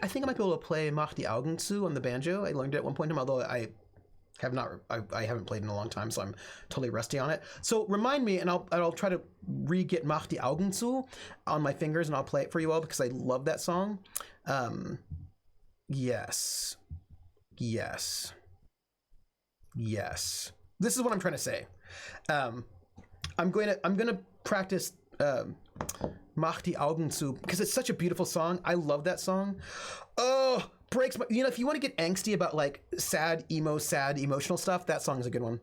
think I might be able to play Mach die Augen zu on the banjo. I learned it at one point in time, although I haven't played in a long time, so I'm totally rusty on it. So remind me, and I'll try to re-get Mach die Augen zu on my fingers, and I'll play it for you all because I love that song. Yes. This is what I'm trying to say. I'm gonna practice Mach die Augen zu because it's such a beautiful song. I love that song. Oh, breaks my, if you want to get angsty about like sad emotional stuff, that song is a good one.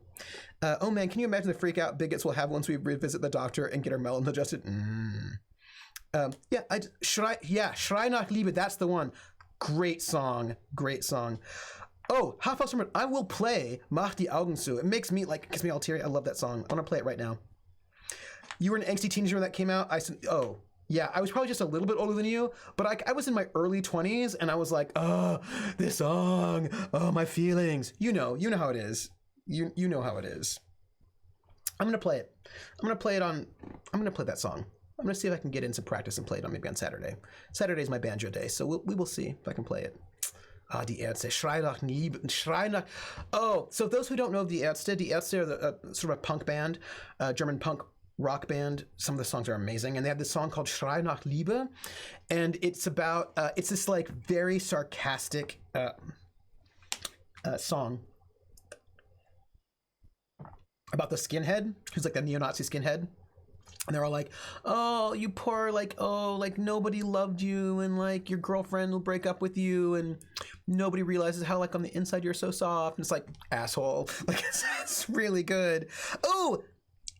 Oh man, can you imagine the freak out bigots will have once we revisit the doctor and get our melons adjusted? Schrei nach Liebe, that's the one. Great song. Oh, Half Lost Hermit, I will play Mach die Augen zu. It makes me gets me all teary. I love that song. I want to play it right now. You were an angsty teenager when that came out. I said, oh, Yeah, I was probably just a little bit older than you, but I was in my early 20s, and I was like, oh, this song, oh, my feelings. You know how it is. You know how it is. I'm gonna play it. I'm gonna play that song. I'm gonna see if I can get in some practice and play it on maybe on Saturday. Saturday's my banjo day, so we will see if I can play it. Die Ärzte, Schrei nach Liebe, Schrei nach... Oh, so those who don't know the Ärzte are sort of a punk band, German punk rock band. Some of the songs are amazing, and they have this song called Schrei nach Liebe, and it's about it's this like very sarcastic song about the skinhead who's like the neo-Nazi skinhead, and they're all like, oh, you poor, like, oh, like nobody loved you, and like your girlfriend will break up with you, and nobody realizes how like on the inside you're so soft. And it's like, asshole. Like it's really good. Oh,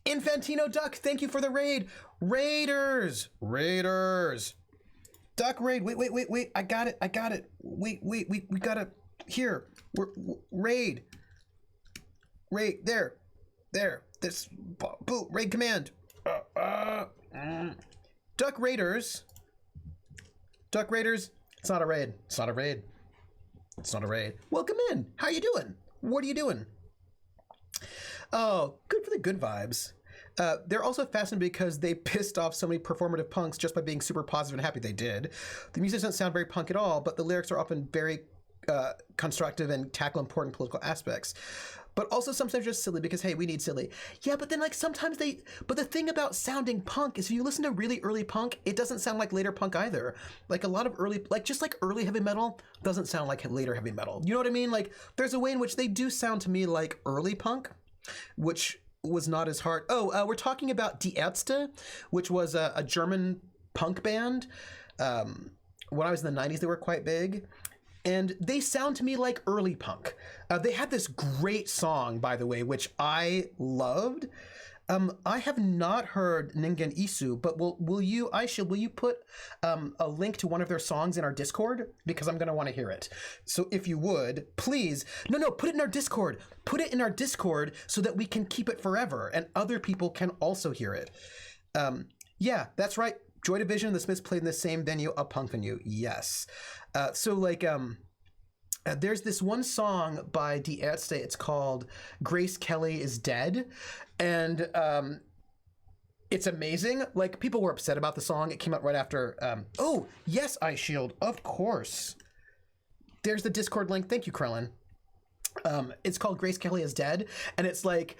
Infantino Duck, thank you for the raid. Raiders. Duck raid. Wait. I got it. Wait. We gotta. Here. We're raid. There. This. Boot. Raid command. Duck Raiders. It's not a raid. Welcome in. How you doing? What are you doing? Oh, good for the good vibes. They're also fascinating because they pissed off so many performative punks just by being super positive and happy they did. The music doesn't sound very punk at all, but the lyrics are often very constructive and tackle important political aspects. But also sometimes just silly because, hey, we need silly. Yeah, but then like sometimes but the thing about sounding punk is if you listen to really early punk, it doesn't sound like later punk either. Like a lot of early, like just like early heavy metal doesn't sound like later heavy metal. You know what I mean? Like there's a way in which they do sound to me like early punk, which was not as hard. Oh, we're talking about Die Ärzte, which was a German punk band. When I was in the 90s, they were quite big. And they sound to me like early punk. They had this great song, by the way, which I loved. I have not heard Ningen Isu, but will you put a link to one of their songs in our Discord? Because I'm going to want to hear it. So if you would, please, no, put it in our Discord. Put it in our Discord so that we can keep it forever and other people can also hear it. Yeah, that's right. Joy Division and the Smiths played in the same venue, a punk venue. Yes. So like, there's this one song by Die Ärzte. It's called Grace Kelly is Dead. And it's amazing. Like, people were upset about the song. It came out right after. Oh, yes, Ice Shield. Of course. There's the Discord link. Thank you, Krellin. It's called Grace Kelly is Dead. And it's like...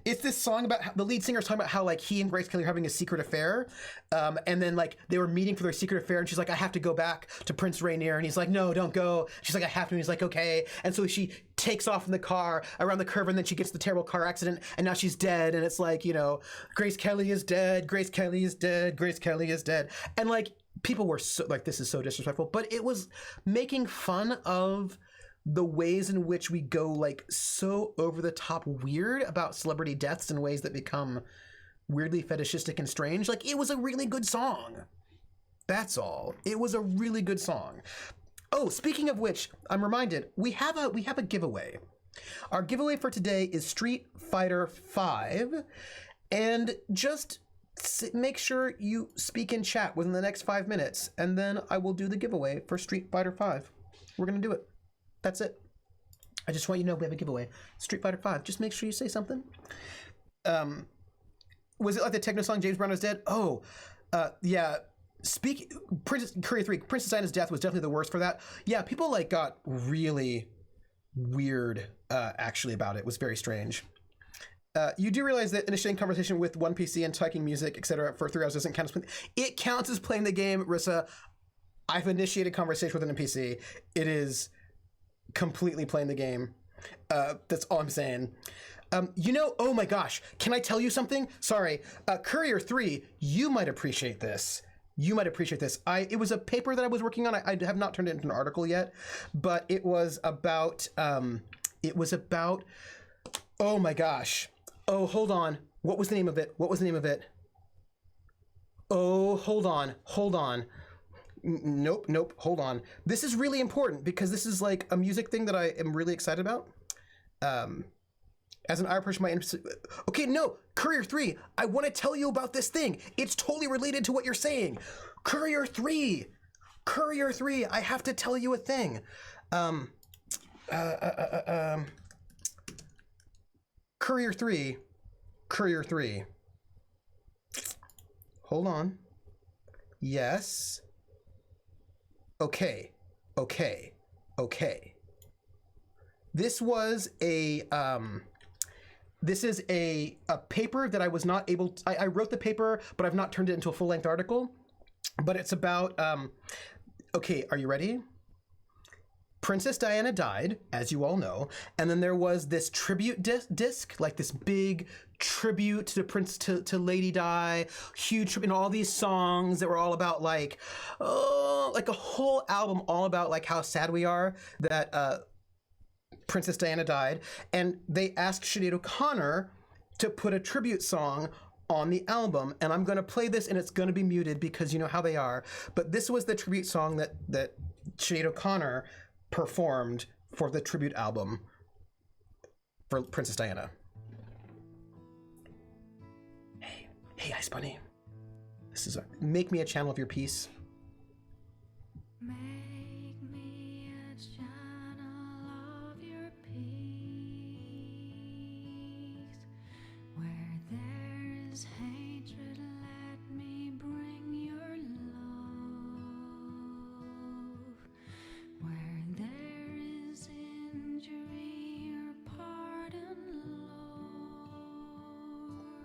It's this song about how the lead singer's talking about how like he and Grace Kelly are having a secret affair, and then like they were meeting for their secret affair, and she's like, I have to go back to Prince Rainier, and he's like, no, don't go. She's like, I have to, and he's like, okay. And so she takes off in the car around the curve, and then she gets the terrible car accident, and now she's dead. And it's like, you know, Grace Kelly is dead, Grace Kelly is dead, Grace Kelly is dead, and like people were so like, this is so disrespectful, but it was making fun of the ways in which we go like so over the top weird about celebrity deaths in ways that become weirdly fetishistic and strange. Like, it was a really good song. That's all. It was a really good song. Oh, speaking of which, I'm reminded we have a giveaway. Our giveaway for today is Street Fighter V, and just make sure you speak in chat within the next 5 minutes, and then I will do the giveaway for Street Fighter V. We're gonna do it. That's it. I just want you to know we have a giveaway. Street Fighter V. Just make sure you say something. Was it like the techno song James Brown is Dead? Oh, yeah. Courier 3, Princess Diana's death was definitely the worst for that. Yeah, people like got really weird actually about it. It was very strange. You do realize that initiating conversation with one PC and typing music, etc. for 3 hours doesn't count as playing. It counts as playing the game, Rissa. I've initiated conversation with an NPC. It is completely playing the game. That's all I'm saying. You know, oh my gosh, can I tell you something? Sorry, Courier 3, you might appreciate this. It was a paper that I was working on. I have not turned it into an article yet, but it was about, oh my gosh. Oh, hold on. What was the name of it? Oh, hold on. Nope, hold on. This is really important because this is like a music thing that I am really excited about. As an Irish person, my okay, no, Courier 3. I want to tell you about this thing. It's totally related to what you're saying. Courier 3. I have to tell you a thing. Courier 3. Hold on. Yes. Okay. This was a this is a paper that I was not able to, I wrote the paper, but I've not turned it into a full-length article. But it's about okay, are you ready? Princess Diana died, as you all know, and then there was this tribute disc, like this big tribute to Lady Di, huge, and all these songs that were all about like a whole album all about like how sad we are that Princess Diana died, and they asked Sinead O'Connor to put a tribute song on the album, and I'm going to play this, and it's going to be muted because you know how they are, but this was the tribute song that Sinead O'Connor performed for the tribute album for Princess Diana. Hey, Ice Bunny. This is make me a channel of your peace. Make me a channel of your peace. Where there is hatred, let me bring your love. Where there is injury, your pardon, Lord.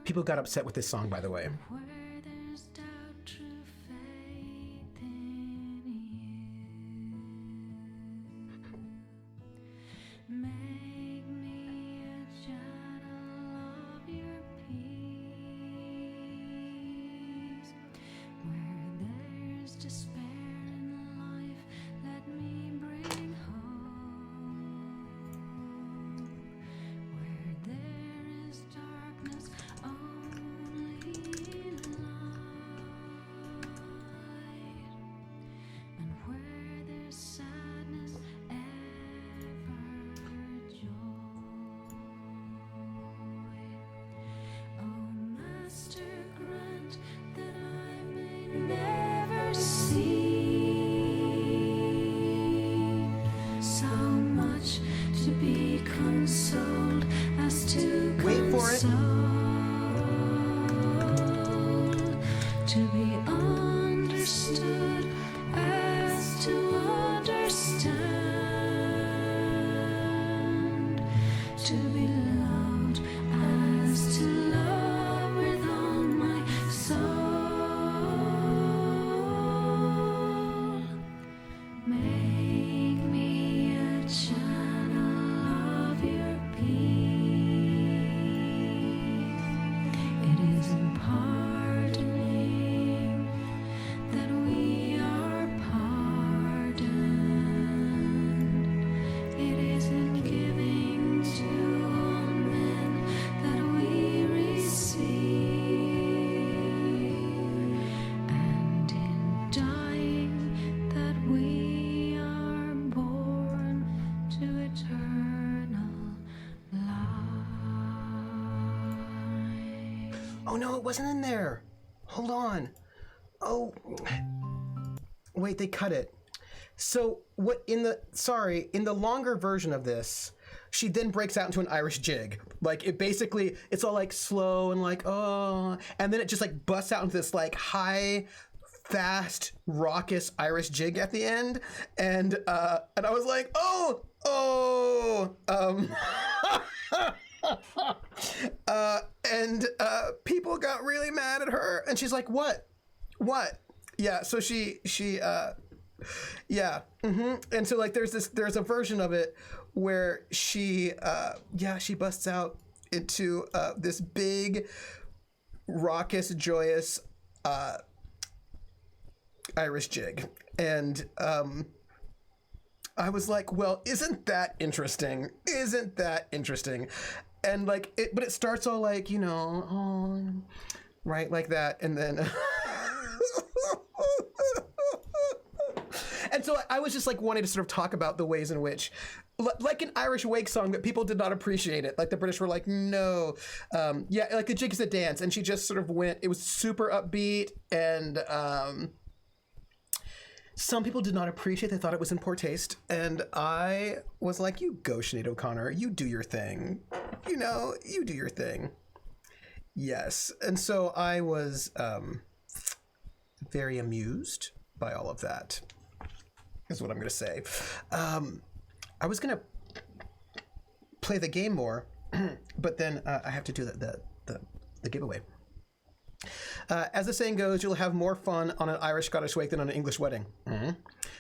People got upset with this song, by the way. Where there's doubt, true faith in you. Make me a channel of your peace. Where there's despair in life, let me bring hope. Where there is darkness, only light. And where there's sadness, ever joy. Oh, Master, grant that I may never see so much to be consoled as to Wait for it. console, to be understood as to understand, to be loved as to love with all my soul. Make me a channel of your peace. It is in pardoning that we are pardoned. It is in giving to all men that we receive, and in dying that we are born to eternal life. Oh no, it wasn't in there. Hold on. Oh, wait, they cut it. So what in the longer version of this, she then breaks out into an Irish jig. Like it basically, it's all like slow and like, oh, and then it just like busts out into this like high, fast, raucous Irish jig at the end. And I was like, and people got really mad at her, and she's like, what? Yeah, so she yeah. And so like there's a version of it where she busts out into this big, raucous, joyous Irish jig. And I was like, well, isn't that interesting? And like but it starts all like, you know, oh, right, like that, and then and so I was just like wanting to sort of talk about the ways in which, like an Irish wake song, that people did not appreciate it. Like the British were like, no, yeah, like a jig is a dance, and she just sort of went. It was super upbeat, and some people did not appreciate. They thought it was in poor taste, and I was like, you go, Sinead O'Connor, you do your thing. You know, you do your thing. Yes, and so I was very amused by all of that, is what I'm going to say. I was going to play the game more, but then I have to do the giveaway. As the saying goes, you'll have more fun on an Irish-Scottish wake than on an English wedding. Mm-hmm.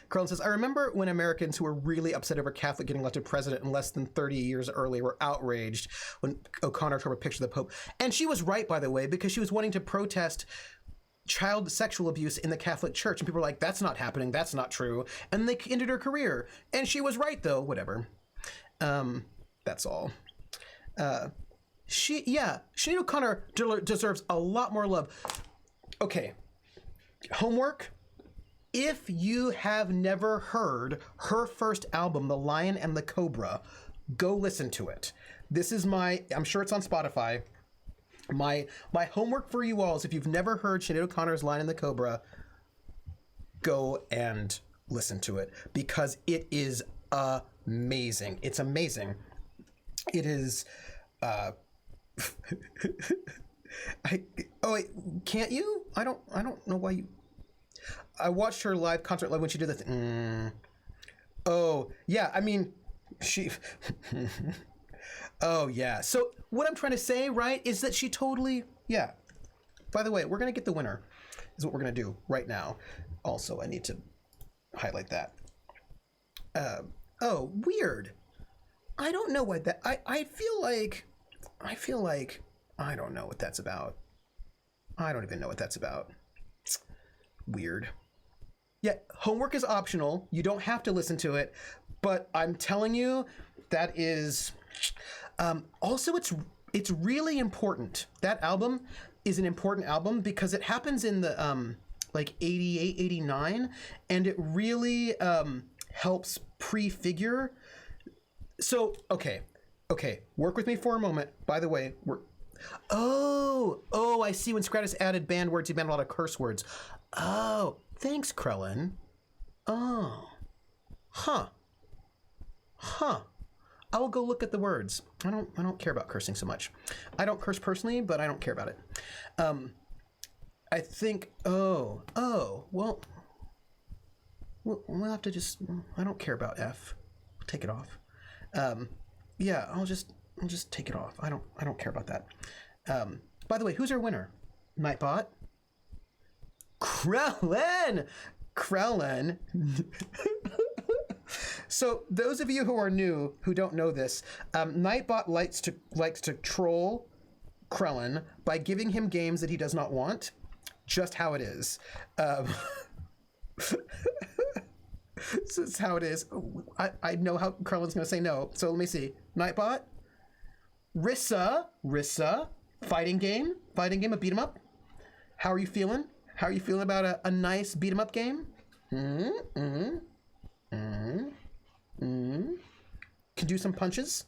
Carlin says, I remember when Americans who were really upset over Catholic getting elected president in less than 30 years early were outraged when O'Connor took a picture of the Pope. And she was right, by the way, because she was wanting to protest child sexual abuse in the Catholic Church. And people were like, that's not happening. That's not true. And they ended her career. And she was right, though. Whatever. That's all. Sinead O'Connor deserves a lot more love. Okay. Homework. If you have never heard her first album, The Lion and the Cobra, go listen to it. This is I'm sure it's on Spotify. My homework for you all is, if you've never heard Sinead O'Connor's Lion and the Cobra, go and listen to it, because it is amazing. It's amazing. It is can't you? I don't know why you. I watched her live concert live when she did the thing. Oh yeah, I mean, she. Oh yeah. So what I'm trying to say, right, is that she totally, yeah. By the way, we're gonna get the winner. Is what we're gonna do right now. Also, I need to highlight that. Oh, weird. I don't know what that. I feel like. I don't know what that's about. I don't even know what that's about. Weird. Yeah, homework is optional. You don't have to listen to it, but I'm telling you, that is. Also, it's really important. That album is an important album because it happens in the like 88, 89, and it really helps prefigure. So okay, work with me for a moment. By the way, I see. When Scratus added banned words, he banned a lot of curse words. Oh, thanks, Krellin. Oh, huh. I will go look at the words. I don't care about cursing so much. I don't curse personally, but I don't care about it. I think. Oh. Well, we'll have to just. I don't care about F. Take it off. Yeah, I'll just take it off. I don't care about that. By the way, who's our winner? Nightbot. Krellin. So those of you who are new, who don't know this, Nightbot likes to troll Krellin by giving him games that he does not want. Just how it is. This is how it is. I know how Krellin's going to say no. So let me see. Nightbot. Rissa. Fighting game, a beat 'em up. How are you feeling? How are you feeling about a nice beat 'em up game? Can do some punches.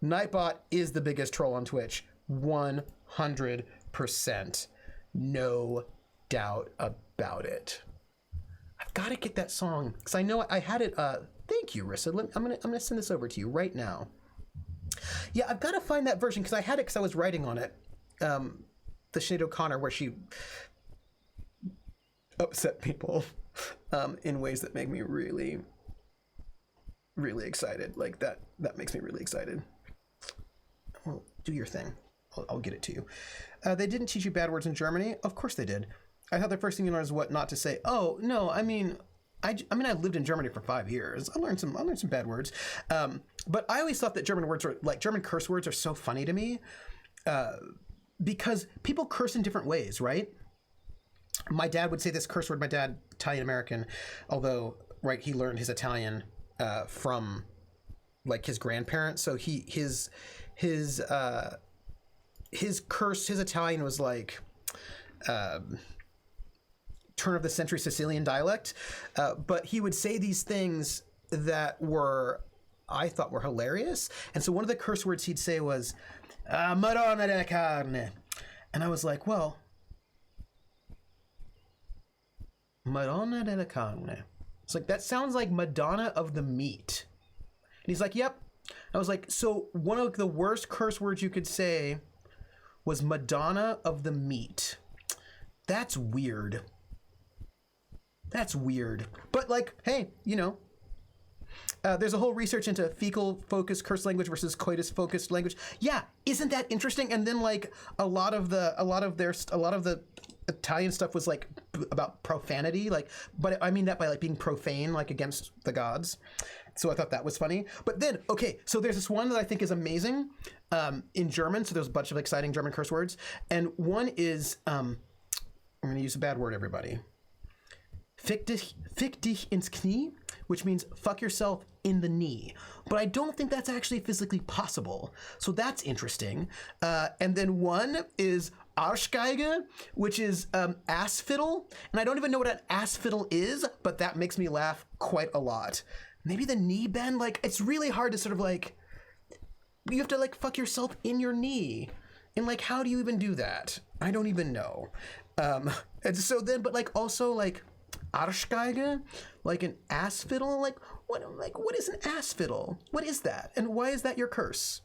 Nightbot is the biggest troll on Twitch. 100%. No doubt about it. I've got to get that song because I know I had it. Thank you, Rissa. I'm gonna send this over to you right now. Yeah, I've got to find that version because I had it because I was writing on it. The Sinead O'Connor, where she upset people in ways that make me really, really excited. Like that makes me really excited. Well, do your thing. I'll get it to you. They didn't teach you bad words in Germany? Of course they did. I thought the first thing you learned is what not to say. Oh no, I lived in Germany for 5 years. I learned some bad words, but I always thought that German curse words are so funny to me, because people curse in different ways, right? My dad would say this curse word. My dad, Italian American, although he learned his Italian from like his grandparents. So his Italian was like turn of the century Sicilian dialect, but he would say these things that I thought were hilarious. And so one of the curse words he'd say was Madonna della carne, and I was like, well, Madonna della carne. It's like, that sounds like Madonna of the meat. And he's like, yep. I was like, so one of the worst curse words you could say was Madonna of the meat. That's weird. That's weird. But like, hey, you know, there's a whole research into fecal-focused curse language versus coitus-focused language. Yeah, isn't that interesting? And then like a lot of the Italian stuff was like about profanity, like, but I mean that by like being profane, like against the gods. So I thought that was funny. But then, okay, so there's this one that I think is amazing in German. So there's a bunch of exciting German curse words, and one is I'm going to use a bad word, everybody. Fick dich ins Knie, which means fuck yourself in the knee. But I don't think that's actually physically possible. So that's interesting. And then one is Arschgeige, which is ass fiddle. And I don't even know what an ass fiddle is, but that makes me laugh quite a lot. Maybe the knee bend, like, it's really hard to sort of like, you have to like fuck yourself in your knee. And like, how do you even do that? I don't even know. And so then, but like also like, Arschgeige, like an ass fiddle, like what is an ass fiddle? What is that, and why is that your curse?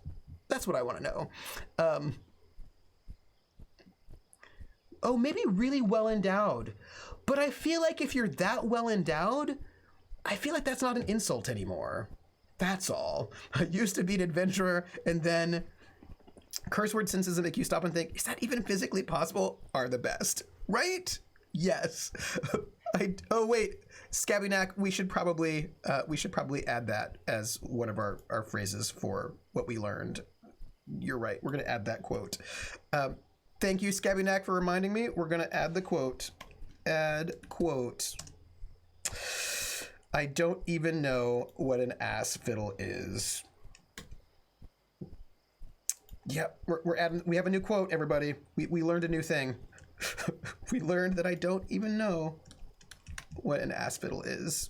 That's what I want to know. Oh, maybe really well endowed, but I feel like if you're that well endowed, I feel like that's not an insult anymore. That's all. I used to be an adventurer, and then curse word sentences that make you stop and think, is that even physically possible? Are the best, right? Yes. Oh wait, Scabbynack, we should probably add that as one of our phrases for what we learned. You're right. We're gonna add that quote. Thank you, Scabbynack, for reminding me. We're gonna add the quote. Add quote. I don't even know what an ass fiddle is. Yep, we're adding. We have a new quote, everybody. We learned a new thing. We learned that I don't even know what an ass fiddle is,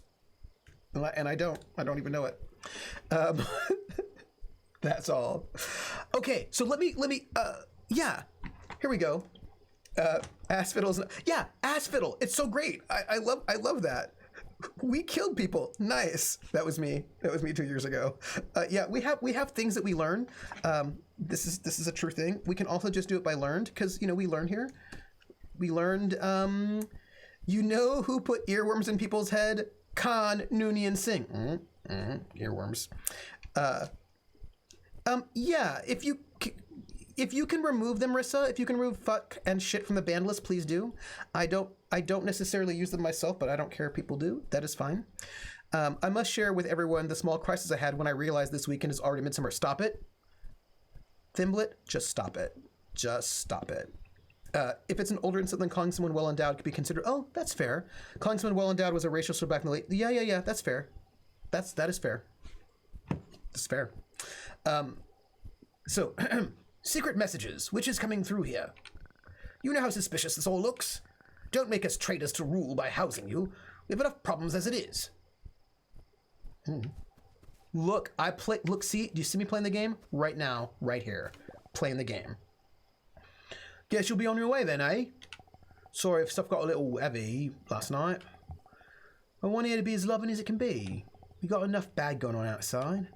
and I don't even know it. That's all. Okay, so let me yeah, here we go. Ass fiddles. Yeah, ass fiddle. It's so great. I love that. We killed people. Nice. That was me 2 years ago. Yeah, we have things that we learn. This is a true thing. We can also just do it by learned, because you know we learn here. We learned. You know who put earworms in people's head? Khan Noonien Singh. Earworms. Yeah. If you can remove them, Rissa, if you can remove fuck and shit from the ban list, please do. I don't necessarily use them myself, but I don't care if people do. That is fine. I must share with everyone the small crisis I had when I realized this weekend is already midsummer. Stop it. Thimblet, just stop it. Just stop it. If it's an older insult, then calling someone well endowed could be considered. Oh, that's fair. Calling someone well endowed was a racial slur back in the late. Yeah. That's fair. That is fair. That's fair. So, secret messages. Which is coming through here? You know how suspicious this all looks. Don't make us traitors to rule by housing you. We have enough problems as it is. Look, Look, see? Do you see me playing the game right now? Right here, playing the game. Guess you'll be on your way then, eh? Sorry if stuff got a little heavy last night. I want here to be as loving as it can be. We got enough bad going on outside.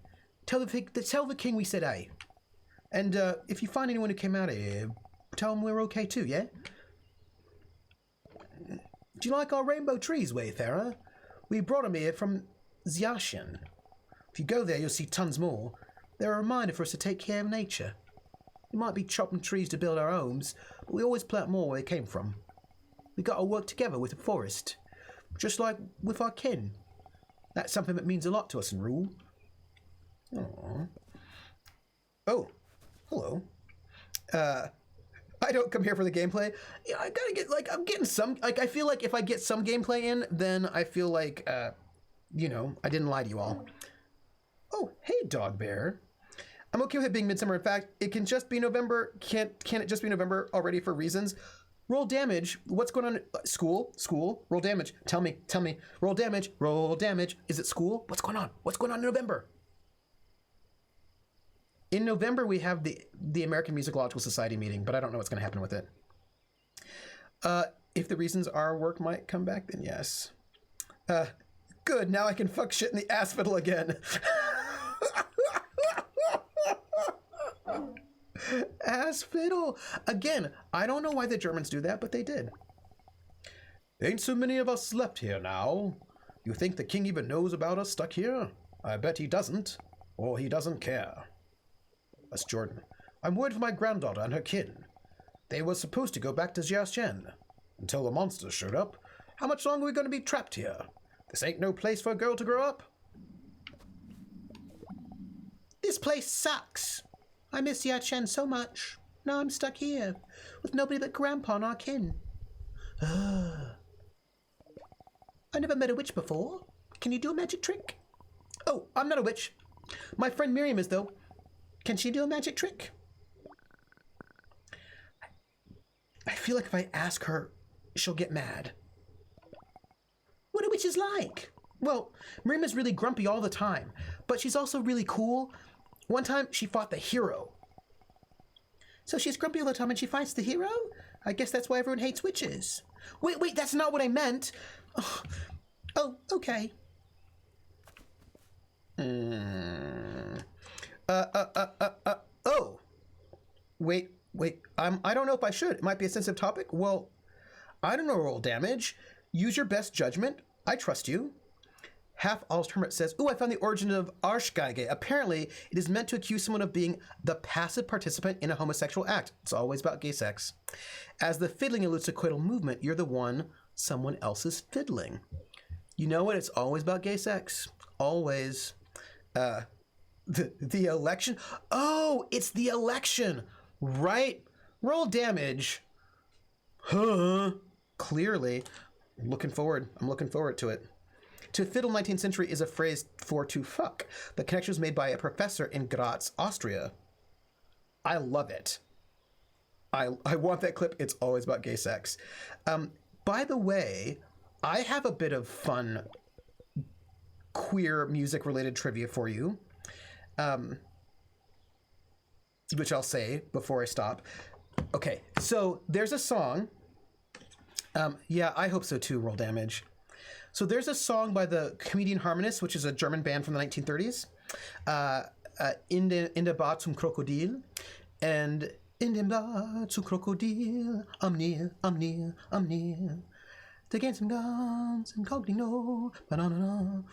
Tell the king we said eh. And if you find anyone who came out of here, tell them we're okay too, yeah? Do you like our rainbow trees, Wayfarer? We brought them here from Xiaxian. If you go there, you'll see tons more. They're a reminder for us to take care of nature. We might be chopping trees to build our homes, but we always plant more where they came from. We got to work together with the forest, just like with our kin. That's something that means a lot to us in Rule. Aww. Oh, hello. I don't come here for the gameplay. Yeah, I gotta get, like, I'm getting some, like, I feel like if I get some gameplay in, then I feel like, you know, I didn't lie to you all. Oh, hey, Dog Bear. I'm okay with it being midsummer. In fact, it can just be November. Can it just be November already for reasons? Roll damage. What's going on? School. Roll damage. Tell me. Roll damage. Is it school? What's going on? What's going on in November? In November, we have the American Musicological Society meeting, but I don't know what's going to happen with it. If the reasons our work might come back, then yes. Good, now I can fuck shit in the ass fiddle again. Ass fiddle. Again, I don't know why the Germans do that, but they did. Ain't so many of us left here now. You think the king even knows about us stuck here? I bet he doesn't, or he doesn't care. That's Jordan. I'm worried for my granddaughter and her kin. They were supposed to go back to Jiaxian until the monsters showed up. How much longer are we going to be trapped here? This ain't no place for a girl to grow up. This place sucks. I miss Jiaxian so much. Now I'm stuck here with nobody but Grandpa and our kin. I never met a witch before. Can you do a magic trick? Oh, I'm not a witch. My friend Miriam is, though. Can she do a magic trick? I feel like if I ask her, she'll get mad. What are witches like? Well, Miriam is really grumpy all the time, but she's also really cool. One time, she fought the hero. So she's grumpy all the time and she fights the hero? I guess that's why everyone hates witches. Wait, that's not what I meant. Oh, okay. Oh. Wait. I don't know if I should. It might be a sensitive topic. Well, I don't know roll damage. Use your best judgment. I trust you. Half Al's Hermit says, ooh, I found the origin of Arschgeige. Apparently, it is meant to accuse someone of being the passive participant in a homosexual act. It's always about gay sex. As the fiddling alludes to coital movement, you're the one someone else is fiddling. You know what? It's always about gay sex. Always. The election? Oh, it's the election. Right? Roll damage. Huh? Clearly. I'm looking forward to it. To fiddle 19th century is a phrase for to fuck. The connection was made by a professor in Graz, Austria. I love it. I want that clip. It's always about gay sex. By the way, I have a bit of fun queer music-related trivia for you, which I'll say before I stop. Okay, so there's a song. Yeah, I hope so too, roll damage. So there's a song by the Comedian Harmonists, which is a German band from the 1930s, in der Bar zum Krokodil. And in dem Bar zum Krokodil, am near. Der ganzen Inkognito, banana.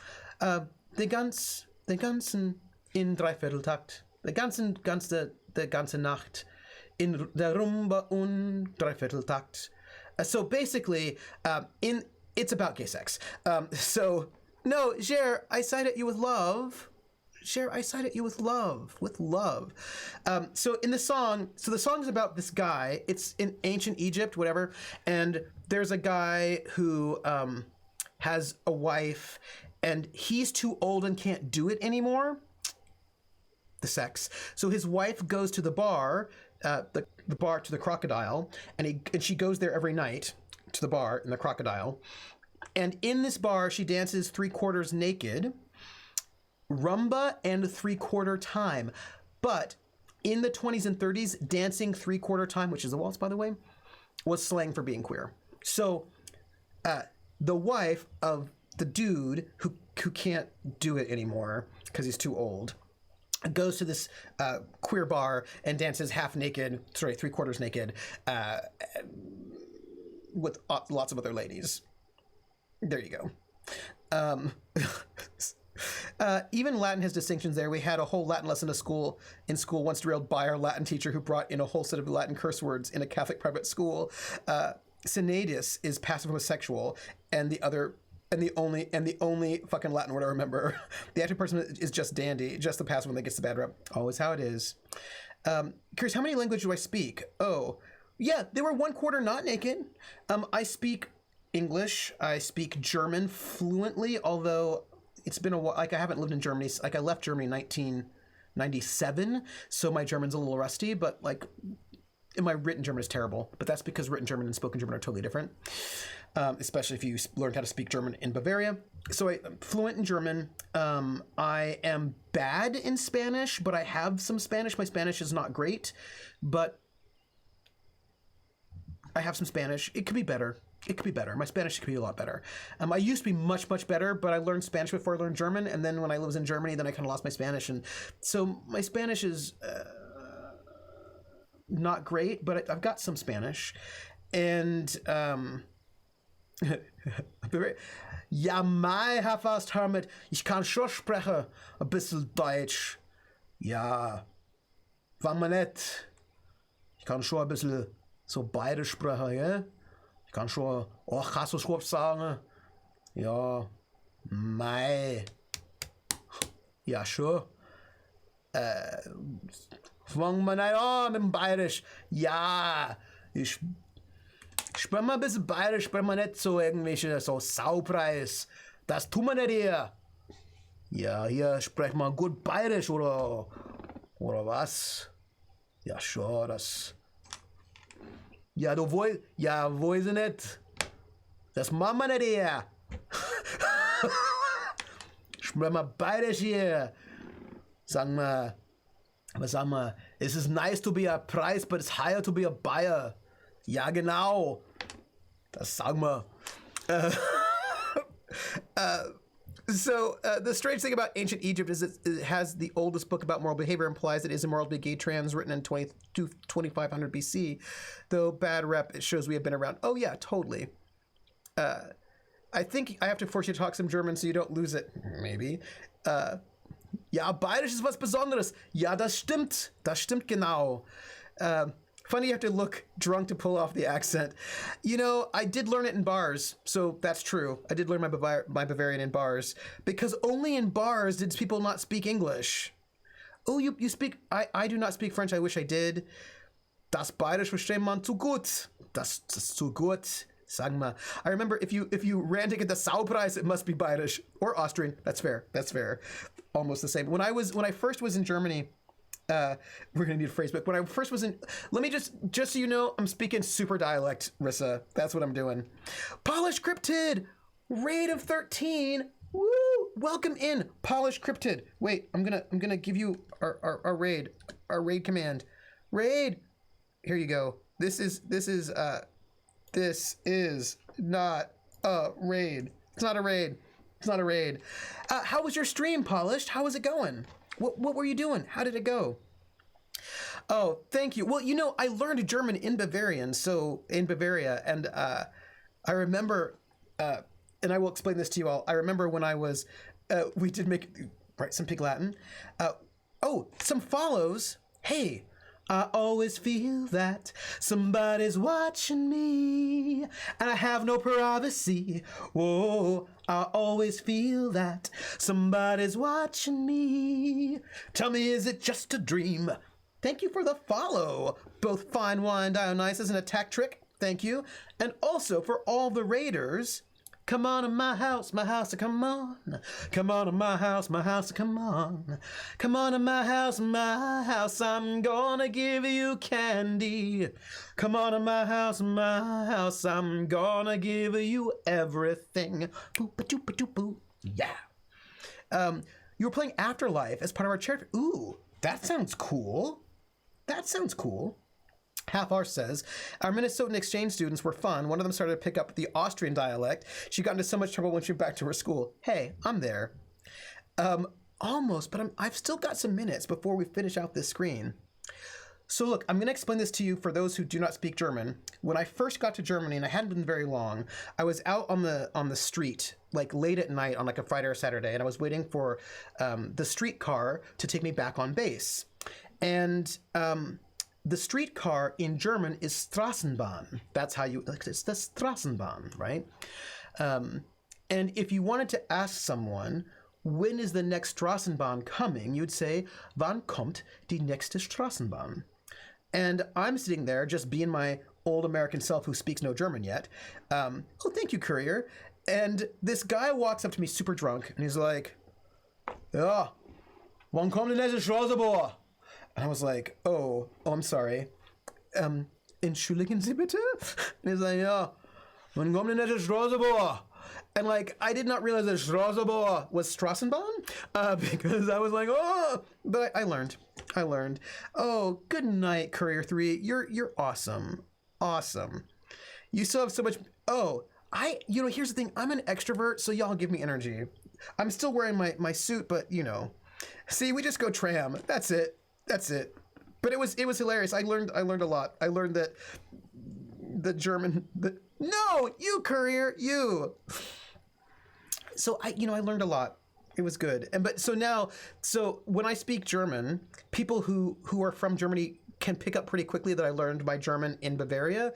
Den ganzen in Dreivierteltakt. Der ganze Nacht in der Rumba und Dreivierteltakt. So basically, it's about gay sex. So, no, Ger, I sighed at you with love. Ger, I sighed at you with love. So in the song, the song's about this guy. It's in ancient Egypt, whatever. And there's a guy who has a wife, and he's too old and can't do it anymore. The sex. So his wife goes to the bar, the bar to the Crocodile, and she goes there every night to the bar in the Crocodile. And in this bar, she dances 3/4 naked, rumba and 3/4 time. But in the 20s and 30s, dancing 3/4 time, which is a waltz, by the way, was slang for being queer. So the wife of the dude who can't do it anymore because he's too old goes to this queer bar and dances 3/4 naked with lots of other ladies. There you go. Even Latin has distinctions there. We had a whole Latin lesson in school once derailed by our Latin teacher who brought in a whole set of Latin curse words in a Catholic private school. Senatus is passive homosexual, and the only fucking Latin word I remember. The active person is just dandy, just the passive one that gets the bad rep. Always how it is. Curious, how many languages do I speak? Oh, yeah, they were 1/4 not naked. I speak English. I speak German fluently, although it's been a while. Like, I haven't lived in Germany. Like, I left Germany in 1997, so my German's a little rusty, but like and my written German is terrible, but that's because written German and spoken German are totally different, especially if you learned how to speak German in Bavaria. So I'm fluent in German. I am bad in Spanish, but I have some Spanish. My Spanish is not great, but I have some Spanish. It could be better. It could be better. My Spanish could be a lot better. I used to be much, much better, but I learned Spanish before I learned German, and then when I was in Germany, then I kind of lost my Spanish, and so my Spanish is not great, but I've got some Spanish, and ja, mei, Herr Faust-Hermit, ich kann schon sprechen, ein bisschen Deutsch. Ja, war mal nett. Ich kann schon ein bisschen so beide sprechen, ja? Ich kann schon, kannst du schon sagen? Ja, mei. Ja, schon. Fangen wir nicht an mit dem Bayerisch. Ja, ich spreche mal ein bisschen Bayerisch, spreche mal nicht so irgendwelche so Saupreis. Das tun wir nicht hier. Ja, hier sprechen wir gut Bayerisch oder was? Ja, schon, das. Ja, du wohl, ja, weiß ich nicht. Das machen wir nicht hier. Sprechen wir Bayerisch hier. Sagen wir, es ist nice to be a price, but it's higher to be a buyer. Ja, genau. Das sagen wir. So the strange thing about ancient Egypt is it has the oldest book about moral behavior, implies it is immoral to be gay trans, written in 2500 BC. Though bad rep, it shows we have been around. Oh yeah, totally. I think I have to force you to talk some German so you don't lose it. Maybe. Ja, Bayerisch ist was Besonderes. Ja, das stimmt. Das stimmt genau. Funny you have to look drunk to pull off the accent. You know, I did learn it in bars, so that's true. I did learn my Bavarian in bars, because only in bars did people not speak English. Oh, you speak... I do not speak French. I wish I did. Das Bayerisch versteht man zu gut. Das ist zu gut. Sag mal. I remember if you ran to get the Saupreis, it must be Bayerisch or Austrian. That's fair. That's fair. Almost the same. When I first was in Germany, we're gonna need a phrase book. When I first was in, let me just so you know, I'm speaking super dialect, Rissa. That's what I'm doing. Polish Cryptid, raid of 13. Woo! Welcome in, Polish Cryptid. Wait, I'm gonna give you our raid command. Raid. Here you go. This is not a raid. It's not a raid. It's not a raid. How was your stream, Polished? How was it going? What were you doing? How did it go? Oh, thank you. Well, you know, I learned German in Bavaria, and I remember, and I will explain this to you all. I remember when I was, we did write some Pig Latin. Some follows. Hey, I always feel that somebody's watching me, and I have no privacy. Whoa, I always feel that somebody's watching me. Tell me, is it just a dream? Thank you for the follow. Both Fine Wine Dionysus and Attack Trick, thank you. And also for all the raiders. Come on in my house, come on. Come on in my house, come on. Come on in my house, I'm gonna give you candy. Come on in my house, I'm gonna give you everything. Boop-a-doop-a-doop-boo. Yeah. You were playing Afterlife as part of our character. Ooh, that sounds cool. That sounds cool. Half R says, our Minnesotan exchange students were fun. One of them started to pick up the Austrian dialect. She got into so much trouble when she went back to her school. Hey, I'm there. Almost, but I've still got some minutes before we finish out this screen. So look, I'm going to explain this to you for those who do not speak German. When I first got to Germany, and I hadn't been very long, I was out on the street, like late at night on like a Friday or Saturday, and I was waiting for the streetcar to take me back on base. And the streetcar in German is Straßenbahn. That's how it's the Straßenbahn, right? And if you wanted to ask someone, when is the next Straßenbahn coming? You'd say, wann kommt die nächste Straßenbahn? And I'm sitting there just being my old American self who speaks no German yet. Oh, thank you, courier. And this guy walks up to me super drunk, and he's like, ja, wann kommt die nächste Straßenbahn? And I was like, oh, I'm sorry. Entschuldigen Sie bitte? And he's like, ja, man kommt in der Straßenbahn. And like, I did not realize that Straßenbahn was Strassenbahn, because I was like, oh, but I learned. Oh, good night, Courier 3. You're awesome. Awesome. You still have so much. Oh, here's the thing. I'm an extrovert, so y'all give me energy. I'm still wearing my suit, but see, we just go tram. That's it. But it was hilarious. I learned a lot. I learned that the German. No, you Courier, you. So I learned a lot. It was good. So when I speak German, people who are from Germany can pick up pretty quickly that I learned my German in Bavaria.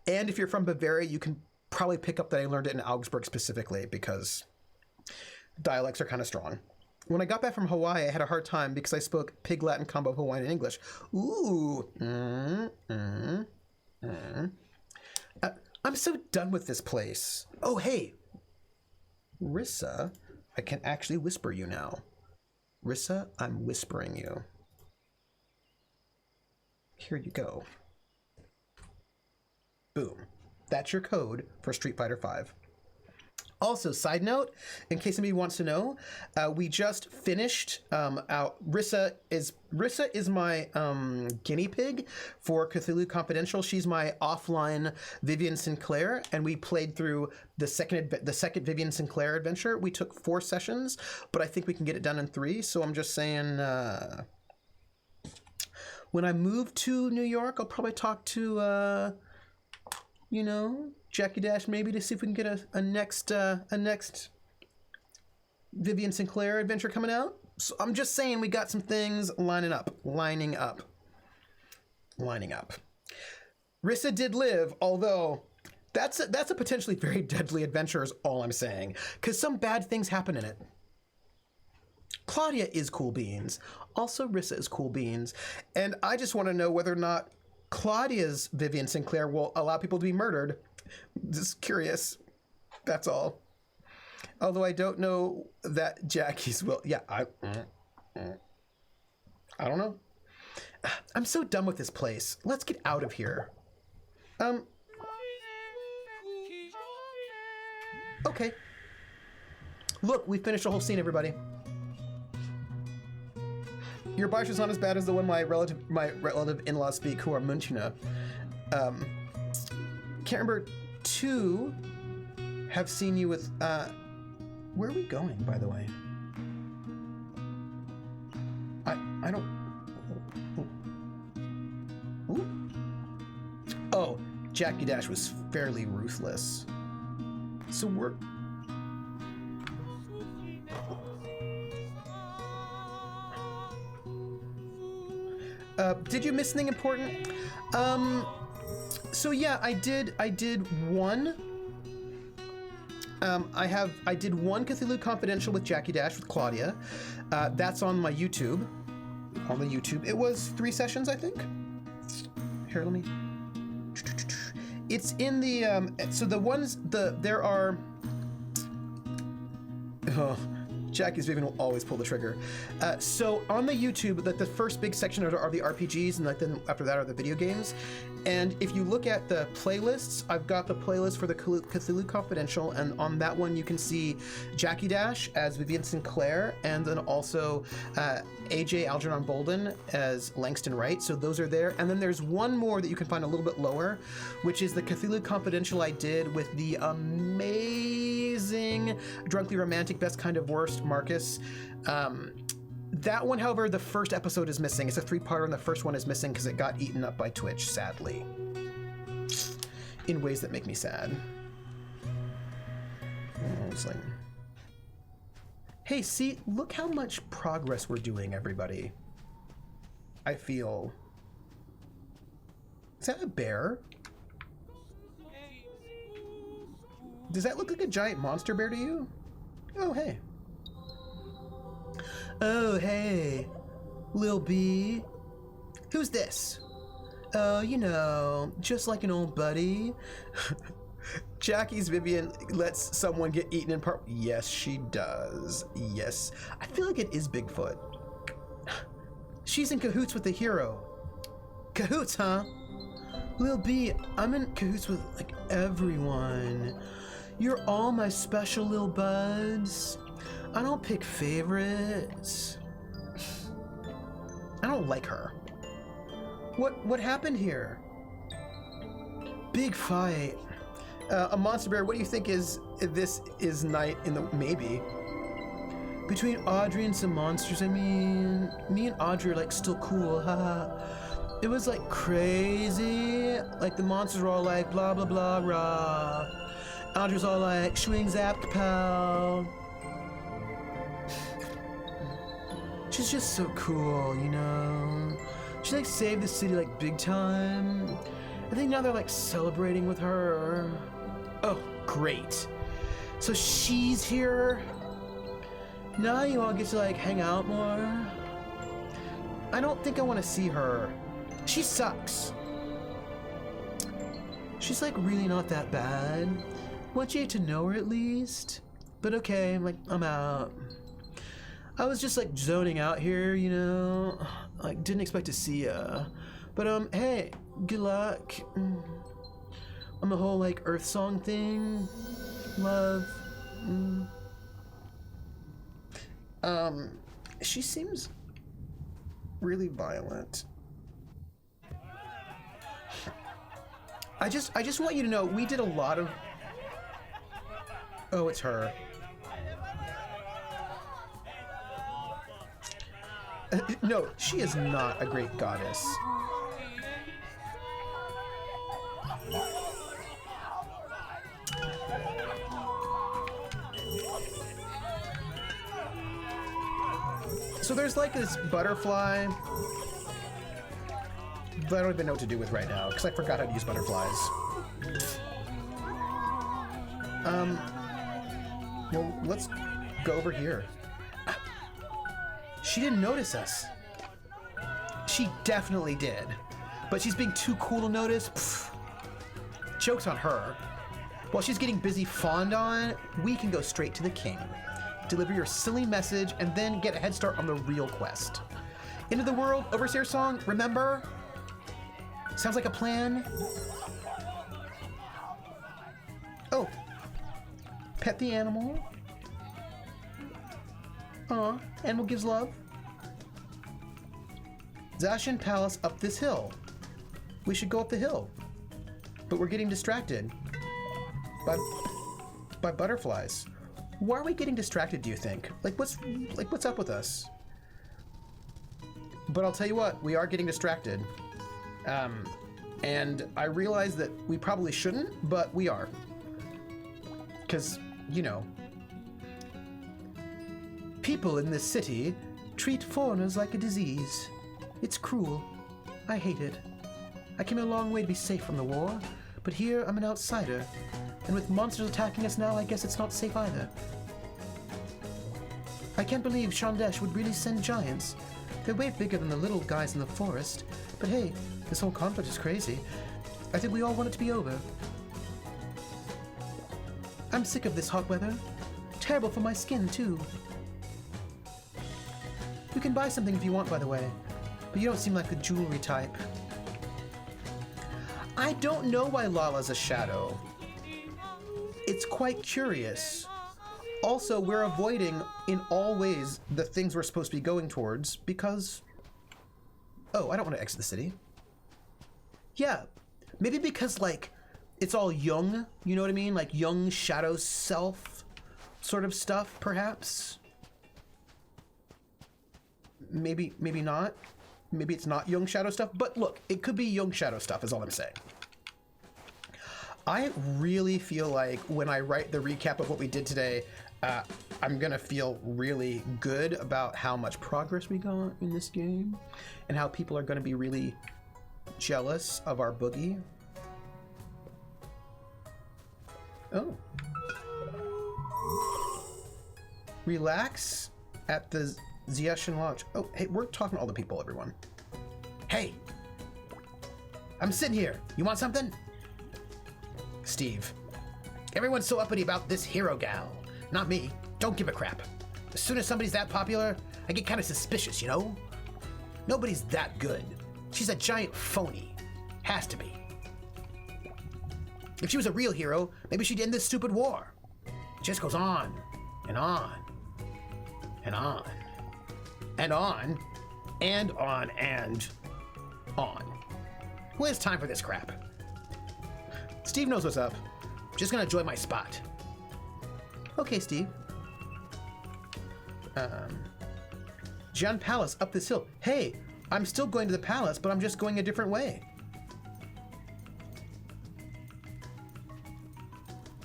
And if you're from Bavaria, you can probably pick up that I learned it in Augsburg specifically, because dialects are kind of strong. When I got back from Hawaii, I had a hard time because I spoke Pig Latin combo Hawaiian and English. Ooh. I'm so done with this place. Oh, hey. Rissa, I can actually whisper you now. Rissa, I'm whispering you. Here you go. Boom. That's your code for Street Fighter V. Also, side note, in case anybody wants to know, we just finished out. Rissa is my guinea pig for Cthulhu Confidential. She's my offline Vivian Sinclair, and we played through the second Vivian Sinclair adventure. We took 4 sessions, but I think we can get it done in 3. So I'm just saying, when I move to New York, I'll probably talk to Jackie Dash, maybe, to see if we can get a next Vivian Sinclair adventure coming out. So I'm just saying, we got some things lining up. Rissa did live, although that's a potentially very deadly adventure is all I'm saying, because some bad things happen in it. Claudia is cool beans. Also, Rissa is cool beans. And I just want to know whether or not Claudia's Vivian Sinclair will allow people to be murdered. Just curious. That's all. Although I don't know that Jackie's will. Yeah, I don't know. I'm so done with this place. Let's get out of here. Okay. Look, we finished the whole scene, everybody. Your Baish is not as bad as the one my relative in-laws speak, who are Münchner. Can't remember. 2 have seen you with. Where are we going, by the way? I don't. Ooh. Oh, Jackie Dash was fairly ruthless. So we're. Did you miss anything important? So yeah, I did one. I did one Cthulhu Confidential with Jackie Dash with Claudia. That's on my YouTube. On the YouTube, it was 3 sessions, I think. Here, let me. It's in the so the ones there are. Oh, Jackie's Vivian will always pull the trigger. So on the YouTube, the first big section are the RPGs, and then after that are the video games. And if you look at the playlists, I've got the playlist for the Cthulhu Confidential, and on that one you can see Jackie Dash as Vivian Sinclair, and then also AJ Algernon Bolden as Langston Wright. So those are there. And then there's one more that you can find a little bit lower, which is the Cthulhu Confidential I did with the amazing Drunkly Romantic Best Kind of Worst Marcus. That one, however, the first episode is missing. It's a 3-parter, and the first one is missing because it got eaten up by Twitch, sadly. In ways that make me sad. It's like... Hey, see, look how much progress we're doing, everybody. I feel... Is that a bear? Does that look like a giant monster bear to you? Oh, hey. Oh, hey, Lil B. Who's this? Oh, just like an old buddy. Jackie's Vivian lets someone get eaten in part. Yes, she does. Yes. I feel like it is Bigfoot. She's in cahoots with the hero. Cahoots, huh? Lil B, I'm in cahoots with, like, everyone. You're all my special little buds. I don't pick favorites. I don't like her. What happened here? Big fight. A monster bear, what do you think this is night in the... Maybe. Between Audrey and some monsters, I mean... Me and Audrey are, like, still cool, haha. It was, like, crazy. Like, the monsters were all like, blah, blah, blah, rah. Audrey was all like, swing, zap, kapow. She's just so cool, you know? She, like, saved the city, like, big time. I think now they're, like, celebrating with her. Oh, great. So she's here. Now you all get to, like, hang out more. I don't think I want to see her. She sucks. She's, like, really not that bad. Want you to know her at least. But okay, like, I'm out. I was just, like, zoning out here, you know? Like, didn't expect to see ya. But, hey, good luck. On the whole, like, Earth Song thing. Love. She seems really violent. I just want you to know, we did a lot of... Oh, it's her. No, she is not a great goddess. So there's like this butterfly that I don't even know what to do with right now because I forgot how to use butterflies. Well, let's go over here. She didn't notice us. She definitely did. But she's being too cool to notice. Pfft. Joke's on her. While she's getting busy fawned on, we can go straight to the king. Deliver your silly message and then get a head start on the real quest. End of the world, Overseer Song, remember? Sounds like a plan. Oh. Pet the animal. Aw, animal gives love. Zashin Palace up this hill. We should go up the hill. But we're getting distracted. By butterflies. Why are we getting distracted, do you think? What's up with us? But I'll tell you what, we are getting distracted. And I realize that we probably shouldn't, but we are. 'Cause, you know, people in this city treat foreigners like a disease. It's cruel. I hate it. I came a long way to be safe from the war, but here I'm an outsider. And with monsters attacking us now, I guess it's not safe either. I can't believe Shandesh would really send giants. They're way bigger than the little guys in the forest. But hey, this whole conflict is crazy. I think we all want it to be over. I'm sick of this hot weather. Terrible for my skin, too. You can buy something if you want, by the way. But you don't seem like the jewelry type. I don't know why Lala's a shadow. It's quite curious. Also, we're avoiding, in all ways, the things we're supposed to be going towards because... Oh, I don't want to exit the city. Yeah, maybe because, like, it's all young, you know what I mean? Like, young shadow self sort of stuff, perhaps? Maybe not. Maybe it's not young shadow stuff, but look, it could be young shadow stuff is all I'm saying. I really feel like when I write the recap of what we did today, I'm gonna feel really good about how much progress we got in this game and how people are gonna be really jealous of our boogie. Oh. Relax at the Ziashin Lodge. Oh, hey, we're talking to all the people, everyone. Hey, I'm sitting here. You want something? Steve. Everyone's so uppity about this hero gal. Not me. Don't give a crap. As soon as somebody's that popular, I get kind of suspicious, you know? Nobody's that good. She's a giant phony. Has to be. If she was a real hero, maybe she'd end this stupid war. It just goes on and on and on and on and on and on. Who has time for this crap? Steve knows what's up. Just gonna enjoy my spot. Okay, Steve. John Palace up this hill. Hey, I'm still going to the palace, but I'm just going a different way.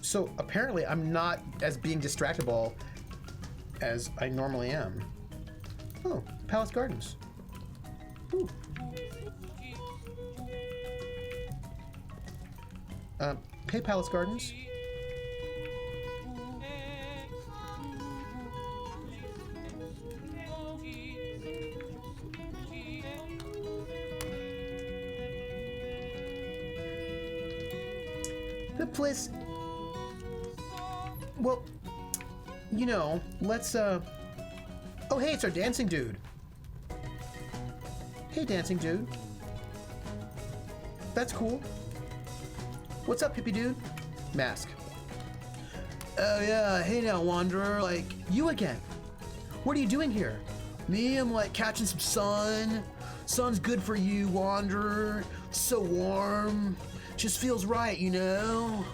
So apparently I'm not as being distractible as I normally am. Oh, Palace Gardens. Ooh. Hey, Palace Gardens. The place... Well, you know, let's, Oh, hey, it's our dancing dude. Hey, dancing dude. That's cool. What's up, hippie dude? Mask. Oh, yeah, hey now, wanderer. Like, you again. What are you doing here? Me, I'm like catching some sun. Sun's good for you, wanderer. So warm. Just feels right, you know?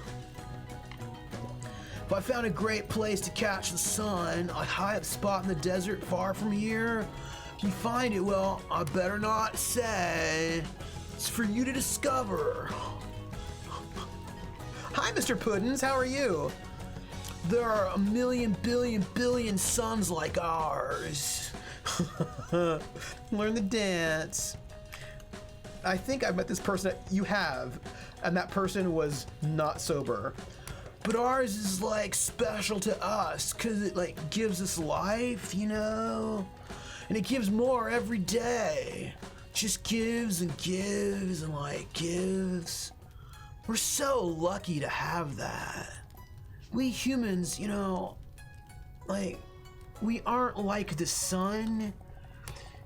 If I found a great place to catch the sun, a high up spot in the desert far from here, if you find it, well, I better not say. It's for you to discover. Hi, Mr. Puddins, how are you? There are a million, billion suns like ours. Learn the dance. I think I met this person that you have, and that person was not sober. But ours is like special to us because it like gives us life, you know? And it gives more every day. Just gives and gives and like gives. We're so lucky to have that. We humans, you know, like, we aren't like the sun.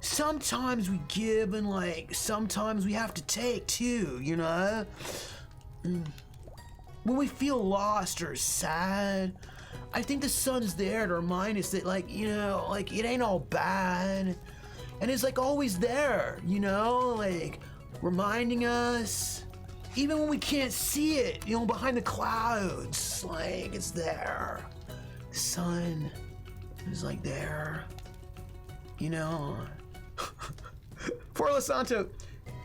Sometimes we give and like, sometimes we have to take too, you know? When we feel lost or sad, I think the sun's there to remind us that like, you know, like it ain't all bad. And it's like always there, you know, like reminding us, even when we can't see it, you know, behind the clouds, like it's there. The sun is like there, you know. For Lasanto,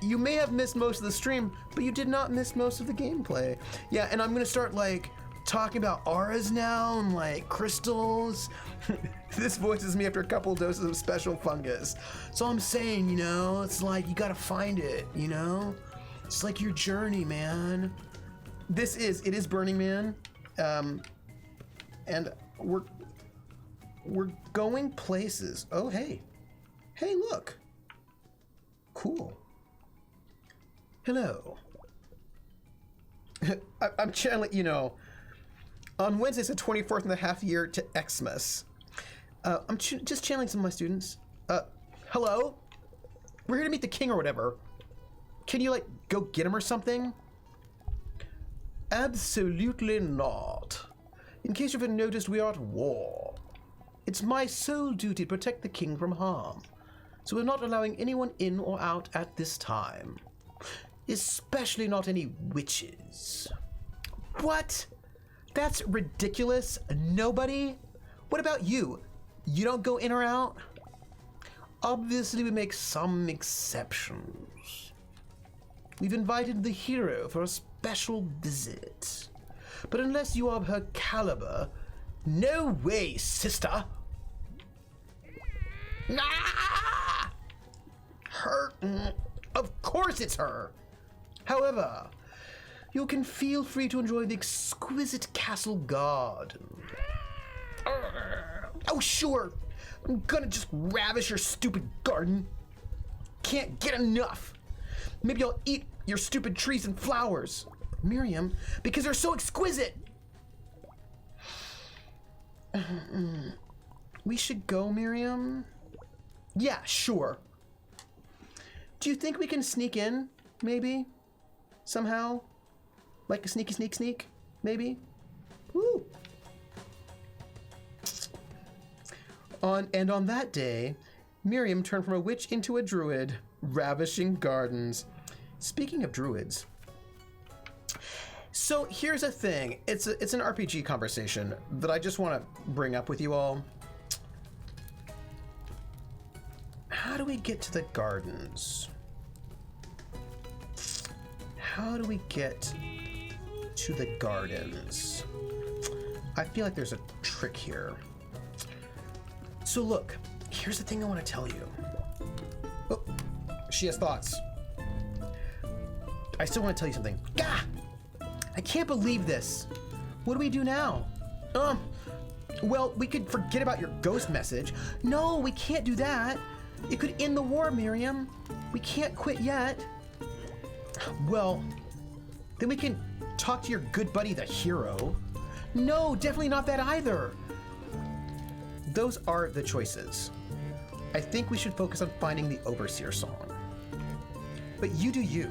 you may have missed most of the stream, but you did not miss most of the gameplay. Yeah, and I'm gonna start like talking about auras now and like crystals. This voices me after a couple doses of special fungus. So I'm saying, you know, it's like you gotta find it, you know? It's like your journey, man. It is Burning Man. And we're going places. Oh, hey. Hey, look. Cool. Hello. I'm channeling, you know, on Wednesday's the 24th and a half year to Xmas. I'm just channeling some of my students. Hello? We're here to meet the king or whatever. Can you, like, go get him or something? Absolutely not. In case you haven't noticed, we are at war. It's my sole duty to protect the king from harm. So we're not allowing anyone in or out at this time. Especially not any witches. What? That's ridiculous. Nobody? What about you? You don't go in or out? Obviously, we make some exceptions. We've invited the hero for a special visit. But unless you are of her caliber, no way, sister. Ah! Her? Of course it's her. However, you can feel free to enjoy the exquisite castle garden. Oh, sure. I'm gonna just ravish your stupid garden. Can't get enough. Maybe I'll eat your stupid trees and flowers, Miriam, because they're so exquisite. We should go, Miriam? Yeah, sure. Do you think we can sneak in, maybe? Somehow? Like a sneaky sneak, maybe? Woo! On that day, Miriam turned from a witch into a druid, ravishing gardens. Speaking of druids, so here's a thing. It's an RPG conversation that I just want to bring up with you all. How do we get to the gardens? How do we get to the gardens? I feel like there's a trick here. So look, here's the thing I want to tell you. Oh, she has thoughts. I still want to tell you something. Gah! I can't believe this. What do we do now? Well, we could forget about your ghost message. No, we can't do that. It could end the war, Miriam. We can't quit yet. Well, then we can talk to your good buddy, the hero. No, definitely not that either. Those are the choices. I think we should focus on finding the Overseer song. But you do you.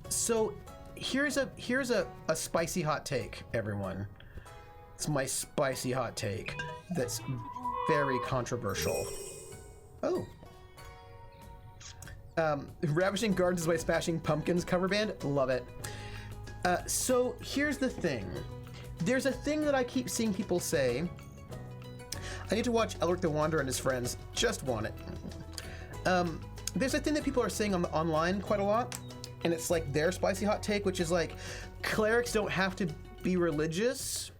So here's a spicy hot take, everyone. It's my spicy hot take that's very controversial. Oh. Ravishing Gardens by Smashing Pumpkins cover band. Love it. So here's the thing. There's a thing that I keep seeing people say. I need to watch Elric the Wanderer and his friends. Just want it. There's a thing that people are saying online quite a lot, and it's like their spicy hot take, which is like, clerics don't have to be religious.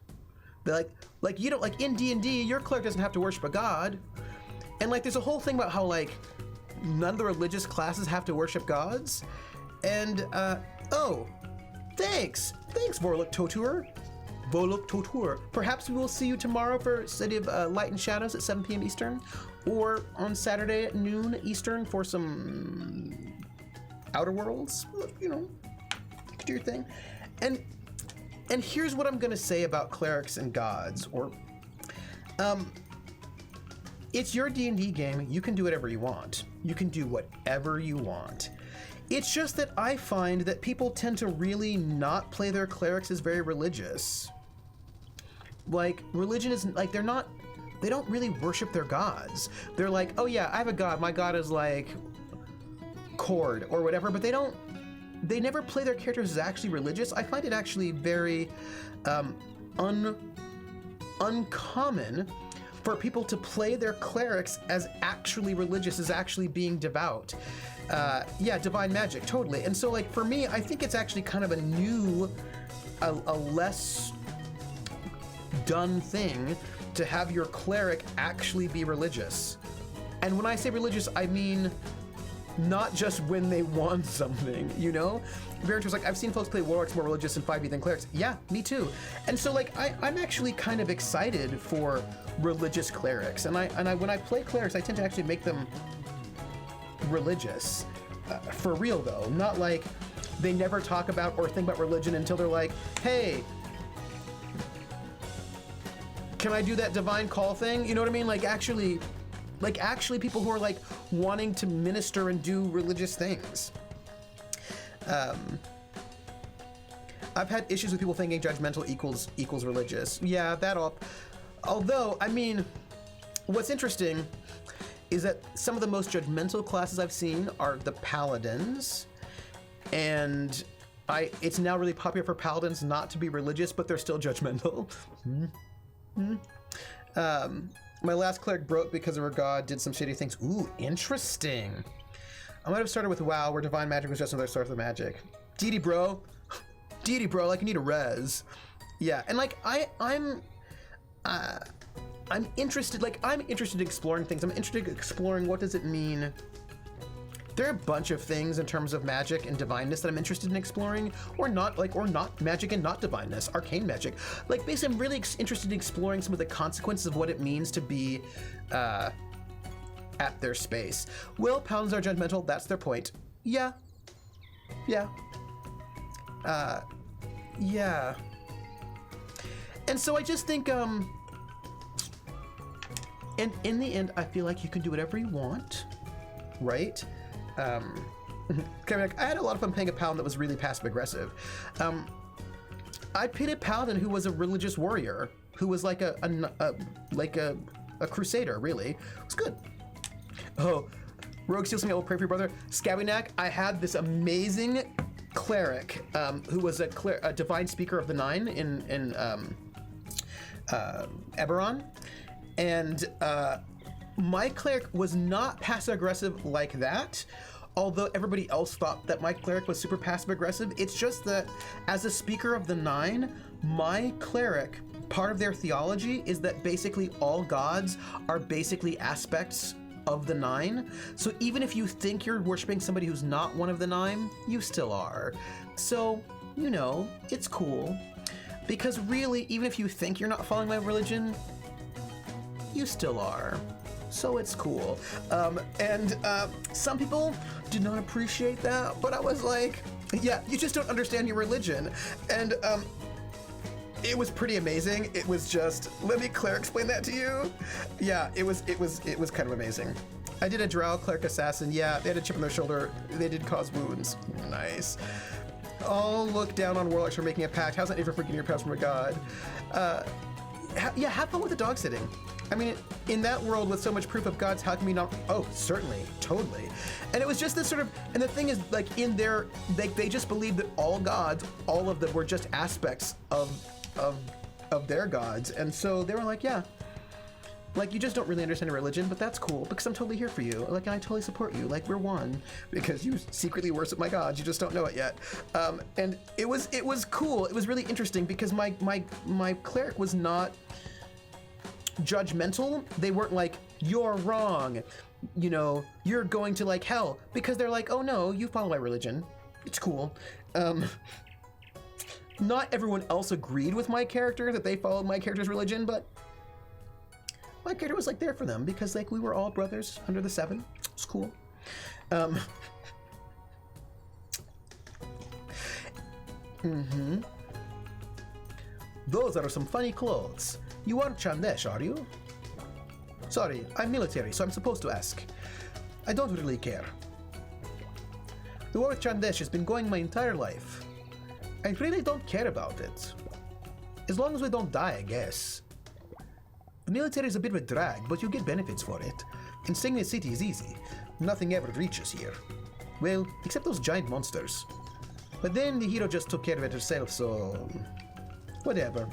They're like you don't, like in D&D, your cleric doesn't have to worship a god. And like there's a whole thing about how like none of the religious classes have to worship gods. And oh, thanks Vorluk Totur. Perhaps we will see you tomorrow for City of Light and Shadows at 7 p.m. Eastern, or on Saturday at noon Eastern for some Outer Worlds. You know, do your thing. And here's what I'm gonna say about clerics and gods, or it's your D&D game. You can do whatever you want. You can do whatever you want. It's just that I find that people tend to really not play their clerics as very religious. Like, religion is like, they don't really worship their gods. They're like, oh yeah, I have a god. My god is like Cord or whatever, but they never play their characters as actually religious. I find it actually very uncommon for people to play their clerics as actually religious, as actually being devout. Yeah, divine magic, totally. And so like for me, I think it's actually kind of a less done thing to have your cleric actually be religious. And when I say religious, I mean not just when they want something, you know? Veritor's like, I've seen folks play warlocks more religious in 5e than clerics. Yeah, me too. And so like, I'm actually kind of excited for religious clerics. And when I play clerics, I tend to actually make them religious. For real though, not like they never talk about or think about religion until they're like, hey, can I do that divine call thing? You know what I mean? Like actually people who are like wanting to minister and do religious things. I've had issues with people thinking judgmental equals religious. Yeah, although, I mean, what's interesting is that some of the most judgmental classes I've seen are the paladins, and it's now really popular for paladins not to be religious, but they're still judgmental. My last cleric broke because of her god did some shitty things. Ooh, interesting. I might have started with WoW, where divine magic was just another source of magic. Deity bro, like you need a res. Yeah, and like I'm interested. Like I'm interested in exploring things. I'm interested in exploring what does it mean. There are a bunch of things in terms of magic and divineness that I'm interested in exploring, or not magic and not divineness, arcane magic. Like basically, I'm really interested in exploring some of the consequences of what it means to be at their space. Will paladins are judgmental? That's their point. Yeah. Yeah. Yeah. And so I just think And in the end, I feel like you can do whatever you want, right? I had a lot of fun playing a paladin that was really passive aggressive. I played a paladin who was a religious warrior, who was like a crusader, really. It was good. Oh, Rogue steals something, I will pray for your brother. Scabbynack, I had this amazing cleric who was a divine speaker of the Nine in Eberron. And my cleric was not passive aggressive like that, although everybody else thought that my cleric was super passive aggressive. It's just that as a speaker of the Nine, my cleric, part of their theology is that basically all gods are basically aspects of the Nine. So even if you think you're worshiping somebody who's not one of the Nine, you still are. So, you know, it's cool. Because really, even if you think you're not following my religion, you still are. So it's cool. And some people did not appreciate that, but I was like, yeah, you just don't understand your religion. And it was pretty amazing. It was just, let me Claire explain that to you. Yeah, it was kind of amazing. I did a drow cleric assassin. Yeah, they had a chip on their shoulder. They did cause wounds. Nice. I'll look down on warlocks for making a pact. How's that different for getting your past from a god? Yeah, have fun with the dog sitting. I mean, in that world with so much proof of gods, how can we not? Oh, certainly, totally. And it was just this sort of, and the thing is, like in their, they just believed that all gods, all of them were just aspects of their gods. And so they were like, yeah, like you just don't really understand a religion, but that's cool because I'm totally here for you. Like I totally support you. Like we're one because you secretly worship my gods. You just don't know it yet. And it was cool. It was really interesting because my cleric was not judgmental. They weren't like, you're wrong, you know, you're going to like hell, because they're like, oh no, you follow my religion, it's cool. Not everyone else agreed with my character that they followed my character's religion, but my character was like there for them because like we were all brothers under the seven. It's cool. Those are some funny clothes. You aren't Chandesh, are you? Sorry, I'm military, so I'm supposed to ask. I don't really care. The war with Chandesh has been going my entire life. I really don't care about it. As long as we don't die, I guess. The military is a bit of a drag, but you get benefits for it. And staying in the city is easy. Nothing ever reaches here. Well, except those giant monsters. But then the hero just took care of it herself, so... whatever.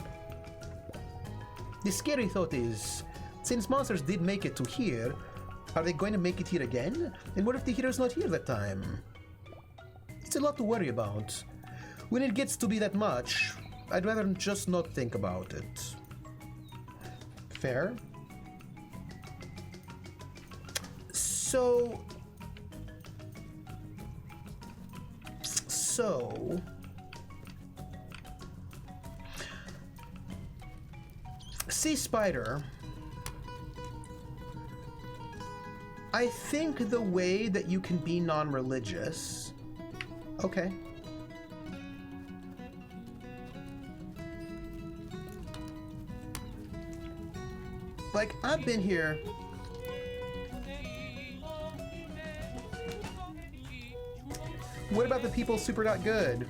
The scary thought is, since monsters did make it to here, are they going to make it here again? And what if the hero's not here that time? It's a lot to worry about. When it gets to be that much, I'd rather just not think about it. Fair? So... Sea Spider, I think the way that you can be non-religious... Okay. Like, I've been here... What about the people super not good?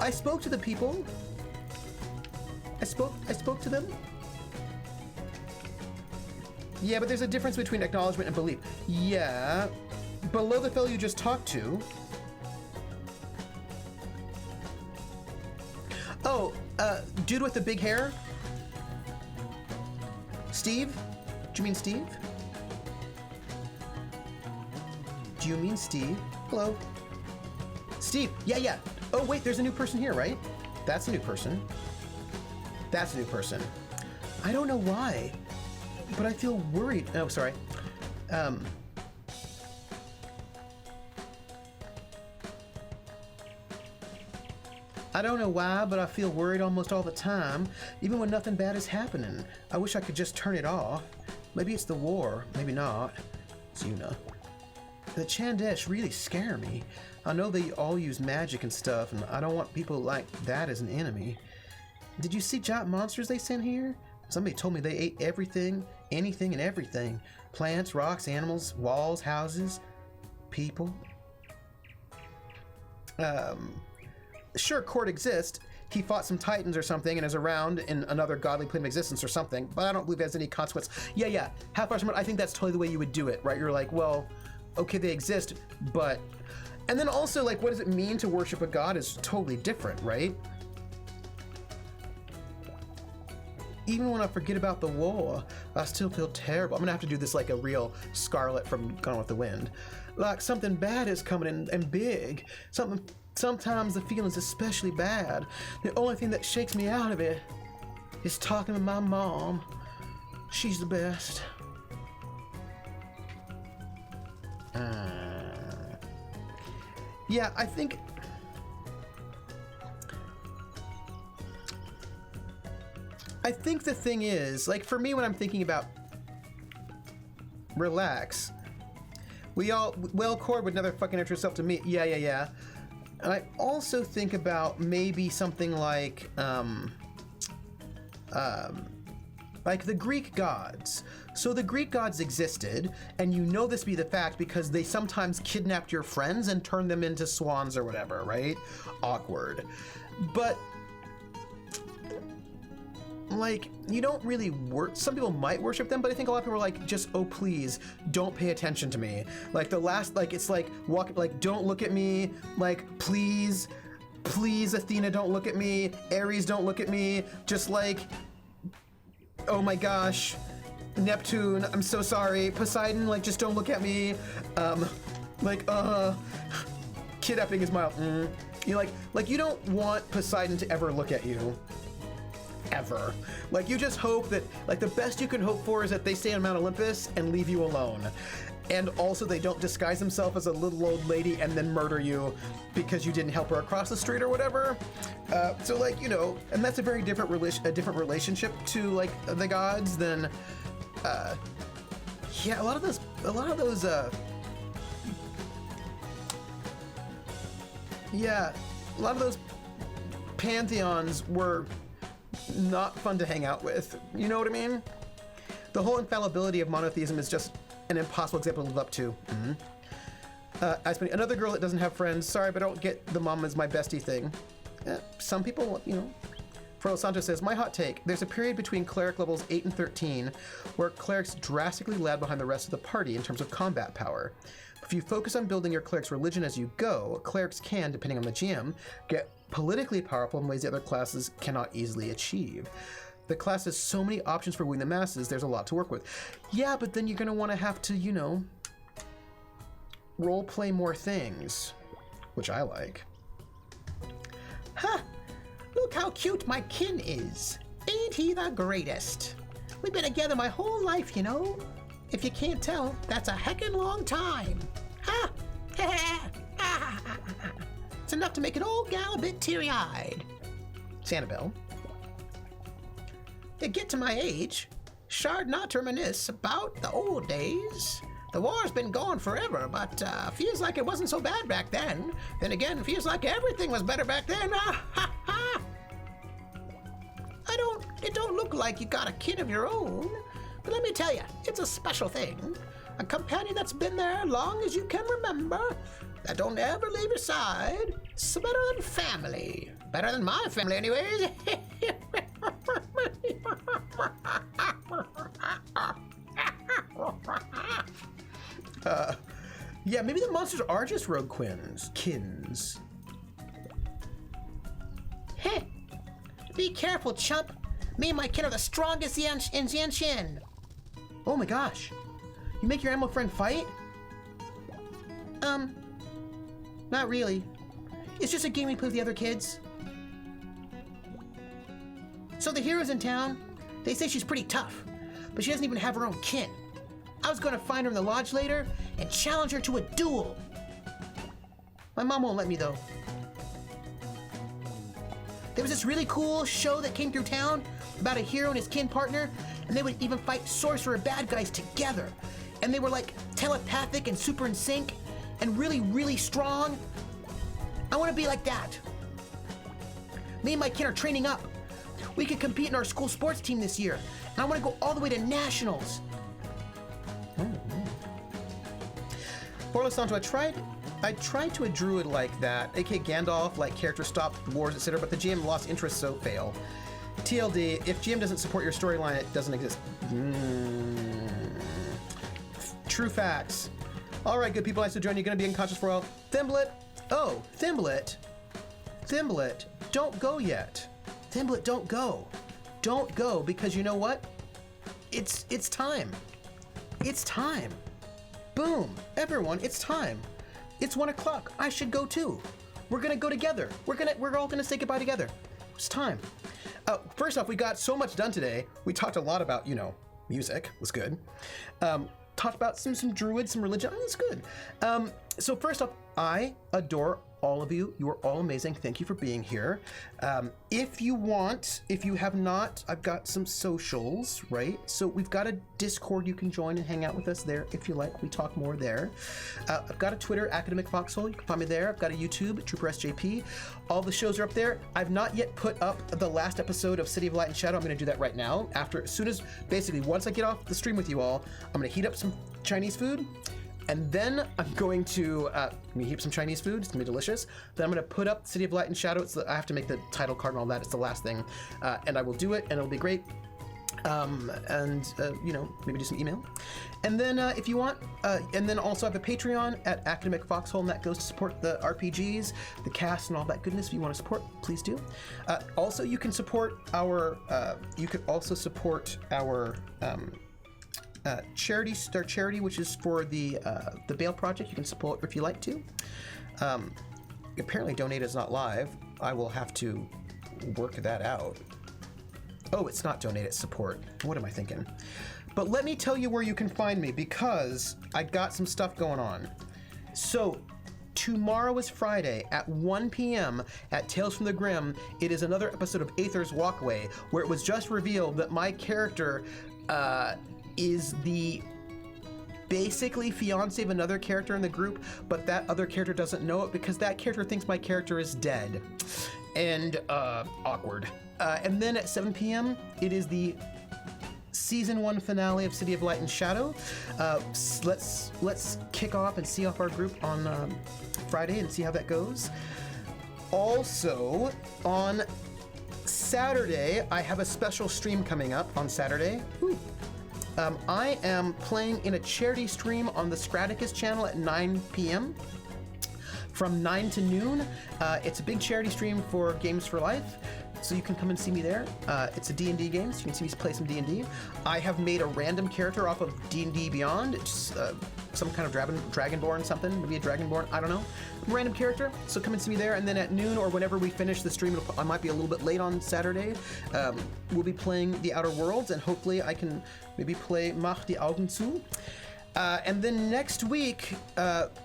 I spoke to the people. I spoke to them. Yeah, but there's a difference between acknowledgement and belief. Yeah. Below the fellow you just talked to. Oh, dude with the big hair? Steve? Do you mean Steve? Do you mean Steve? Hello? Steve, yeah. Oh, wait, there's a new person here, right? That's a new person. That's a new person. I don't know why, but I feel worried. Oh, sorry. I don't know why, but I feel worried almost all the time, even when nothing bad is happening. I wish I could just turn it off. Maybe it's the war, maybe not. It's Yuna. The Chandesh really scare me. I know they all use magic and stuff, and I don't want people like that as an enemy. Did you see giant monsters they sent here? Somebody told me they ate everything anything and everything. Plants, rocks, animals, walls, houses, people. Sure, Kord exists. He fought some titans or something and is around in another godly plane of existence or something, but I don't believe it has any consequence. Yeah. Half-Far Smart, I think that's totally the way you would do it, right? You're like, well, okay, they exist, but... And then also, like, what does it mean to worship a god is totally different, right? Even when I forget about the war, I still feel terrible. I'm gonna have to do this like a real Scarlet from Gone with the Wind. Like something bad is coming in and big. Sometimes the feeling's especially bad. The only thing that shakes me out of it is talking to my mom. She's the best. Yeah, I think... the thing is, like for me when I'm thinking about relax, Kord would never fucking enter herself to me. Yeah. And I also think about maybe something like the Greek gods. So the Greek gods existed, and you know this to be the fact because they sometimes kidnapped your friends and turned them into swans or whatever, right? Awkward. But like, you don't really some people might worship them, but I think a lot of people are like, just, oh please, don't pay attention to me. Like the last, like, it's like, don't look at me, like, please, Athena, don't look at me, Ares, don't look at me, just like, oh my gosh, Neptune, I'm so sorry, Poseidon, like, just don't look at me, kidnapping is mild, you like, you don't want Poseidon to ever look at you. Ever. Like, you just hope that, like, the best you can hope for is that they stay on Mount Olympus and leave you alone. And also they don't disguise themselves as a little old lady and then murder you because you didn't help her across the street or whatever. So, like, you know, and that's a very different relationship to, like, the gods than, yeah, a lot of those, pantheons were not fun to hang out with. You know what I mean? The whole infallibility of monotheism is just an impossible example to live up to. Another girl that doesn't have friends. Sorry, but I don't get the mom is my bestie thing. Some people, you know. Fro Santos says, my hot take, there's a period between cleric levels 8 and 13 where clerics drastically lag behind the rest of the party in terms of combat power. If you focus on building your cleric's religion as you go, clerics can, depending on the GM, get politically powerful in ways the other classes cannot easily achieve. The class has so many options for winning the masses, there's a lot to work with. Yeah, but then you're going to want to have to, you know, role play more things, which I like. Huh! Look how cute my kin is. Ain't he the greatest? We've been together my whole life, you know. If you can't tell, that's a heckin' long time. Ha! It's enough to make an old gal a bit teary-eyed. Sanibel. To get to my age, shard not to reminisce about the old days. The war's been going forever, but feels like it wasn't so bad back then. Then again, feels like everything was better back then. It don't look like you got a kid of your own, but let me tell you, it's a special thing. A companion that's been there long as you can remember, that don't ever leave your side. It's better than family. Better than my family, anyways. Yeah, maybe the monsters are just rogue kins. Heh. Be careful, chump. Me and my kin are the strongest in Xianxian. Oh my gosh. You make your animal friend fight? Not really. It's just a game we play with the other kids. So the hero's in town. They say she's pretty tough, but she doesn't even have her own kin. I was gonna find her in the lodge later and challenge her to a duel. My mom won't let me though. There was this really cool show that came through town about a hero and his kin partner, and they would even fight sorcerer bad guys together. And they were like telepathic and super in sync and really, really strong. I want to be like that. Me and my kin are training up. We could compete in our school sports team this year. And I want to go all the way to nationals. Borlo Santo, I tried to a druid like that, aka Gandalf, like character stopped wars, etc., but the GM lost interest, so fail. TLD, if GM doesn't support your storyline, it doesn't exist. True facts. All right, good people, nice to join you. Gonna be unconscious for a while. Thimblet. Oh, Thimblet. Thimblet, don't go yet. Thimblet, don't go. Don't go, because you know what? It's time. It's time. Boom. Everyone, it's time. It's 1 o'clock. I should go too. We're gonna go together. We're all gonna say goodbye together. It's time. First off, we got so much done today. We talked a lot about, music. It was good. Talked about some druids, some religion. It was good. So first off, I adore all of you. You are all amazing. Thank you for being here. If you have not, I've got some socials, right? So we've got a Discord you can join and hang out with us there if you like. We talk more there. I've got a Twitter, Academic Foxhole. You can find me there. I've got a YouTube, Trooper SJP. All the shows are up there. I've not yet put up the last episode of City of Light and Shadow. I'm going to do that right now. Once I get off the stream with you all, I'm going to heat up some Chinese food. And then I'm going to heat up some Chinese food. It's gonna be delicious. Then I'm gonna put up City of Light and Shadow. I have to make the title card and all that. It's the last thing. And I will do it, and it'll be great. Maybe do some email. And then if you want, and then also I have a Patreon at Academic Foxhole, and that goes to support the RPGs, the cast, and all that goodness. If you want to support, please do. Also, you can support our, charity, which is for the Bail Project. You can support if you like to. Apparently Donate is not live. I will have to work that out. Oh, it's not Donate, it's support. What am I thinking? But let me tell you where you can find me, because I got some stuff going on. So tomorrow is Friday at 1 p.m. at Tales from the Grim. It is another episode of Aether's Walkway, where it was just revealed that my character is the basically fiance of another character in the group, but that other character doesn't know it because that character thinks my character is dead. And awkward. And then at 7 p.m. it is the season 1 finale of City of Light and Shadow. Let's kick off and see off our group on Friday and see how that goes. Also on Saturday, I have a special stream coming up on Saturday. Ooh. I am playing in a charity stream on the Scraticus channel at 9 p.m. from 9 to noon. It's a big charity stream for Games for Life, so you can come and see me there. It's a D&D game, so you can see me play some D&D. I have made a random character off of D&D Beyond. It's some kind of Dragonborn something, maybe a Dragonborn, I don't know. Random character, so come and see me there. And then at noon or whenever we finish the stream, I might be a little bit late on Saturday, we'll be playing The Outer Worlds, and hopefully I can maybe play Mach die Augen zu. And then next week,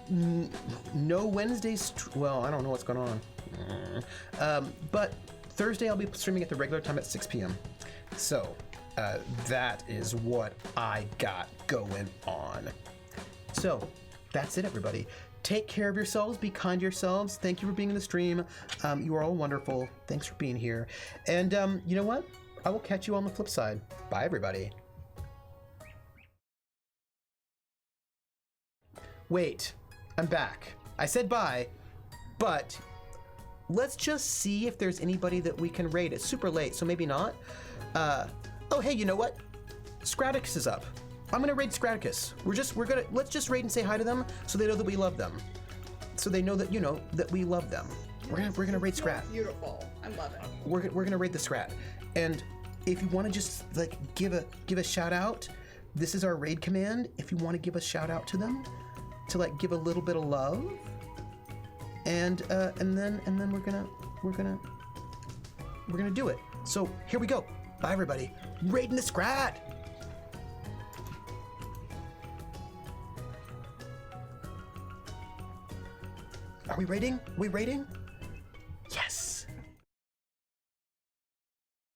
no Wednesdays, well, I don't know what's going on. But Thursday I'll be streaming at the regular time at 6 p.m. So that is what I got going on. So that's it, everybody. Take care of yourselves. Be kind to yourselves. Thank you for being in the stream. You are all wonderful. Thanks for being here. And you know what? I will catch you on the flip side. Bye, everybody. Wait, I'm back. I said bye, but let's just see if there's anybody that we can raid. It's super late, so maybe not. Oh, hey, you know what? Scraticus is up. I'm gonna raid Scraticus. Let's just raid and say hi to them so they know that we love them. So they know that, that we love them. We're gonna raid Scrat. Beautiful. I love it. We're gonna raid the Scrat. And if you wanna just give a shout out, this is our raid command. If you wanna give a shout out to them, to give a little bit of love. And then we're gonna do it. So here we go. Bye, everybody. Raiding the Scrat. Are we raiding? We raiding?